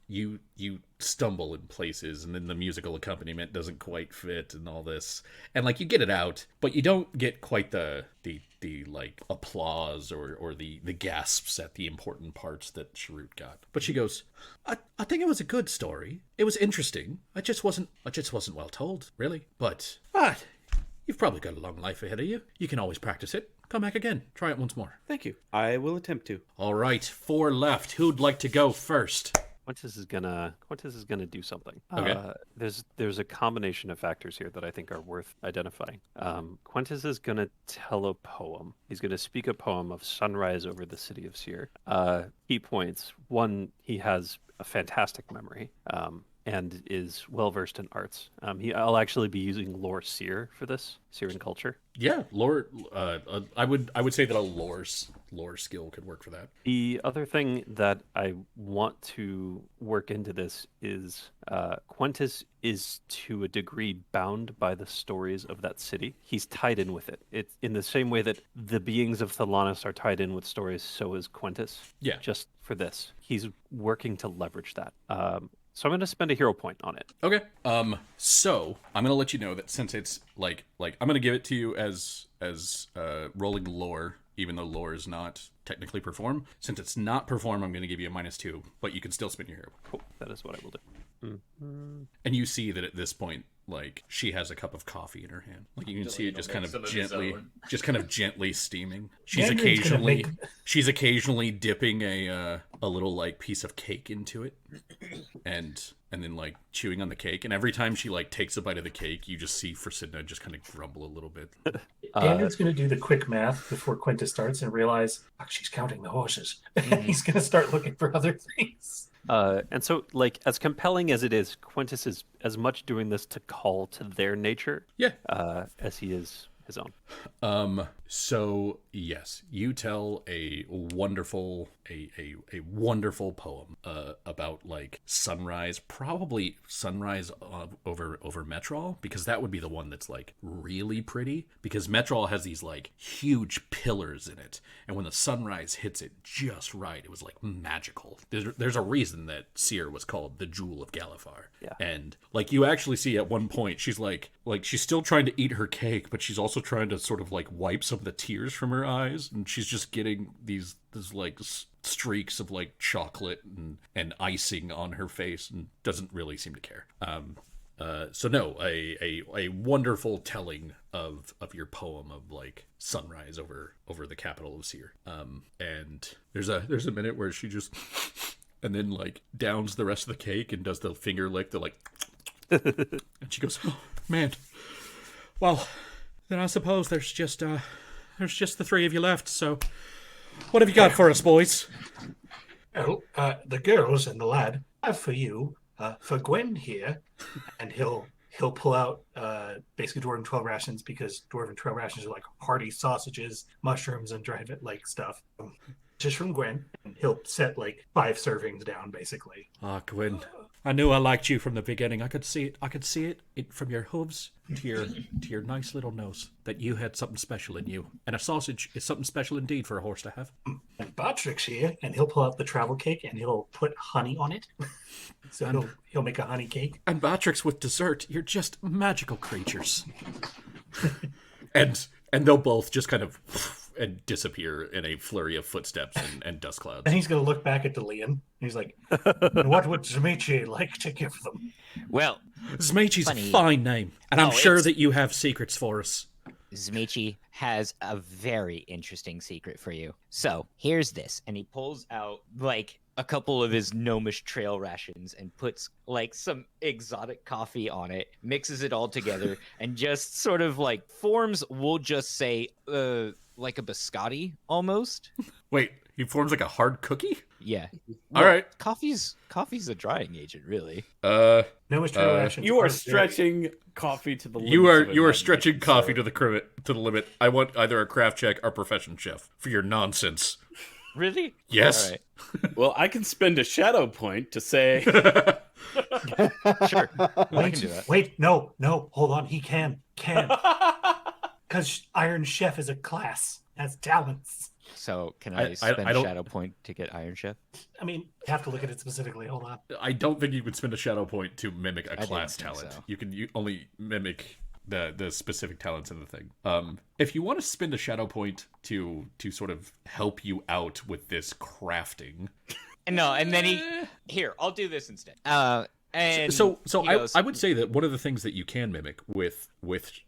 You stumble in places, and then the musical accompaniment doesn't quite fit, and all this, and like you get it out, but you don't get quite the like applause or the gasps at the important parts that Sharut got. But she goes, I think it was a good story. It was interesting. I just wasn't well told, really. But you've probably got a long life ahead of you. You can always practice it. Come back again. Try it once more. Thank you. I will attempt to. All right, 4 left. Who'd like to go first? Quintus is gonna do something. Okay. There's a combination of factors here that I think are worth identifying. Quintus is gonna tell a poem. He's gonna speak a poem of sunrise over the city of Seer. Key points: 1, he has a fantastic memory. And is well versed in arts. I'll actually be using lore Seer for this, Seeran culture. Yeah, lore. I would say that a lore skill could work for that. The other thing that I want to work into this is Quintus is to a degree bound by the stories of that city. He's tied in with it. It's in the same way that the beings of Thelanis are tied in with stories, so is Quintus. Yeah. Just for this, he's working to leverage that. So I'm going to spend a hero point on it. Okay. So I'm going to let you know that since it's like I'm going to give it to you as rolling lore, even though lore is not technically perform. Since it's not perform, I'm going to give you a -2, but you can still spin your hero. Cool. That is what I will do. Mm-hmm. And you see that at this point, like, she has a cup of coffee in her hand. Like, you can see it just kind of gently steaming. She's occasionally dipping a little like piece of cake into it, and then like chewing on the cake. And every time she like takes a bite of the cake, you just see Frasidna just kind of grumble a little bit. Daniel's going to do the quick math before Quintus starts and realize, she's counting the horses. He's going to start looking for other things. And so, like, as compelling as it is, Quintus is as much doing this to call to their nature, as he is his own. So yes, you tell a wonderful poem about like sunrise, probably sunrise over Metrol, because that would be the one that's like really pretty, because Metrol has these like huge pillars in it, and when the sunrise hits it just right, it was like magical. There's a reason that Seer was called the Jewel of Galifar. Yeah. And like you actually see at one point she's like she's still trying to eat her cake, but she's also trying to sort of like wipe some of the tears from her eyes, and she's just getting these like streaks of like chocolate and icing on her face, and doesn't really seem to care. So no, a wonderful telling of your poem of like sunrise over the capital of Seer. And there's a minute where she just and then like downs the rest of the cake and does the finger lick, the like and she goes, "Oh man, well then I suppose there's just the 3 of you left, so what have you got for us, boys?" Well, the girls and the lad have for you, for Gwen here, and he'll pull out basically Dwarven 12 rations, because Dwarven 12 rations are like hearty sausages, mushrooms, and dried like stuff. Just from Gwen, and he'll set like 5 servings down, basically. Ah, Gwen, I knew I liked you from the beginning. I could see it from your hooves to your nice little nose, that you had something special in you. And a sausage is something special indeed for a horse to have. And Batric's here, and he'll pull out the travel cake, and he'll put honey on it. So he'll make a honey cake. And Batric's with dessert. You're just magical creatures. and they'll both just kind of and disappear in a flurry of footsteps and dust clouds. And he's going to look back at Delian, and he's like, "What would Zmichi like to give them?" Well, Zmichi's a fine name, and I'm sure that you have secrets for us. Zmichi has a very interesting secret for you. So here's this. And he pulls out like a couple of his gnomish trail rations and puts like some exotic coffee on it, mixes it all together, and just sort of like forms, we'll just say, like a biscotti almost. Wait, he forms like a hard cookie? Yeah. All right. Coffee's a drying agent, really. No trail rations. You are very- stretching coffee to the limit. You are stretching coffee to the limit. I want either a craft check or profession chef for your nonsense. Really? Yes. All right. Well, I can spend a shadow point to say. Sure. I can do that. Wait, no, hold on. He can. Because Iron Chef is a class, has talents. So can I I spend don't- Shadow Point to get Iron Chef? I mean, you have to look at it specifically. Hold on. I don't think you can spend a shadow point to mimic a didn't class think talent. so. You can only mimic the specific talents in the thing. If you want to spend a shadow point to sort of help you out with this crafting. No, and then here, I'll do this instead. And So he goes, I would say that one of the things that you can mimic with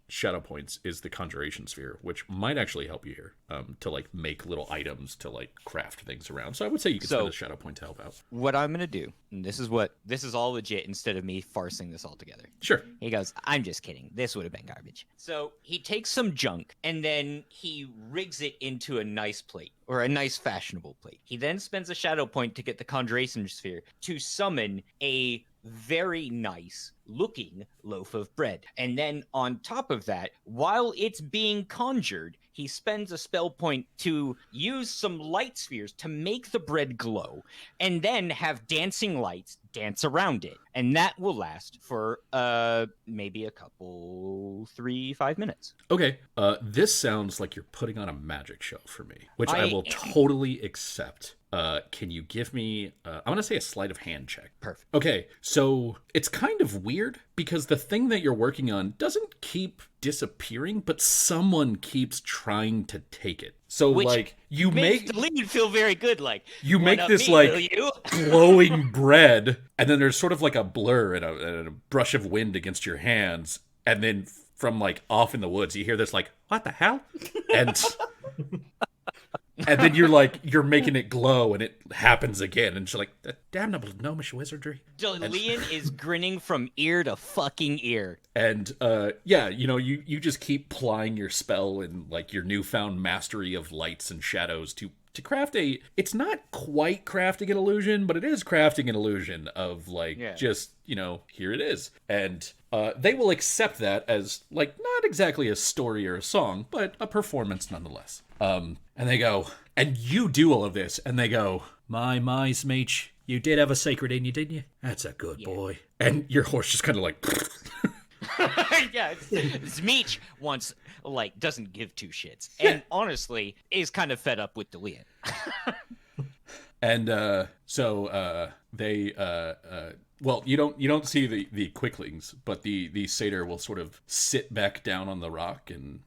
shadow points is the conjuration sphere, which might actually help you here to like make little items to like craft things around. So I would say you could spend a shadow point to help out. what I'm gonna do, and this is all legit instead of me farsing this all together. Sure. He goes, I'm just kidding. This would have been garbage. So he takes some junk and then he rigs it into a nice plate or a nice fashionable plate. He then spends a shadow point to get the conjuration sphere to summon a very nice looking loaf of bread. And then on top of that, while it's being conjured, he spends a spell point to use some light spheres to make the bread glow and then have dancing lights dance around it. And that will last for maybe a couple 3-5 minutes. Okay. This sounds like you're putting on a magic show for me, which I will am. totally accept. Can you give me I want to say a sleight of hand check. Perfect. Okay, so it's kind of weird because the thing that you're working on doesn't keep disappearing, but someone keeps trying to take it. So Which like you Makes make the lead feel very good, like you make "One up this me, like will you?" glowing bread, and then there's sort of like a blur and a brush of wind against your hands, and then from like off in the woods you hear this like, what the hell? And and then you're making it glow, and it happens again, and she's like, the damnable gnomish wizardry. Delian is grinning from ear to fucking ear. And yeah, you just keep plying your spell and like your newfound mastery of lights and shadows to craft it's not quite crafting an illusion, but it is crafting an illusion of like just, here it is. And they will accept that as like not exactly a story or a song, but a performance nonetheless. And they go, and you do all of this, and they go, my Smeech, you did have a secret in you, didn't you? That's a good boy. And your horse just kind of like Yeah, Zmeech doesn't give two shits, and honestly is kind of fed up with Delian. And so they well, you don't see the quicklings, but the satyr will sort of sit back down on the rock and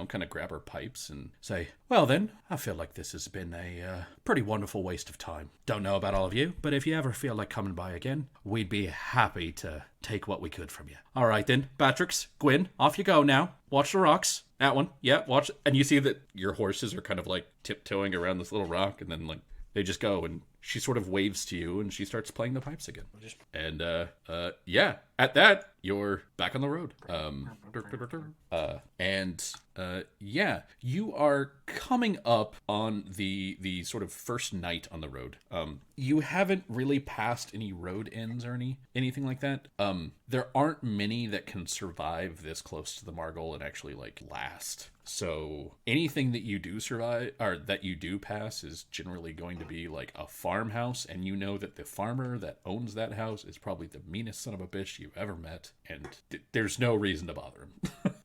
kind of grab her pipes and say, well then, I feel like this has been a pretty wonderful waste of time. Don't know about all of you, but if you ever feel like coming by again, we'd be happy to take what we could from you. All right then, Batrix, Gwyn, off you go now. Watch the rocks. That one. Yeah, watch. And you see that your horses are kind of like tiptoeing around this little rock, and then like they just go, and she sort of waves to you, and she starts playing the pipes again. And yeah, at that, you're back on the road. Yeah, you are coming up on the sort of first night on the road. You haven't really passed any road ends or anything like that. There aren't many that can survive this close to the Margol and actually like last. So anything that you do survive or that you do pass is generally going to be like a farmhouse, and you know that the farmer that owns that house is probably the meanest son of a bitch you've ever met, and there's no reason to bother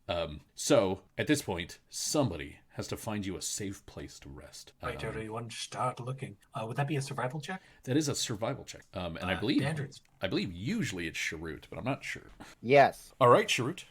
him. So at this point, somebody has to find you a safe place to rest. Right, Jodo, you want to start looking? Would that be a survival check? That is a survival check. And I believe Dandridge. usually it's Sharut, but I'm not sure. Yes. All right, Sharut.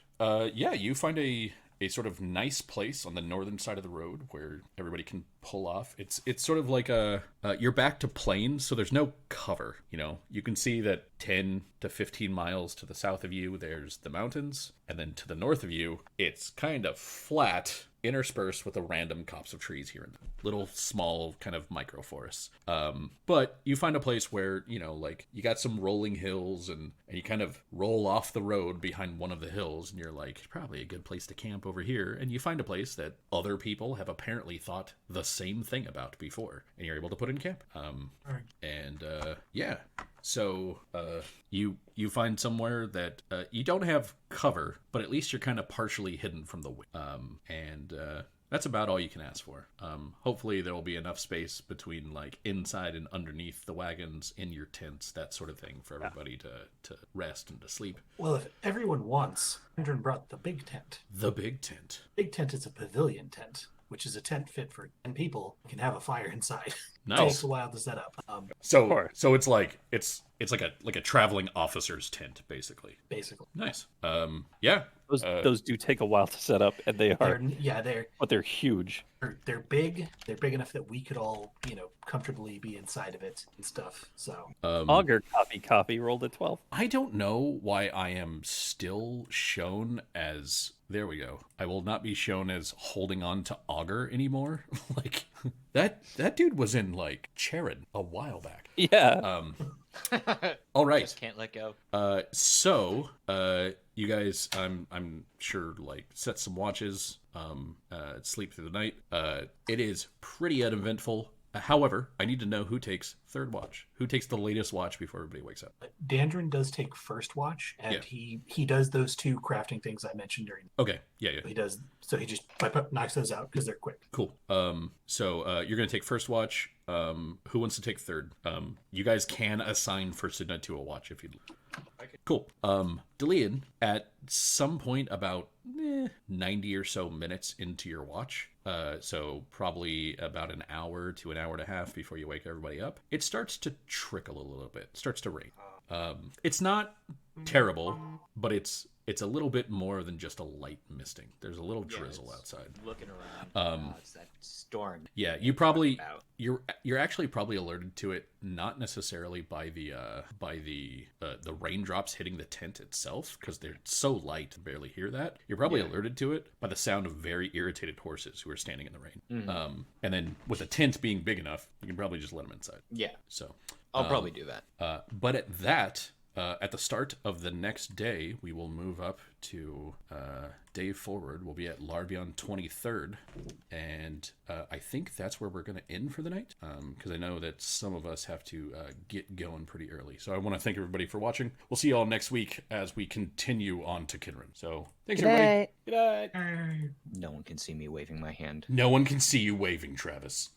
Yeah, you find a a sort of nice place on the northern side of the road where everybody can pull off. It's sort of like you're back to plains, so there's no cover. You know, you can see that 10 to 15 miles to the south of you, there's the mountains, and then to the north of you, it's kind of flat, interspersed with a random copse of trees here and there. Little small kind of micro forests. But you find a place where, you know, like you got some rolling hills and you kind of roll off the road behind one of the hills and you're like, probably a good place to camp over here. And you find a place that other people have apparently thought the same thing about before. And you're able to put in camp. Yeah. So you find somewhere that you don't have cover, but at least you're kind of partially hidden from the wind. That's about all you can ask for. Hopefully there will be enough space between like inside and underneath the wagons, in your tents, that sort of thing, for everybody to rest and to sleep. Well, if everyone wants, Andrew brought the big tent. The big tent. Big tent is a pavilion tent, which is a tent fit for 10 people. You can have a fire inside. Nice. It takes a while to set up. So it's like it's like a traveling officer's tent, basically. Basically. Nice. Yeah. Those do take a while to set up, and they are. But they're huge. They're big. They're big enough that we could all, comfortably be inside of it and stuff. So. Augur copy rolled a 12. I don't know why I am still shown as. There we go. I will not be shown as holding on to Augur anymore. Like that dude was in like Charon a while back. Yeah. All right. Just can't let go. So you guys, I'm sure, like, set some watches, sleep through the night. It is pretty uneventful. However, I need to know who takes third watch. Who takes the latest watch before everybody wakes up? Dandrin does take first watch, and he does those 2 crafting things I mentioned during. Okay, yeah. He does. So he just knocks those out because they're quick. Cool. So you're gonna take first watch. Who wants to take third? You guys can assign first and to a watch if you'd like. Okay. Cool. Delian, at some point about 90 or so minutes into your watch, so probably about an hour to an hour and a half before you wake everybody up, it starts to trickle a little bit. It starts to rain. It's not terrible, but it's a little bit more than just a light misting. There's a little drizzle outside. Looking around. It's that storm. Yeah, you're actually probably alerted to it, not necessarily by the raindrops hitting the tent itself, because they're so light to barely hear that. You're probably alerted to it by the sound of very irritated horses who are standing in the rain. Mm-hmm. And then with a tent being big enough, you can probably just let them inside. Yeah. So I'll probably do that. But at the start of the next day, we will move up to day forward. We'll be at Larbion 23rd, and I think that's where we're going to end for the night, because I know that some of us have to get going pretty early. So I want to thank everybody for watching. We'll see you all next week as we continue on to Kinrin. So thanks, everybody. Good night. No one can see me waving my hand. No one can see you waving, Travis.